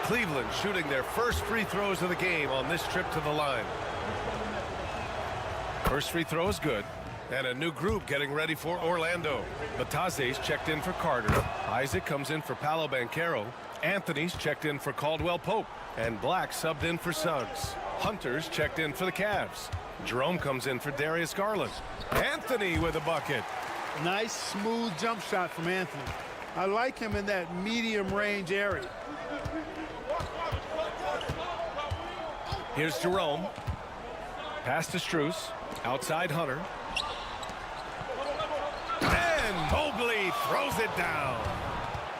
Cleveland shooting their first free throws of the game on this trip to the line. First free throw is good. And a new group getting ready for Orlando. Batase's checked in for Carter. Isaac comes in for Paolo Banchero. Anthony's checked in for Caldwell Pope. And Black subbed in for Suggs. Hunter's checked in for the Cavs. Jerome comes in for Darius Garland. Anthony with a bucket. Nice, smooth jump shot from Anthony. I like him in that medium range area. Here's Jerome. Pass to Strus. Outside Hunter. And Mobley throws it down.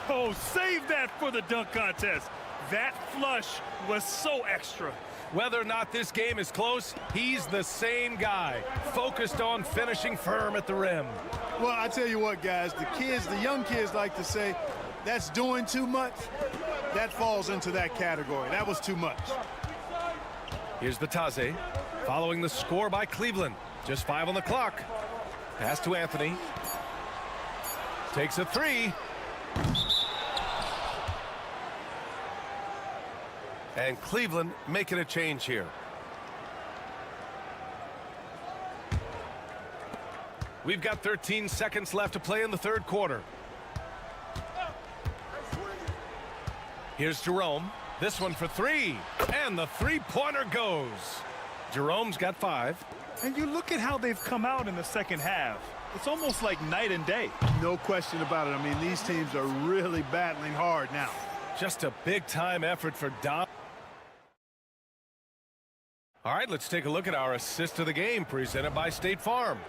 Oh, save that for the dunk contest. That flush was so extra. Whether or not this game is close, he's the same guy, focused on finishing firm at the rim. Well, I tell you what, guys, the young kids like to say, that's doing too much. That falls into that category. That was too much. Here's Batase, following the score by Cleveland. Just 5 on the clock. Pass to Anthony. Takes a 3. And Cleveland making a change here. We've got 13 seconds left to play in the third quarter. Here's Jerome. This one for three. And the three-pointer goes. Jerome's got 5. And you look at how they've come out in the second half. It's almost like night and day. No question about it. I mean, these teams are really battling hard now. Just a big-time effort for Dom. All right, let's take a look at our assist of the game presented by State Farm.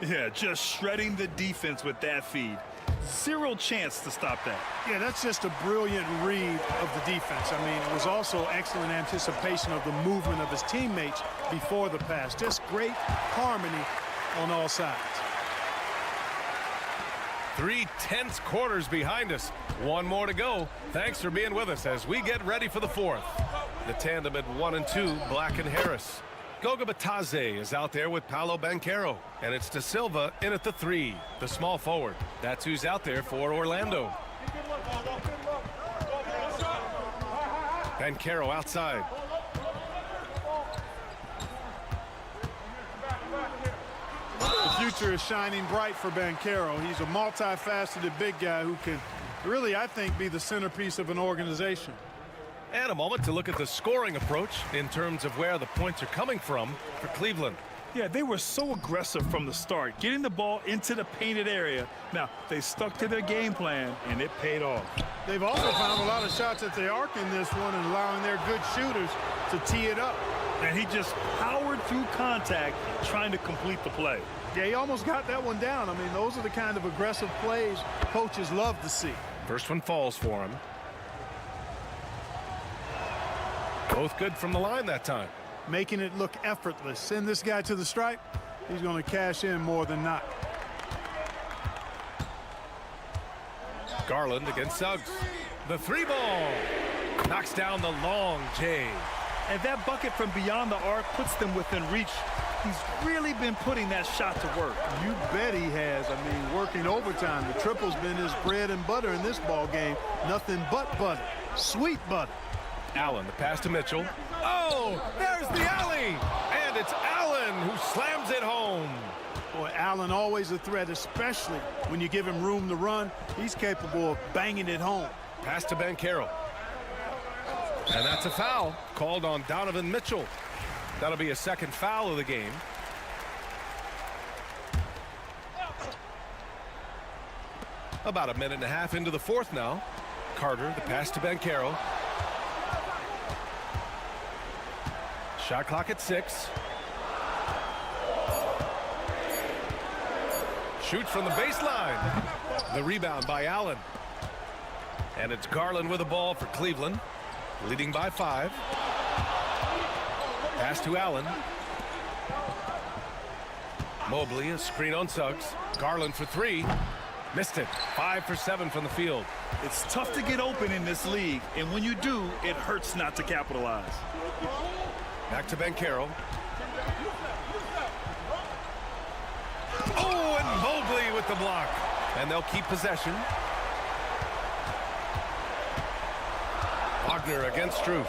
Yeah, just shredding the defense with that feed. Zero chance to stop that. Yeah, that's just a brilliant read of the defense. I mean, it was also excellent anticipation of the movement of his teammates before the pass. Just great harmony on all sides. 3 tense quarters behind us. One more to go. Thanks for being with us as we get ready for the 4th. The tandem at 1 and 2, Black and Harris. Goga Batadze is out there with Paolo Banchero. And it's De Silva in at the 3, the small forward. That's who's out there for Orlando. Banchero outside. The future is shining bright for Banchero. He's a multifaceted big guy who can really, I think, be the centerpiece of an organization. And a moment to look at the scoring approach in terms of where the points are coming from for Cleveland. Yeah, they were so aggressive from the start, getting the ball into the painted area. Now, they stuck to their game plan, and it paid off. They've also found a lot of shots at the arc in this one and allowing their good shooters to tee it up. And he just powered through contact, trying to complete the play. Yeah, he almost got that one down. I mean, those are the kind of aggressive plays coaches love to see. First one falls for him. Both good from the line that time. Making it look effortless. Send this guy to the stripe. He's going to cash in more than not. Garland against Suggs. The 3-ball. Knocks down the long J. And that bucket from beyond the arc puts them within reach. He's really been putting that shot to work. You bet he has. I mean, working overtime. The triple's been his bread and butter in this ball game. Nothing but butter. Sweet butter. Allen, the pass to Mitchell. Oh, there's the alley. And it's Allen who slams it home. Boy, Allen always a threat, especially when you give him room to run. He's capable of banging it home. Pass to Banchero. And that's a foul called on Donovan Mitchell. That'll be a second foul of the game. About a minute and a half into the 4th now. Carter, the pass to Banchero. Shot clock at 6. Shoots from the baseline. The rebound by Allen. And it's Garland with the ball for Cleveland. Leading by 5. Pass to Allen. Mobley, a screen on Suggs. Garland for 3. Missed it. 5 for 7 from the field. It's tough to get open in this league, and when you do, it hurts not to capitalize. Back to Banchero. Oh, and Mobley with the block. And they'll keep possession. Wagner against Strus.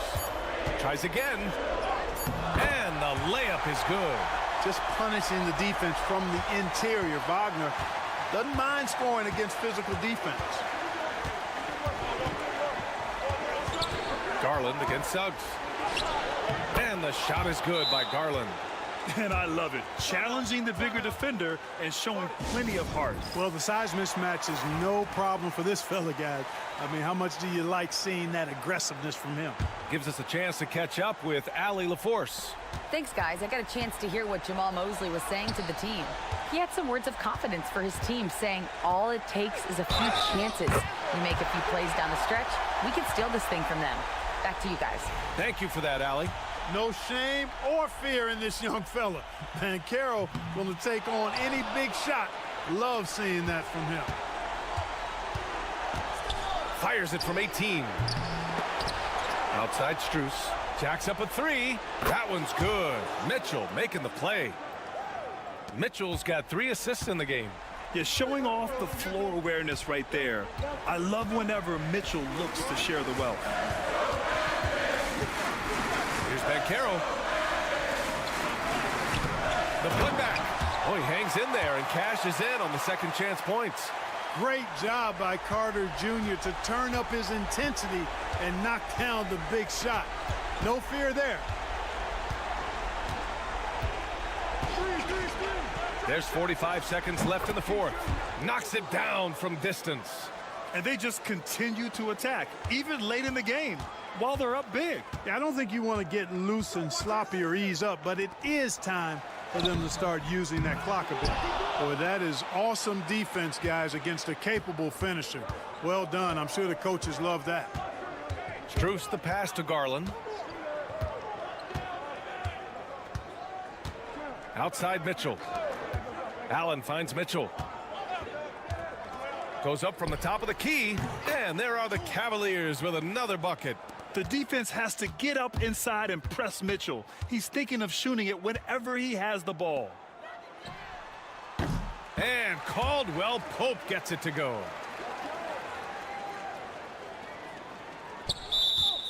Tries again. And the layup is good. Just punishing the defense from the interior. Wagner doesn't mind scoring against physical defense. Garland against Suggs. And the shot is good by Garland. And I love it. Challenging the bigger defender and showing plenty of heart. Well, the size mismatch is no problem for this fella, guys. I mean, how much do you like seeing that aggressiveness from him? Gives us a chance to catch up with Allie LaForce. Thanks, guys. I got a chance to hear what Jamal Mosley was saying to the team. He had some words of confidence for his team, saying all it takes is a few chances. You make a few plays down the stretch, we can steal this thing from them. Back to you guys. Thank you for that, Allie. No shame or fear in this young fella. Banchero going to take on any big shot. Love seeing that from him. Fires it from 18. Outside Strus. Jacks up a 3. That one's good. Mitchell making the play. Mitchell's got 3 assists in the game. Yeah, showing off the floor awareness right there. I love whenever Mitchell looks to share the wealth. Here's Banchero. The putback. Oh, he hangs in there and cashes in on the second chance points. Great job by Carter Jr. to turn up his intensity and knock down the big shot. No fear there. There's 45 seconds left in the fourth. Knocks it down from distance. And they just continue to attack, even late in the game, while they're up big. Yeah, I don't think you want to get loose and sloppy or ease up, but it is time for them to start using that clock a bit. Boy, that is awesome defense, guys, against a capable finisher. Well done. I'm sure the coaches love that. Strus the pass to Garland. Outside Mitchell. Allen finds Mitchell. Goes up from the top of the key, and there are the Cavaliers with another bucket. The defense has to get up inside and press Mitchell. He's thinking of shooting it whenever he has the ball. And Caldwell Pope gets it to go.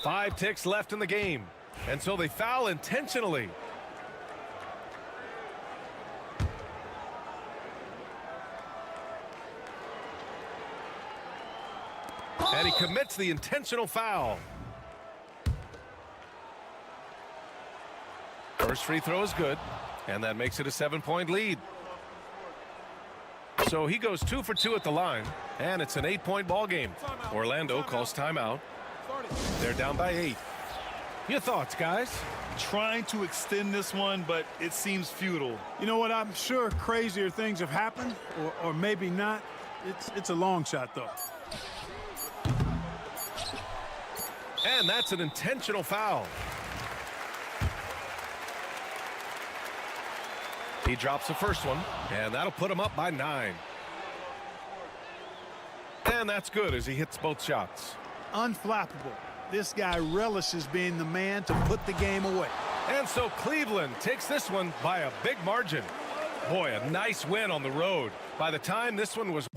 5 ticks left in the game, and so they foul intentionally. And he commits the intentional foul. First free throw is good, and that makes it a 7-point lead. So he goes 2 for 2 at the line, and it's an 8-point ball game. Orlando calls timeout. They're down by 8. Your thoughts, guys? Trying to extend this one, but it seems futile. You know what? I'm sure crazier things have happened, or maybe not. It's a long shot, though. And that's an intentional foul. He drops the first one, and that'll put him up by 9. And that's good as he hits both shots. Unflappable. This guy relishes being the man to put the game away. And so Cleveland takes this one by a big margin. Boy, a nice win on the road. By the time this one was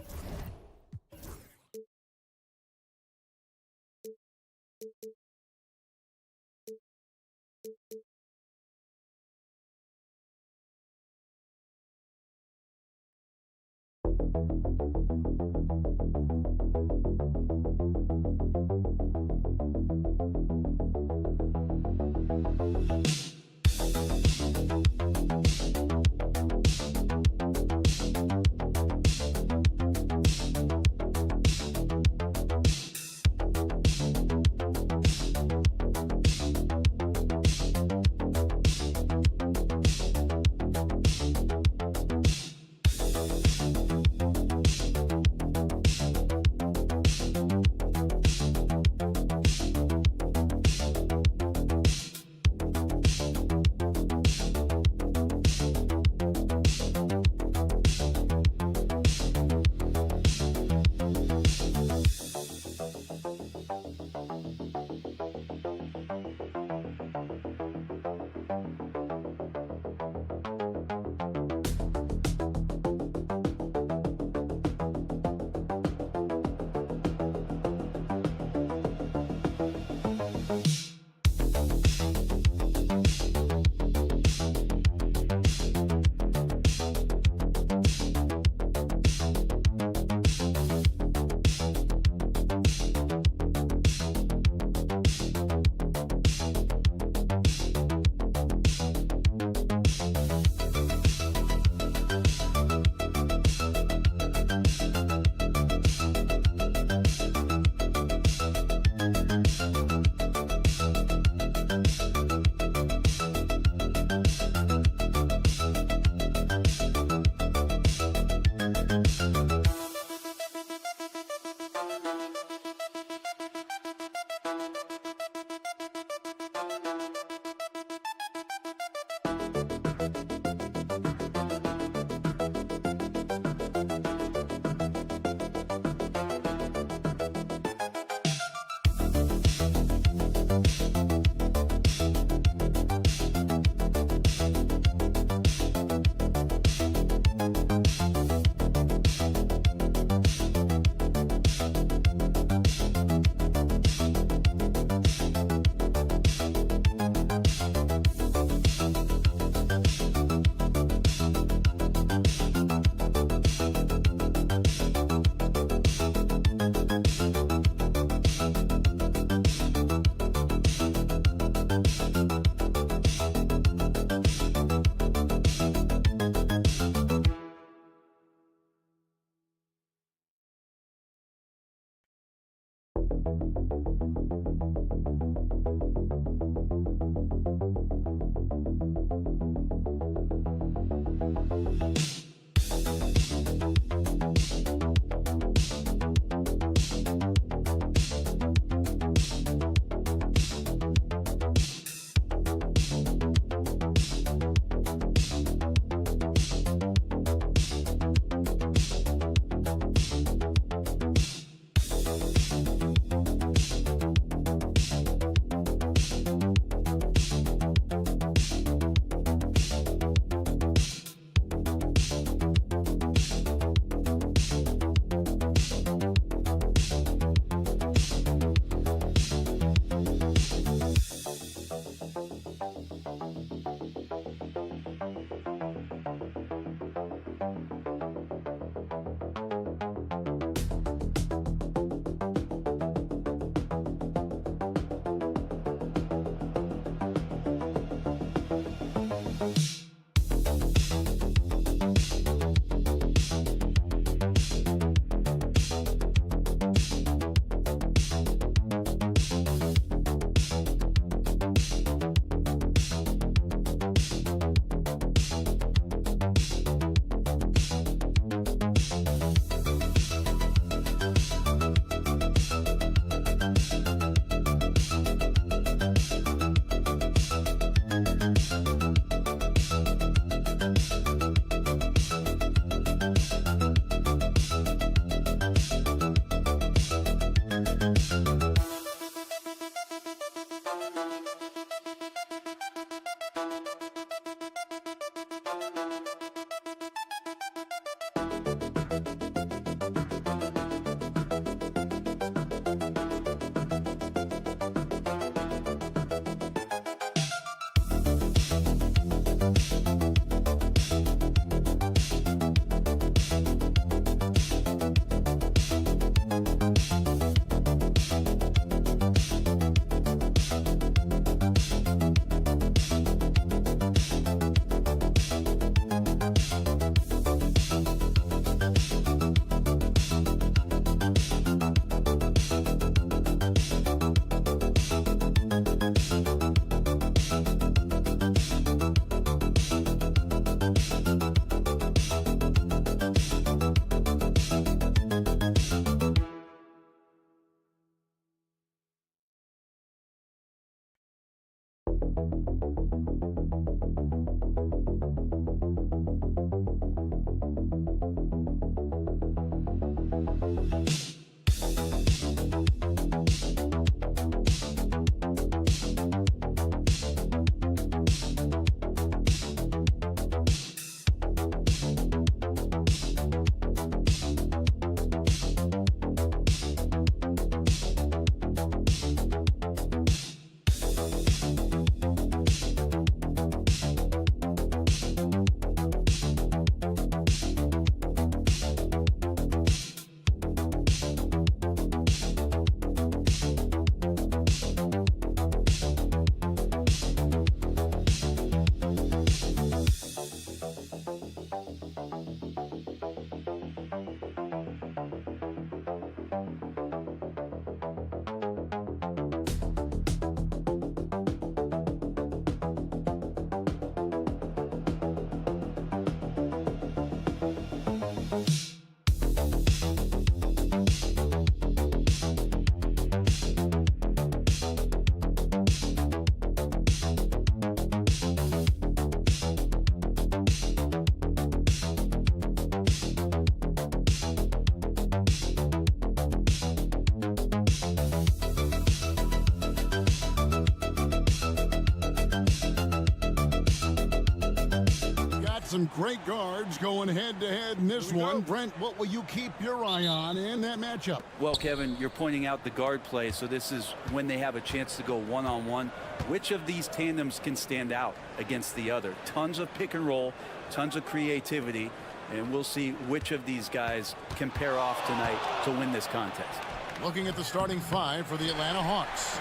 Some great guards going head-to-head in this one. Brent, what will you keep your eye on in that matchup? Well, Kevin, you're pointing out the guard play, so this is when they have a chance to go one-on-one. Which of these tandems can stand out against the other? Tons of pick and roll, tons of creativity, and we'll see which of these guys can pair off tonight to win this contest. Looking at the starting five for the Atlanta Hawks.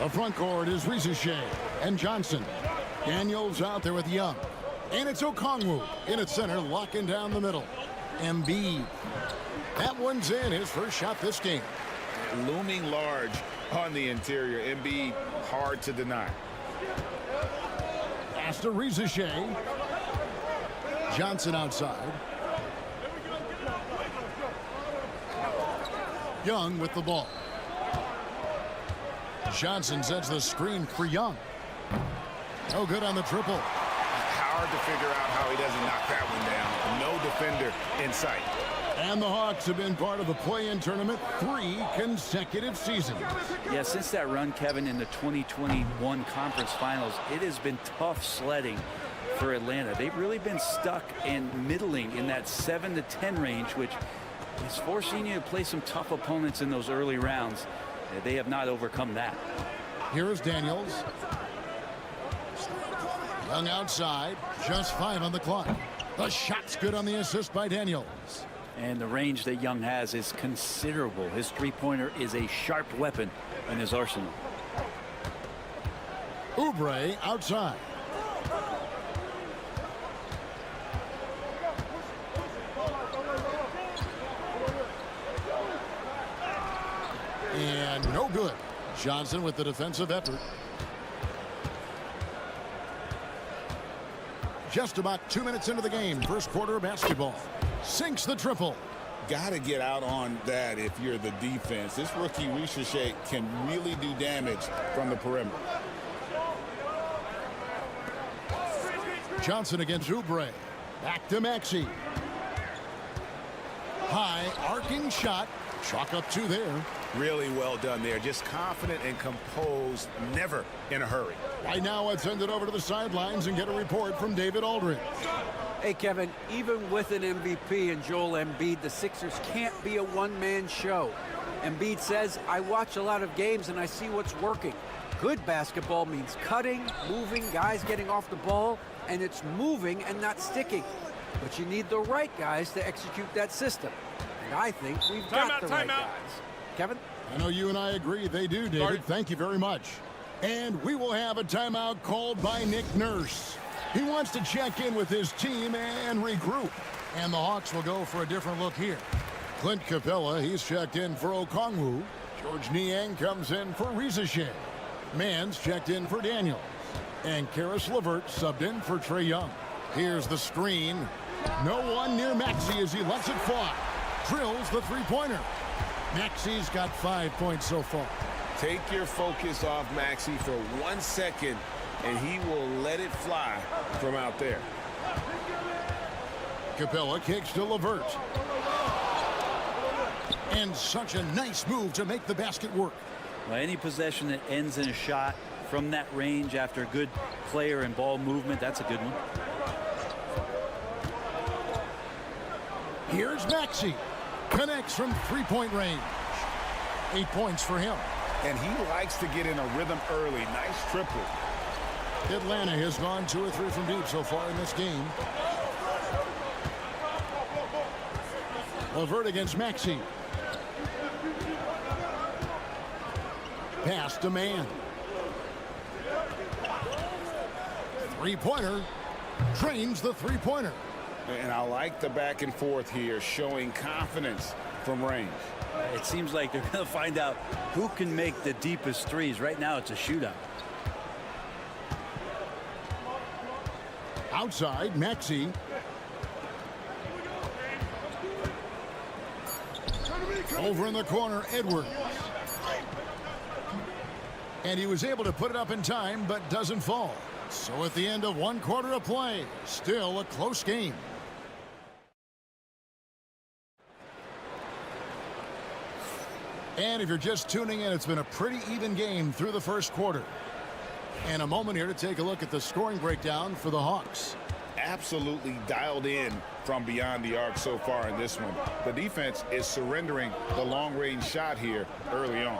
The front court is Rizushea and Johnson. Daniels out there with Young. And it's Okongwu in at center, locking down the middle. Embiid. That one's in, his first shot this game. looming large on the interior. Embiid, hard to deny. Pass to Shea. Johnson outside. Young with the ball. Johnson sets the screen for Young. No good on the triple. Hard to figure out how he doesn't knock that one down. No defender in sight. And the Hawks have been part of the play-in tournament 3 consecutive seasons. Yeah, since that run, Kevin, in the 2021 conference finals, it has been tough sledding for Atlanta. They've really been stuck and middling in that 7 to 10 range, which is forcing you to play some tough opponents in those early rounds. They have not overcome that. Here is Daniels. Young outside, just 5 on the clock. The shot's good on the assist by Daniels. And the range that Young has is considerable. His three-pointer is a sharp weapon in his arsenal. Oubre outside. And no good. Johnson with the defensive effort. Just about 2 minutes into the game. First quarter of basketball. Sinks the triple. Got to get out on that if you're the defense. This rookie Shea can really do damage from the perimeter. Johnson against Oubre. Back to Maxey. High arcing shot. Chalk up 2 there. Really well done there. Just confident and composed, never in a hurry. Right now, let's send it over to the sidelines and get a report from David Aldridge. Hey, Kevin, even with an MVP and Joel Embiid, the Sixers can't be a one-man show. Embiid says, I watch a lot of games and I see what's working. Good basketball means cutting, moving, guys getting off the ball, and it's moving and not sticking. But you need the right guys to execute that system. And I think we've got the right guys. Kevin? I know you and I agree they do, David. Thank you very much. And we will have a timeout called by Nick Nurse. He wants to check in with his team and regroup. And the Hawks will go for a different look here. Clint Capella, he's checked in for Okongwu. George Niang comes in for Shea. Mans checked in for Daniels. And Karis LeVert subbed in for Trae Young. Here's the screen. No one near Maxey as he lets it fly. Drills the three-pointer. Maxey's got 5 points so far. Take your focus off Maxey for 1 second, and he will let it fly from out there. Capella kicks to LeVert. And such a nice move to make the basket work. Well, any possession that ends in a shot from that range after good player and ball movement, that's a good one. Here's Maxey. Connects from three-point range. 8 points for him. And he likes to get in a rhythm early. Nice triple. Atlanta has gone 2 or 3 from deep so far in this game. LeVert against Maxey. Pass to Man. Three-pointer. Drains the three-pointer. And I like the back and forth here, showing confidence from range. It seems like they're going to find out who can make the deepest threes. Right now, it's a shootout. Outside, Maxey. Over in the corner, Edwards. And he was able to put it up in time, but doesn't fall. So at the end of 1 quarter of play, still a close game. And if you're just tuning in, it's been a pretty even game through the first quarter. And a moment here to take a look at the scoring breakdown for the Hawks. Absolutely dialed in from beyond the arc so far in this one. The defense is surrendering the long-range shot here early on.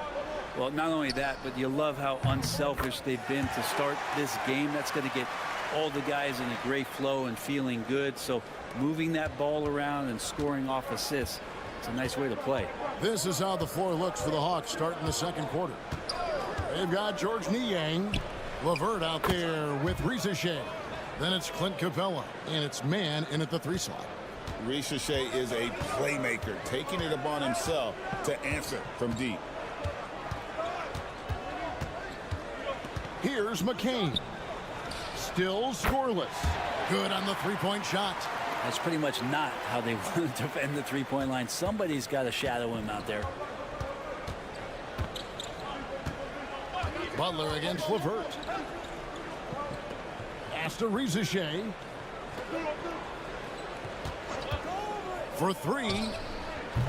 Well, not only that, but you love how unselfish they've been to start this game. That's going to get all the guys in a great flow and feeling good. So moving that ball around and scoring off assists, it's a nice way to play. This is how the floor looks for the Hawks starting the second quarter. They've got George Niang. LeVert out there with Shea. Then it's Clint Capella, and it's Man in at the 3 slot. Shea is a playmaker, taking it upon himself to answer from deep. Here's McCain. Still scoreless. Good on the three-point shot. That's pretty much not how they want to defend the three-point line. Somebody's got to shadow him out there. Butler against LeVert. Pass to Rizachet. For three.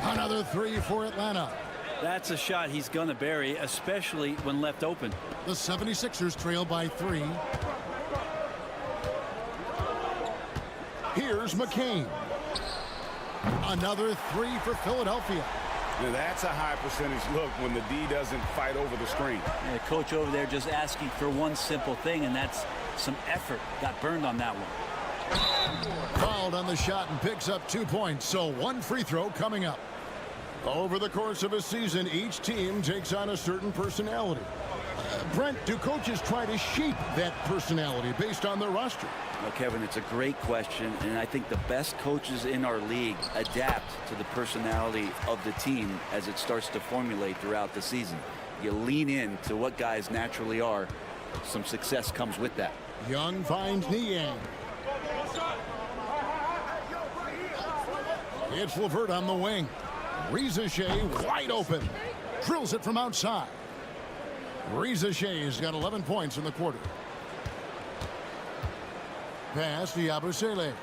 Another three for Atlanta. That's a shot he's going to bury, especially when left open. The 76ers trail by 3. Here's McCain. Another 3 for Philadelphia. Now that's a high percentage look when the D doesn't fight over the screen. And the coach over there just asking for one simple thing, and that's some effort. Got burned on that one. Fouled on the shot and picks up 2 points, so 1 free throw coming up. Over the course of a season, each team takes on a certain personality. Brent, do coaches try to shape that personality based on their roster? Well, Kevin, it's a great question, and I think the best coaches in our league adapt to the personality of the team as it starts to formulate throughout the season. You lean in to what guys naturally are. Some success comes with that. Young finds Niang. It's LeVert on the wing. Rizachet wide open. Drills it from outside. Rizachet's got 11 points in the quarter. Pass to Yabusele.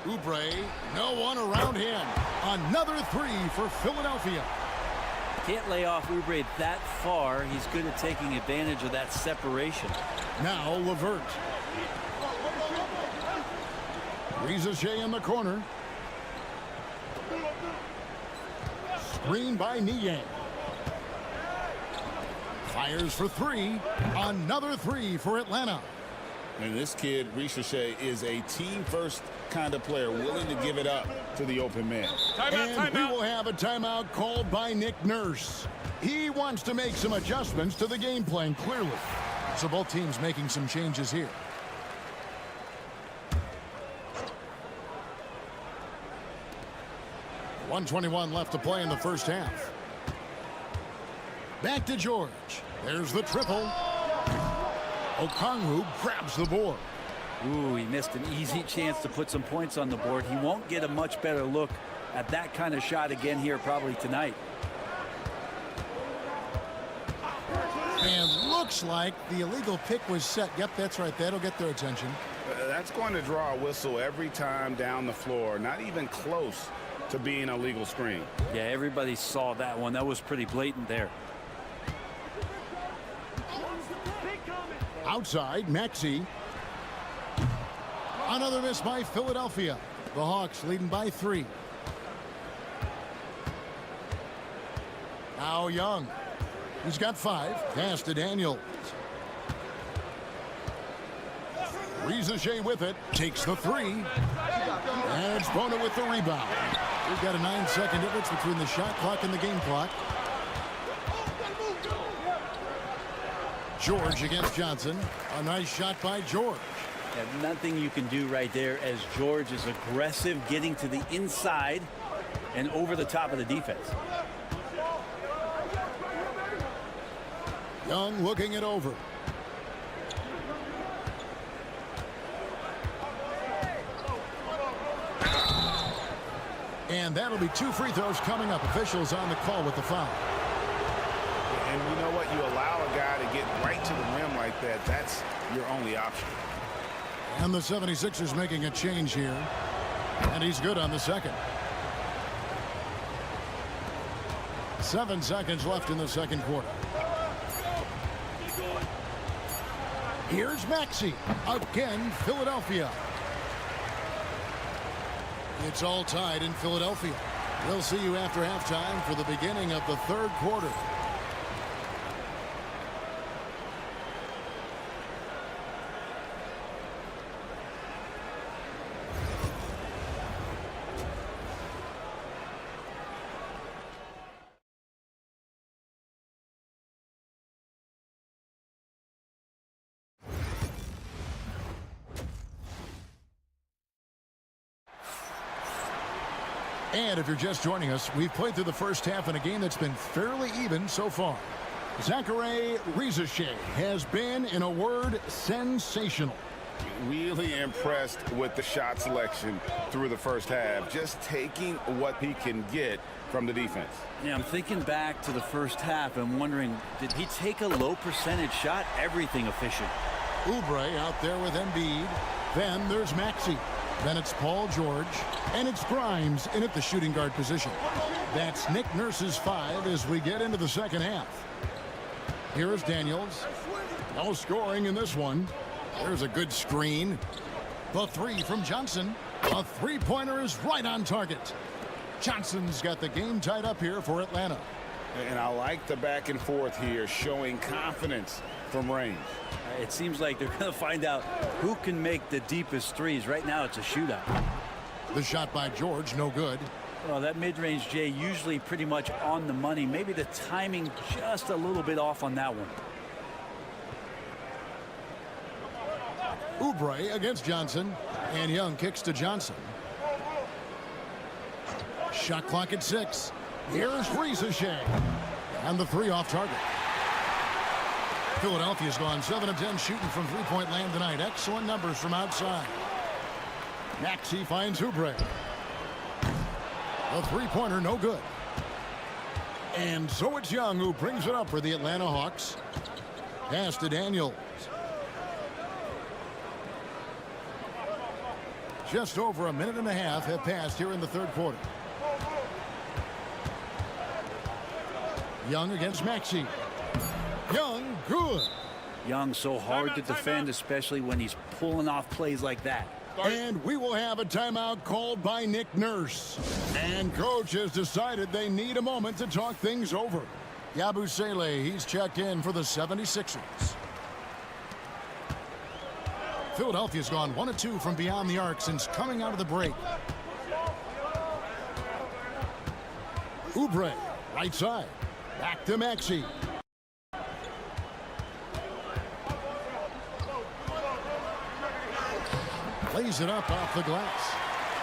Oubre, no one around him. Another 3 for Philadelphia. Can't lay off Oubre that far. He's good at taking advantage of that separation. Now LeVert. Rizachet in the corner. Screen by Niang. Fires for 3. Another 3 for Atlanta. And this kid, Rizachet, is a team-first kind of player, willing to give it up to the open man. And we will have a timeout called by Nick Nurse. He wants to make some adjustments to the game plan, clearly. So both teams making some changes here. .121 left to play in the first half. Back to George. There's the triple. Okongwu grabs the board. Ooh, he missed an easy chance to put some points on the board. He won't get a much better look at that kind of shot again here probably tonight. And looks like the illegal pick was set. Yep, that's right. That'll get their attention. That's going to draw a whistle every time down the floor. Not even close to being a legal screen. Yeah, everybody saw that one. That was pretty blatant there. Outside, Maxey. Another miss by Philadelphia. The Hawks leading by 3. Now Young. He's got 5. Pass to Daniels. Rizachet with it. Takes the 3. And it's Bona with the rebound. We've got a 9-second difference between the shot clock and the game clock. George against Johnson. A nice shot by George. And nothing you can do right there as George is aggressive, getting to the inside and over the top of the defense. Young looking it over. And that'll be 2 free throws coming up. Officials on the call with the foul. And you know what? You allow a guy to get right to the rim like that. That's your only option. And the 76ers making a change here. And he's good on the second. 7 seconds left in the second quarter. Here's Maxey. Again, Philadelphia. It's all tied in Philadelphia. We'll see you after halftime for the beginning of the third quarter. And if you're just joining us, we've played through the first half in a game that's been fairly even so far. Zachary Rizachet has been, in a word, sensational. Really impressed with the shot selection through the first half. Just taking what he can get from the defense. Yeah, I'm thinking back to the first half and wondering, did he take a low percentage shot? Everything efficient. Oubre out there with Embiid. Then there's Maxey. Then it's Paul George. And it's Grimes in at the shooting guard position. That's Nick Nurse's 5 as we get into the second half. Here is Daniels. No scoring in this one. There's a good screen. The 3 from Johnson. A three-pointer is right on target. Johnson's got the game tied up here for Atlanta. And I like the back and forth here, showing confidence from range. It seems like they're going to find out who can make the deepest threes. Right now, it's a shootout. The shot by George, no good. Well, that mid-range, Jay, usually pretty much on the money. Maybe the timing just a little bit off on that one. Oubre against Johnson. And Young kicks to Johnson. Shot clock at 6. Here's Rizachet. And the 3 off target. Philadelphia's gone 7 of 10 shooting from three-point land tonight. Excellent numbers from outside. Maxey finds Oubre. A three-pointer, no good. And so it's Young who brings it up for the Atlanta Hawks. Pass to Daniels. Just over a minute and a half have passed here in the third quarter. Young against Maxey. Young, good. Young so hard to defend, especially when he's pulling off plays like that. And we will have a timeout called by Nick Nurse. And coach has decided they need a moment to talk things over. Yabusele, he's checked in for the 76ers. Philadelphia's gone 1 of 2 from beyond the arc since coming out of the break. Oubre, right side. Back to Maxey. Lays it up off the glass.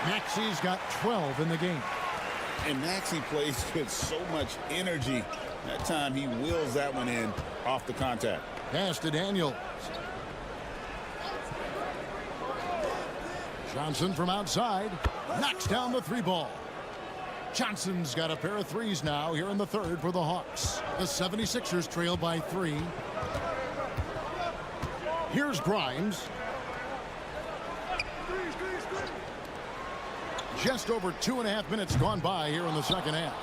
Maxey's got 12 in the game. And Maxey plays with so much energy. That time he wheels that one in off the contact. Pass to Daniels. Johnson from outside. Knocks down the 3 ball. Johnson's got a pair of threes now here in the third for the Hawks. The 76ers trail by 3. Here's Grimes. Just over 2.5 minutes gone by here in the second half.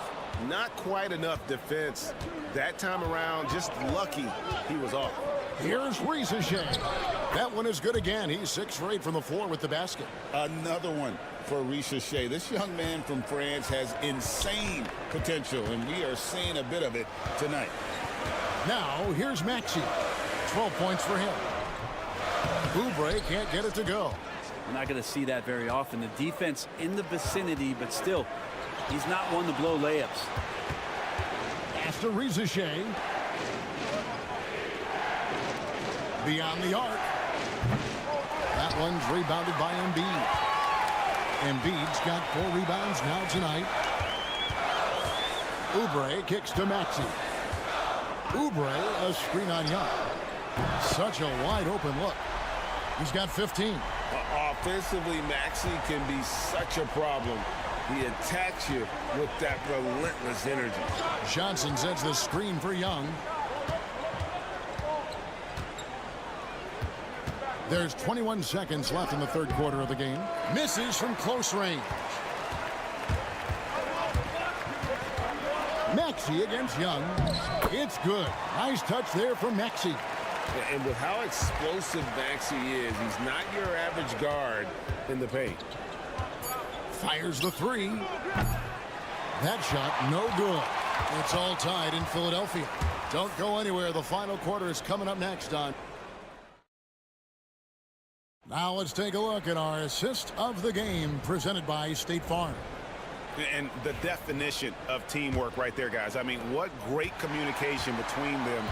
Not quite enough defense that time around. Just lucky he was off. Here's Rizachet. That one is good again. He's 6 for 8 from the floor with the basket. Another one for Rizachet. This young man from France has insane potential, and we are seeing a bit of it tonight. Now, here's Maxey. 12 points for him. Oubre can't get it to go. We're not going to see that very often. The defense in the vicinity, but still, he's not one to blow layups. Pass to Rizachet. Beyond the arc. That one's rebounded by Embiid. Embiid's got 4 rebounds now tonight. Oubre kicks to Maxey. Oubre, a screen on Young. Such a wide open look. He's got 15. Offensively, Maxey can be such a problem. He attacks you with that relentless energy. Johnson sets the screen for Young. There's 21 seconds left in the third quarter of the game. Misses from close range. Maxey against Young. It's good. Nice touch there from Maxey. And with how explosive Maxey is, he's not your average guard in the paint. Fires the 3. That shot, no good. It's all tied in Philadelphia. Don't go anywhere. The final quarter is coming up next on. Now let's take a look at our assist of the game presented by State Farm. And the definition of teamwork right there, guys. I mean, what great communication between them,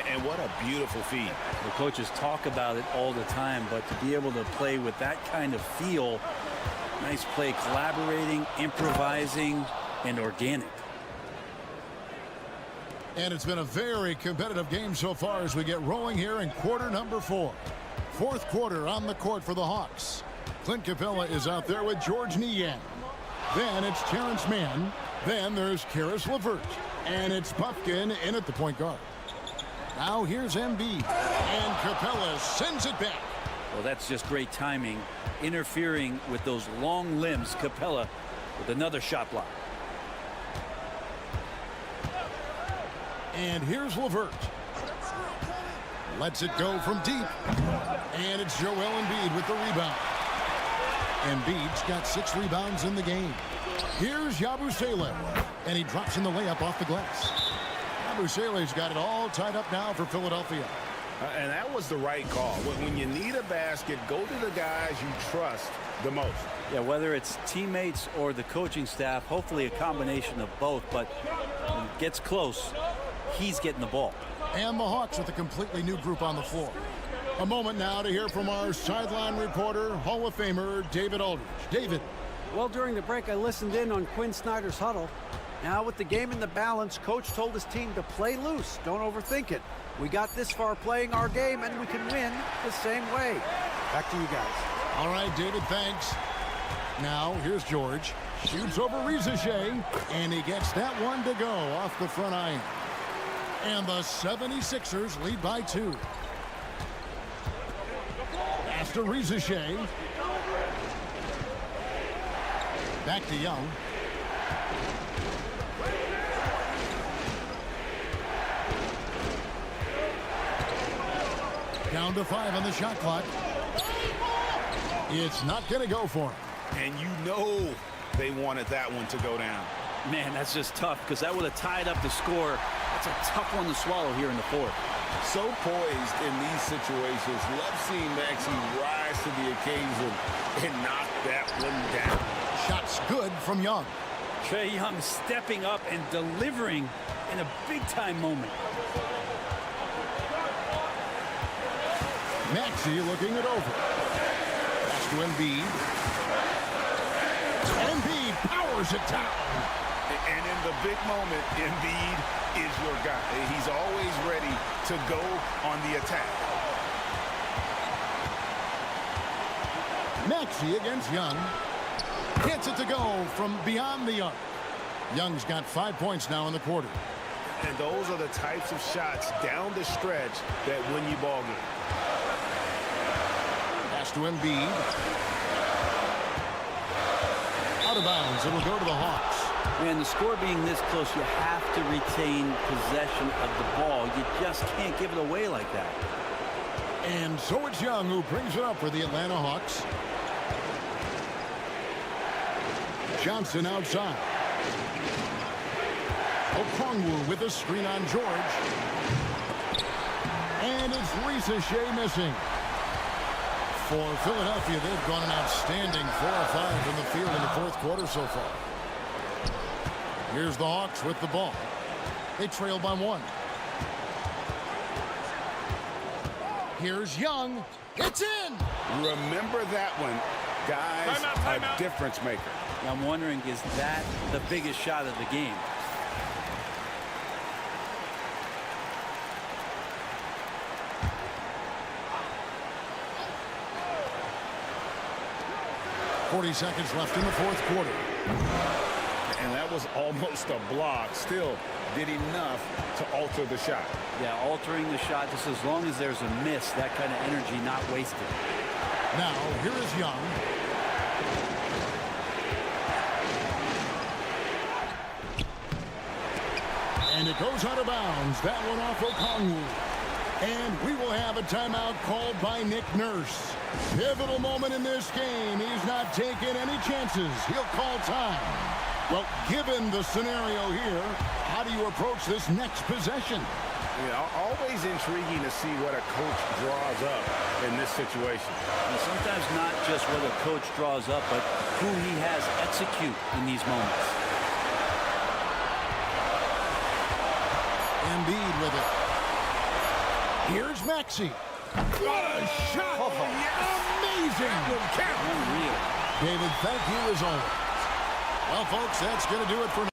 and what a beautiful feed. The coaches talk about it all the time, but to be able to play with that kind of feel, nice play, collaborating, improvising, and organic. And it's been a very competitive game so far as we get rolling here in quarter number 4. Fourth quarter on the court for the Hawks. Clint Capella is out there with George Niang. Then it's Terrence Mann. Then there's Karis LeVert. And it's Puffkin in at the point guard. Now here's Embiid. And Capella sends it back. Well, that's just great timing. Interfering with those long limbs. Capella with another shot block. And here's LeVert. Lets it go from deep. And it's Joel Embiid with the rebound. Embiid's got 6 rebounds in the game. Here's Yabusele. And he drops in the layup off the glass. Yabusele's got it all tied up now for Philadelphia. And that was the right call. When you need a basket, go to the guys you trust the most. Yeah, whether it's teammates or the coaching staff, hopefully a combination of both. But when it gets close, he's getting the ball. And the Hawks with a completely new group on the floor. A moment now to hear from our sideline reporter, Hall of Famer David Aldridge. David. Well, during the break, I listened in on Quinn Snyder's huddle. Now with the game in the balance, coach told his team to play loose. Don't overthink it. We got this far playing our game, and we can win the same way. Back to you guys. All right, David, thanks. Now, here's George. Shoots over Rizachet, and he gets that one to go off the front iron. And the 76ers lead by 2. Pass to Rizachet. Back to Young. Down to 5 on the shot clock. It's not going to go for him. And you know they wanted that one to go down. Man, that's just tough because that would have tied up the score. That's a tough one to swallow here in the fourth. So poised in these situations. Love seeing Maxey rise to the occasion and knock that one down. Shots good from Young. Trae Young stepping up and delivering in a big-time moment. Maxey looking it over. Pass to Embiid. Embiid powers it down. And in the big moment, Embiid is your guy. He's always ready to go on the attack. Maxey against Young. Gets it to go from beyond the arc. Young's got 5 points now in the quarter. And those are the types of shots down the stretch that win you ball games. Pass to Embiid. Out of bounds. It'll go to the Hawks. Man, the score being this close, you have to retain possession of the ball. You just can't give it away like that. And so it's Young who brings it up for the Atlanta Hawks. Johnson outside. Okongwu with a screen on George. And it's Rizachet missing. For Philadelphia, they've gone an outstanding 4 of 5 in the field in the fourth quarter so far. Here's the Hawks with the ball. They trail by 1. Here's Young. It's in! Remember that one. Guys, a difference maker. I'm wondering, is that the biggest shot of the game? .40 seconds left in the fourth quarter. And that was almost a block. Still did enough to alter the shot. Yeah, altering the shot just as long as there's a miss. That kind of energy not wasted. Now, here is Young. And it goes out of bounds. That one off Okongwu. And we will have a timeout called by Nick Nurse. Pivotal moment in this game. He's not taking any chances. He'll call time. Well, given the scenario here, how do you approach this next possession? You know, always intriguing to see what a coach draws up in this situation. And sometimes not just what a coach draws up, but who he has execute in these moments. Embiid with it. Here's Maxey. What a shot! Oh, yes. Amazing! Unreal. David, thank you as always. Well, folks, that's going to do it for now.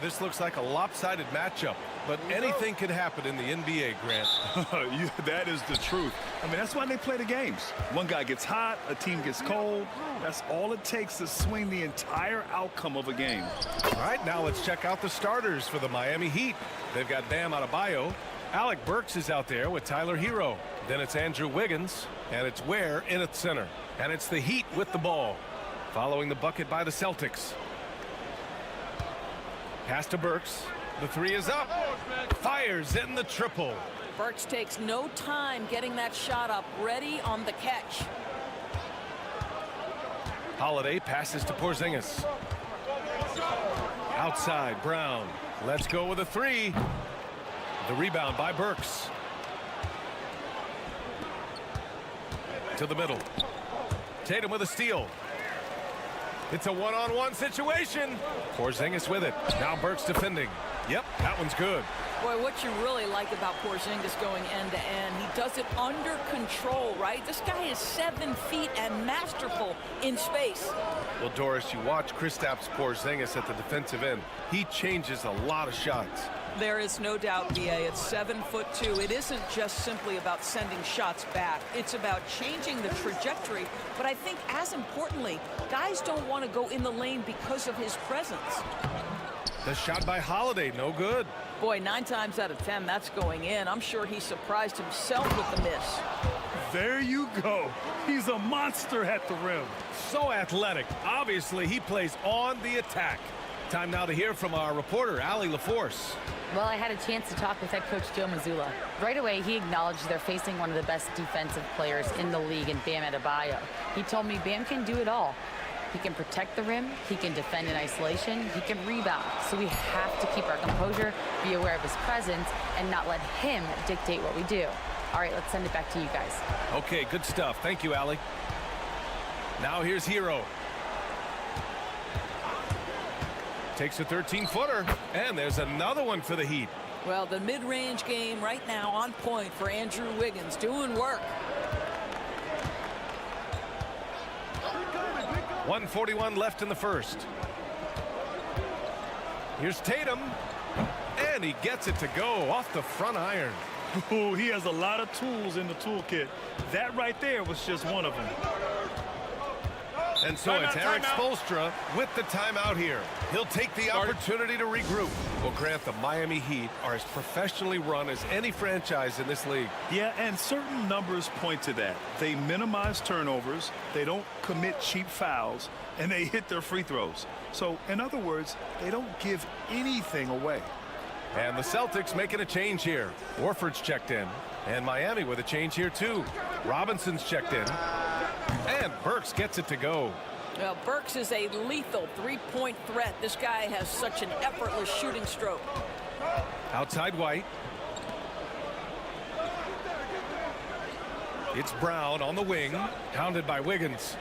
This looks like a lopsided matchup, but anything can happen in the NBA, Grant. That is the truth. I mean, that's why they play the games. One guy gets hot, a team gets cold. That's all it takes to swing the entire outcome of a game. All right, now let's check out the starters for the Miami Heat. They've got Bam Adebayo. Alec Burks is out there with Tyler Hero. Then it's Andrew Wiggins, and it's Ware in at center. And it's the Heat with the ball. Following the bucket by the Celtics. Pass to Burks. The three is up. Fires in the triple. Burks takes no time getting that shot up, ready on the catch. Holiday passes to Porzingis. Outside, Brown. Let's go with a three. The rebound by Burks. To the middle. Tatum with a steal. It's a one-on-one situation. Porzingis with it. Now Burks defending. Yep, that one's good. Boy, what you really like about Porzingis going end-to-end, he does it under control, right? This guy is 7 feet and masterful in space. Well, Doris, you watch Kristaps Porzingis at the defensive end. He changes a lot of shots. There is no doubt, BA. It's 7'2". It isn't just simply about sending shots back. It's about changing the trajectory. But I think, as importantly, guys don't want to go in the lane because of his presence. The shot by Holiday, no good. Boy, 9 times out of 10, that's going in. I'm sure he surprised himself with the miss. There you go. He's a monster at the rim. So athletic. Obviously, he plays on the attack. Time now to hear from our reporter, Allie LaForce. Well, I had a chance to talk with head coach Joe Mazzulla. Right away, he acknowledged they're facing one of the best defensive players in the league in Bam Adebayo. He told me Bam can do it all. He can protect the rim, he can defend in isolation, he can rebound. So we have to keep our composure, be aware of his presence, and not let him dictate what we do. All right, let's send it back to you guys. Okay, good stuff. Thank you, Allie. Now here's Hero. Takes a 13-footer, and there's another one for the Heat. Well, the mid-range game right now on point for Andrew Wiggins, doing work. 1:41 left in the first. Here's Tatum, and he gets it to go off the front iron. Ooh, he has a lot of tools in the toolkit. That right there was just one of them. And so it's Eric Spoelstra with the timeout here. He'll take the opportunity to regroup. Well, Grant, the Miami Heat are as professionally run as any franchise in this league. Yeah, and certain numbers point to that. They minimize turnovers, they don't commit cheap fouls, and they hit their free throws. So, in other words, they don't give anything away. And the Celtics making a change here. Horford's checked in. And Miami with a change here, too. Robinson's checked in. And Burks gets it to go. Well, Burks is a lethal three-point threat. This guy has such an effortless shooting stroke. Outside White. It's Brown on the wing. Hounded by Wiggins.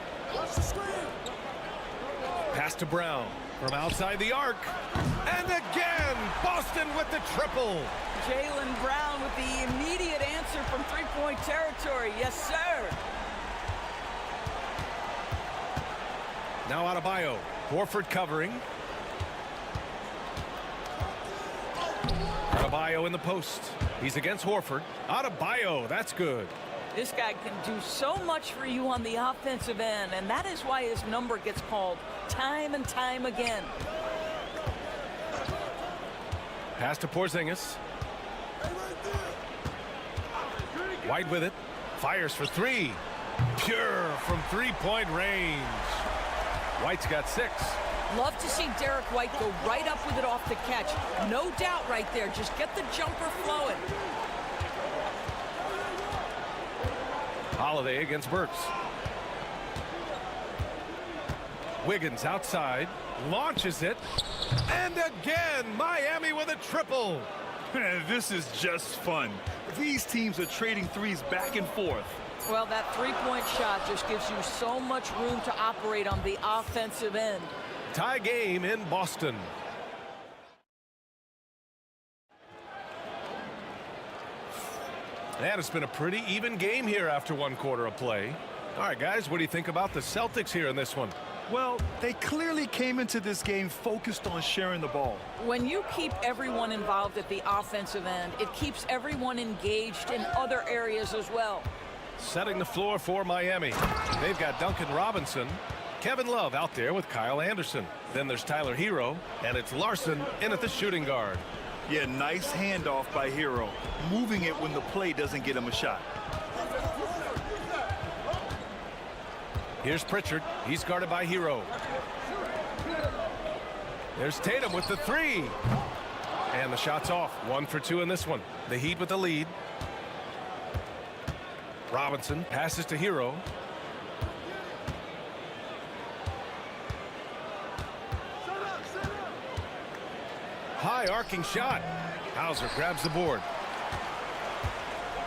Pass to Brown from outside the arc. And again, Boston with the triple. Jaylen Brown with the immediate answer from three-point territory. Yes, sir. Now Adebayo. Horford covering. Adebayo in the post. He's against Horford. Adebayo, that's good. This guy can do so much for you on the offensive end, and that is why his number gets called time and time again. Pass to Porzingis. White with it. Fires for three. Pure from three-point range. White's got 6. Love to see Derek White go right up with it off the catch. No doubt right there. Just get the jumper flowing. Holiday against Burks. Wiggins outside, launches it, and again, Miami with a triple. This is just fun. These teams are trading threes back and forth. Well, that three-point shot just gives you so much room to operate on the offensive end. Tie game in Boston. And it's been a pretty even game here after one quarter of play. All right, guys, what do you think about the Celtics here in this one? Well, they clearly came into this game focused on sharing the ball. When you keep everyone involved at the offensive end, it keeps everyone engaged in other areas as well. Setting the floor for Miami. They've got Duncan Robinson, Kevin Love out there with Kyle Anderson. Then there's Tyler Hero, and it's Larson in at the shooting guard. Yeah, nice handoff by Hero, moving it when the play doesn't get him a shot. Here's Pritchard. He's guarded by Hero. There's Tatum with the three. And the shot's off. 1 for 2 in this one. The Heat with the lead. Robinson passes to Hero. High arcing shot. Hauser grabs the board.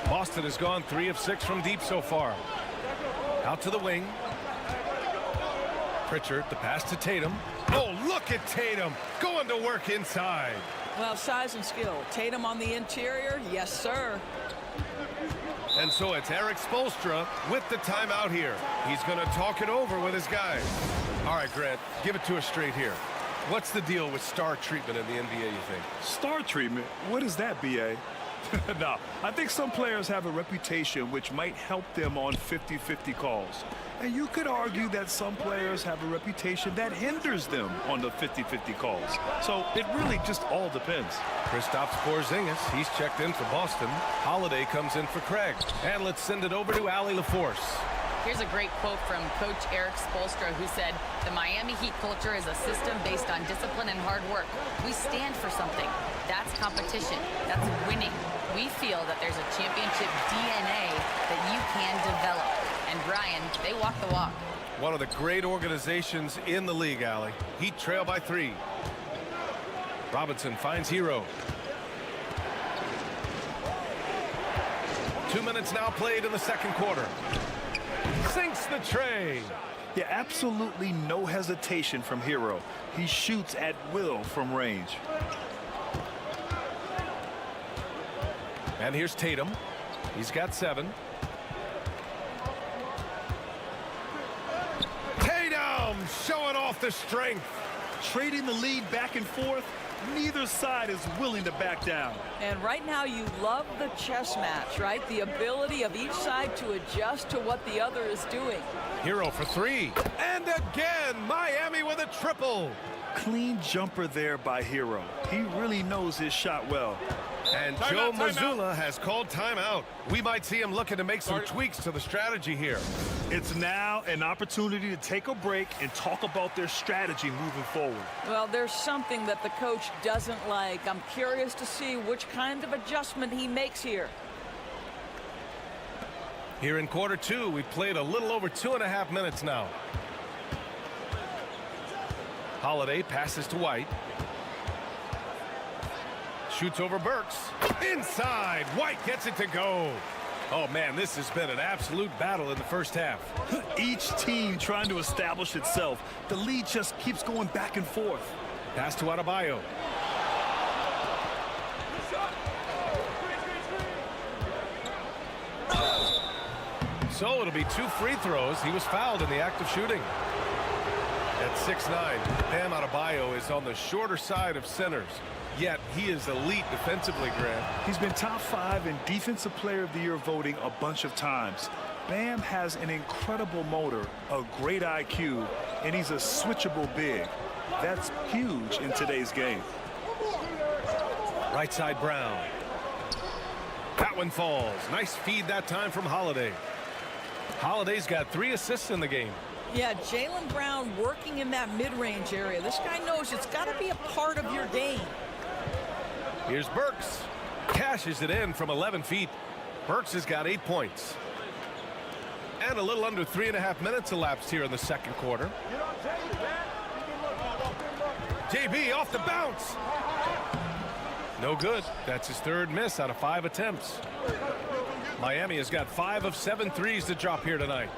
Boston has gone 3 of 6 from deep so far. Out to the wing. Pritchard, the pass to Tatum. Oh, look at Tatum going to work inside. Well, size and skill. Tatum on the interior, yes, sir. And so it's Eric Spoelstra with the timeout here. He's going to talk it over with his guys. All right, Grant, give it to us straight here. What's the deal with star treatment in the NBA, you think? Star treatment? What is that, B.A.? No, I think some players have a reputation which might help them on 50-50 calls. And you could argue that some players have a reputation that hinders them on the 50-50 calls. So it really just all depends. Kristaps Porzingis, he's checked in for Boston. Holiday comes in for Craig. And let's send it over to Allie LaForce. Here's a great quote from Coach Eric Spoelstra, who said, "The Miami Heat culture is a system based on discipline and hard work. We stand for something. That's competition. That's winning. We feel that there's a championship DNA that you can develop." And Brian, they walk the walk. One of the great organizations in the league, Allie. Heat trail by 3. Robinson finds Hero. 2 minutes now played in the second quarter. Sinks the tray. Yeah, absolutely no hesitation from Hero. He shoots at will from range. And here's Tatum. He's got 7. Tatum showing off the strength. Trading the lead back and forth. Neither side is willing to back down. And right now you love the chess match, right? The ability of each side to adjust to what the other is doing. Hero for 3. And again, Miami with a triple. Clean jumper there by Hero. He really knows his shot well. And Joe Mazzulla has called timeout. We might see him looking to make some tweaks to the strategy here. It's now an opportunity to take a break and talk about their strategy moving forward. Well, there's something that the coach doesn't like. I'm curious to see which kind of adjustment he makes here. Here in quarter 2, we've played a little over 2.5 minutes now. Holiday passes to White. Shoots over Burks. Inside. White gets it to go. Oh, man, this has been an absolute battle in the first half. Each team trying to establish itself. The lead just keeps going back and forth. Pass to Adebayo. So it'll be 2 free throws. He was fouled in the act of shooting. At 6'9", Bam Adebayo is on the shorter side of centers. Yet he is elite defensively, Grant. He's been top 5 in Defensive Player of the Year voting a bunch of times. Bam has an incredible motor, a great IQ, and he's a switchable big. That's huge in today's game. Right side Brown. That one falls. Nice feed that time from Holiday. Holiday's got 3 assists in the game. Yeah, Jaylen Brown working in that mid-range area. This guy knows it's got to be a part of your game. Here's Burks. Cashes it in from 11 feet. Burks has got 8 points. And a little under 3.5 minutes elapsed here in the second quarter. JB off the bounce. No good. That's his 3rd miss out of 5 attempts. Miami has got 5 of 7 threes to drop here tonight.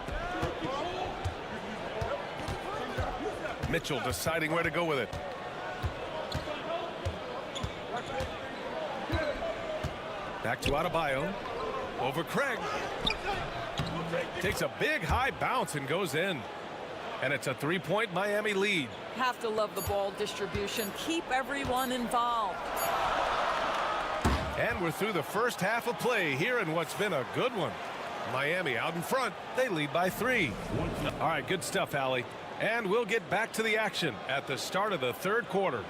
Mitchell deciding where to go with it. Back to Adebayo. Over Craig. Takes a big high bounce and goes in. And it's a 3-point Miami lead. Have to love the ball distribution. Keep everyone involved. And we're through the first half of play here in what's been a good one. Miami out in front. They lead by 3. All right, good stuff, Allie. And we'll get back to the action at the start of the third quarter.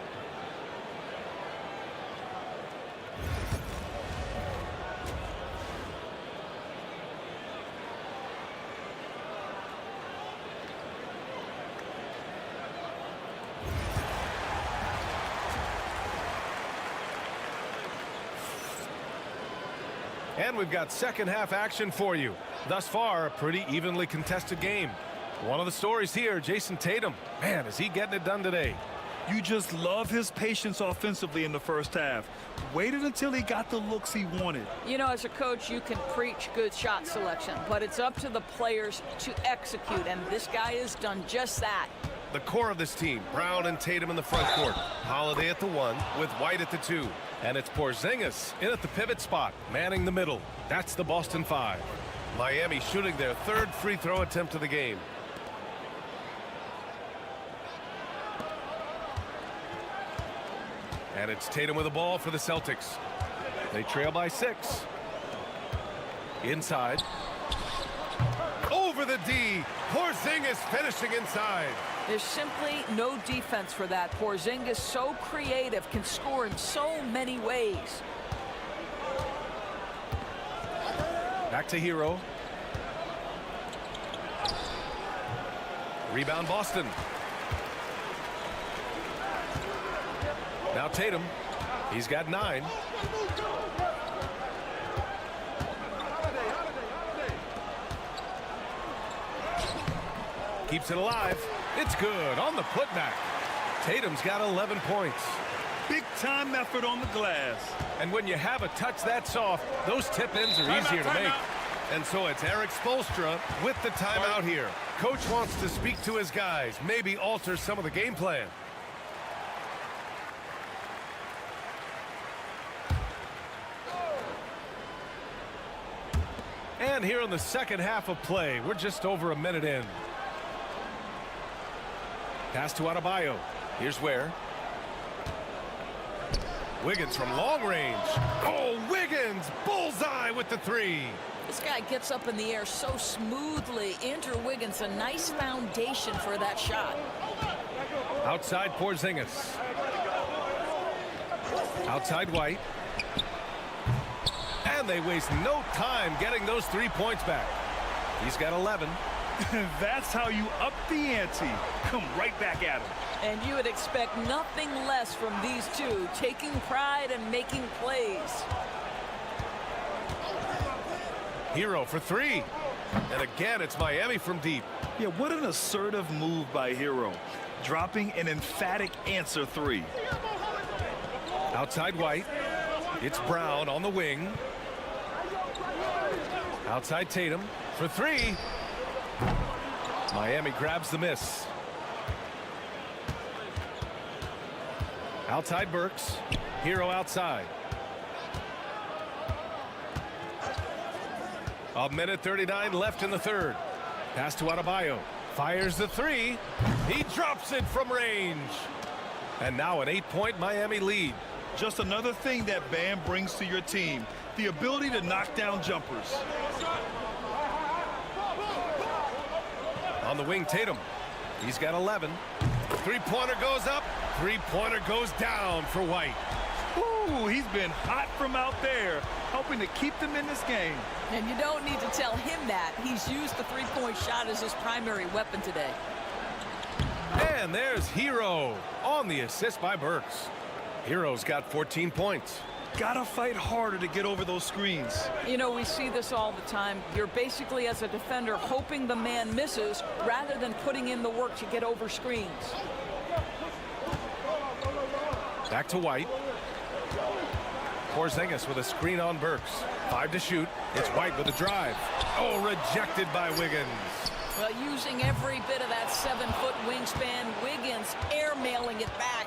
And we've got second half action for you. Thus far, a pretty evenly contested game. One of the stories here, Jason Tatum. Man, is he getting it done today. You just love his patience offensively in the first half. Waited until he got the looks he wanted. You know, as a coach, you can preach good shot selection, but it's up to the players to execute, and this guy has done just that. The core of this team, Brown and Tatum in the front court. Holiday at the 1 with White at the 2. And it's Porzingis in at the pivot spot, manning the middle. That's the Boston 5. Miami shooting their 3rd free throw attempt of the game. And it's Tatum with the ball for the Celtics. They trail by 6. Inside. Over the D. Porzingis finishing inside. There's simply no defense for that. Porzingis, so creative, can score in so many ways. Back to Hero. Rebound Boston. Now Tatum. He's got 9. Keeps it alive. It's good on the putback. Tatum's got 11 points. Big time effort on the glass. And when you have a touch that soft, those tip-ins are easier to make. And so it's Eric Spoelstra with the timeout here. Coach wants to speak to his guys, maybe alter some of the game plan. And here in the second half of play, we're just over a minute in. Pass to Adebayo. Here's where. Wiggins from long range. Oh, Wiggins! Bullseye with the 3. This guy gets up in the air so smoothly. Andrew Wiggins, a nice foundation for that shot. Outside Porzingis. Outside White. And they waste no time getting those 3 points back. He's got 11. That's how you up the ante. Come right back at him. And you would expect nothing less from these two, taking pride and making plays. Hero for 3. And again, it's Miami from deep. Yeah, what an assertive move by Hero. Dropping an emphatic answer 3. Outside White. It's Brown on the wing. Outside Tatum for 3. Miami grabs the miss. Outside Burks. Hero outside. A minute 39 left in the third. Pass to Adebayo. Fires the 3. He drops it from range. And now an 8-point Miami lead. Just another thing that Bam brings to your team. The ability to knock down jumpers. On the wing, Tatum. He's got 11. Three-pointer goes up. Three-pointer goes down for White. Ooh, he's been hot from out there, helping to keep them in this game. And you don't need to tell him that. He's used the three-point shot as his primary weapon today. And there's Hero on the assist by Burks. Hero's got 14 points. Gotta fight harder to get over those screens. You know, we see this all the time. You're basically, as a defender, hoping the man misses rather than putting in the work to get over screens. Back to White. Porzingis with a screen on Burks. 5 to shoot. It's White with a drive. Oh, rejected by Wiggins. Well, using every bit of that 7-foot wingspan, Wiggins airmailing it back.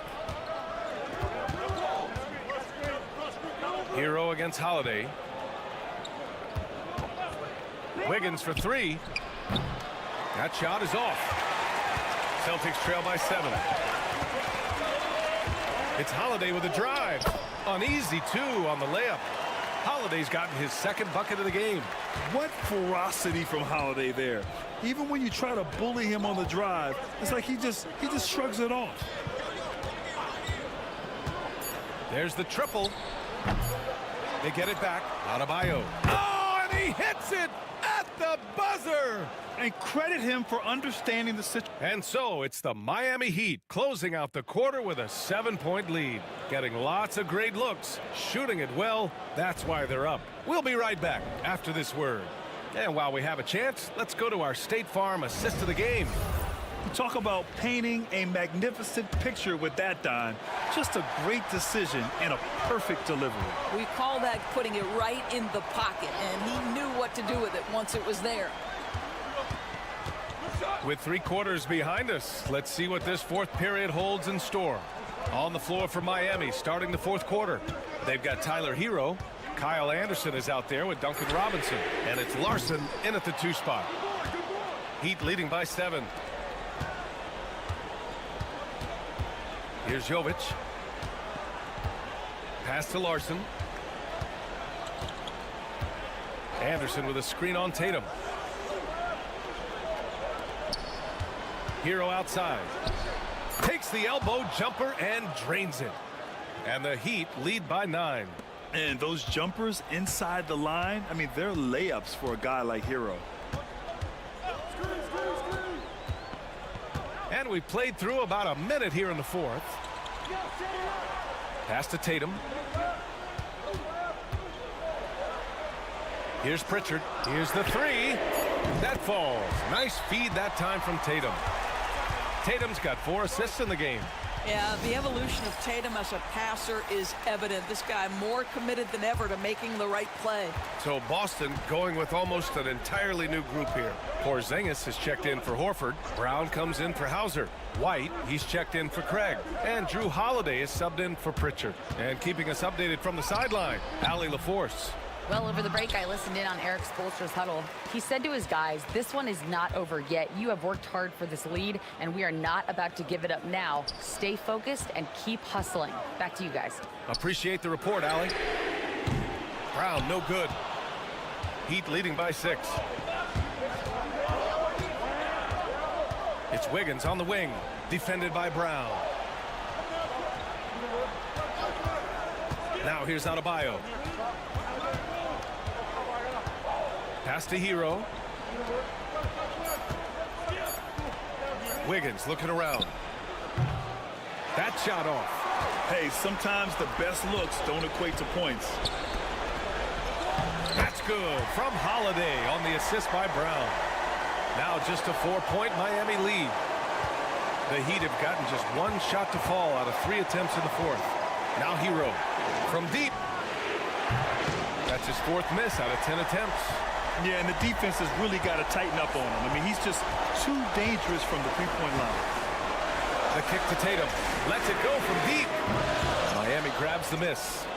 Hero against Holiday. Wiggins for 3. That shot is off. Celtics trail by 7. It's Holiday with a drive. An easy 2 on the layup. Holiday's gotten his second bucket of the game. What ferocity from Holiday there. Even when you try to bully him on the drive, it's like he just shrugs it off. There's the triple. They get it back. Adebayo. Oh, and he hits it at the buzzer. And credit him for understanding the situation. And so it's the Miami Heat closing out the quarter with a 7-point lead. Getting lots of great looks, shooting it well. That's why they're up. We'll be right back after this word. And while we have a chance, let's go to our State Farm assist of the game. Talk about painting a magnificent picture with that, Don. Just a great decision and a perfect delivery. We call that putting it right in the pocket, and he knew what to do with it once it was there. With 3 quarters behind us, let's see what this fourth period holds in store. On the floor for Miami, starting the fourth quarter. They've got Tyler Hero. Kyle Anderson is out there with Duncan Robinson. And it's Larson in at the 2 spot. Heat leading by 7. Here's Jovic. Pass to Larson. Anderson with a screen on Tatum. Hero outside. Takes the elbow jumper and drains it. And the Heat lead by 9. And those jumpers inside the line, I mean, they're layups for a guy like Hero. And we've played through about a minute here in the fourth. Pass to Tatum. Here's Pritchard. Here's the 3. That falls. Nice feed that time from Tatum. Tatum's got 4 assists in the game. Yeah, the evolution of Tatum as a passer is evident. This guy more committed than ever to making the right play. So Boston going with almost an entirely new group here. Porzingis has checked in for Horford. Brown comes in for Hauser. White, he's checked in for Craig. And Drew Holiday is subbed in for Pritchard. And keeping us updated from the sideline, Allie LaForce. Well, over the break, I listened in on Eric Spoelstra's huddle. He said to his guys, this one is not over yet. You have worked hard for this lead, and we are not about to give it up now. Stay focused and keep hustling. Back to you guys. Appreciate the report, Allie. Brown, no good. Heat leading by 6. It's Wiggins on the wing, defended by Brown. Now here's Adebayo. Pass to Hero. Wiggins looking around. That shot off. Hey, sometimes the best looks don't equate to points. That's good from Holiday on the assist by Brown. Now just a 4-point Miami lead. The Heat have gotten just 1 shot to fall out of 3 attempts in the fourth. Now Hero from deep. That's his 4th miss out of 10 attempts. Yeah, and the defense has really got to tighten up on him. I mean, he's just too dangerous from the 3-point line. The kick to Tatum. Lets it go from deep. Miami grabs the miss.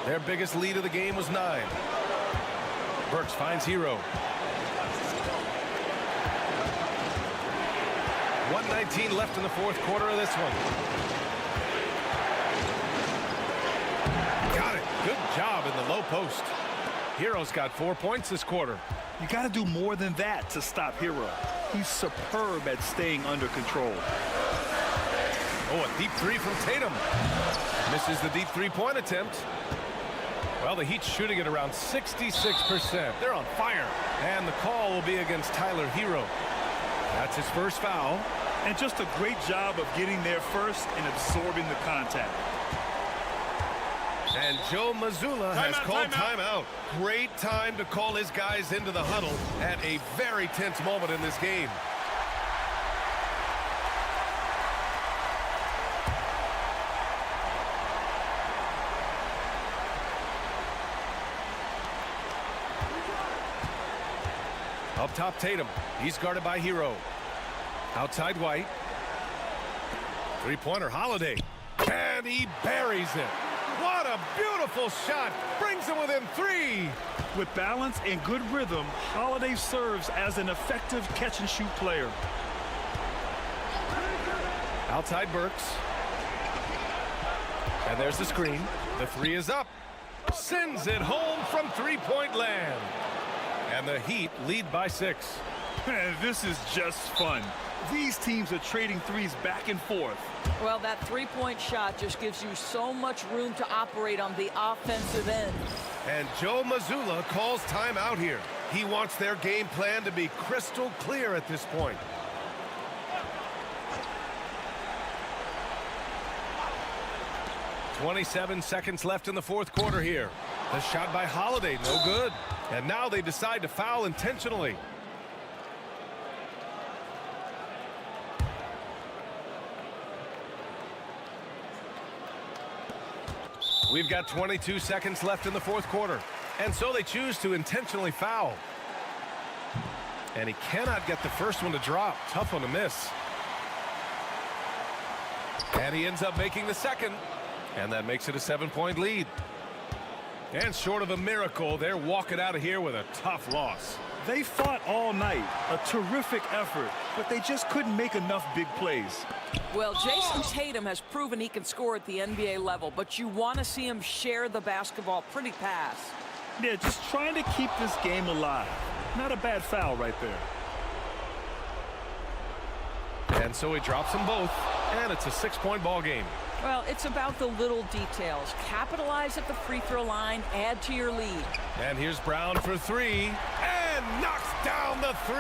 Their biggest lead of the game was 9. Burks finds Hero. 1:19 left in the fourth quarter of this one. Got it. Good job in the low post. Hero's got 4 points this quarter. You got to do more than that to stop Hero. He's superb at staying under control. Oh, a deep 3 from Tatum. Misses the deep three-point attempt. Well, the Heat's shooting at around 66%. They're on fire. And the call will be against Tyler Hero. That's his first foul. And just a great job of getting there first and absorbing the contact. And Joe Mazzulla has called timeout. Great time to call his guys into the huddle at a very tense moment in this game. Up top, Tatum. He's guarded by Hero. Outside White. Three-pointer, Holiday. And he buries it. What a beautiful shot. Brings him within 3. With balance and good rhythm, Holiday serves as an effective catch-and-shoot player. Outside Burks. And there's the screen. The 3 is up. Sends it home from three-point land. And the Heat lead by 6. Man, this is just fun. These teams are trading threes back and forth. Well, that three-point shot just gives you so much room to operate on the offensive end. And Joe Mazzulla calls timeout here. He wants their game plan to be crystal clear at this point. "27 seconds left in the fourth quarter here. The shot by Holiday, no good. And now they decide to foul intentionally. We've got 22 seconds left in the fourth quarter. And so they choose to intentionally foul. And he cannot get the first one to drop. Tough one to miss. And he ends up making the second. And that makes it a 7-point lead. And short of a miracle, they're walking out of here with a tough loss. They fought all night. A terrific effort, but they just couldn't make enough big plays. Well, Jason Tatum has proven he can score at the NBA level, but you want to see him share the basketball pretty fast. Yeah, just trying to keep this game alive. Not a bad foul right there. And so he drops them both, and it's a 6-point ball game. Well, it's about the little details. Capitalize at the free throw line, add to your lead. And here's Brown for 3, and knocks down the 3.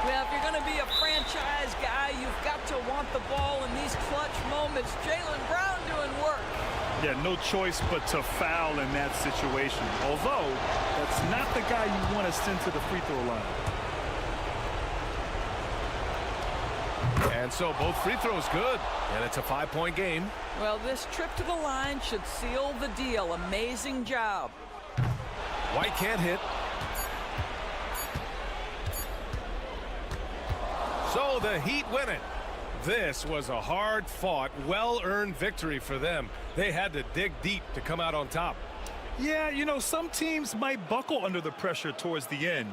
Well, if you're going to be a franchise guy, you've got to want the ball in these clutch moments. Jaylen Brown doing work. Yeah, no choice but to foul in that situation. Although, that's not the guy you want to send to the free throw line. And so both free throws good, and it's a 5-point game. Well, this trip to the line should seal the deal. Amazing job. White can't hit. So the Heat win it. This was a hard-fought, well-earned victory for them. They had to dig deep to come out on top. Yeah, you know, some teams might buckle under the pressure towards the end.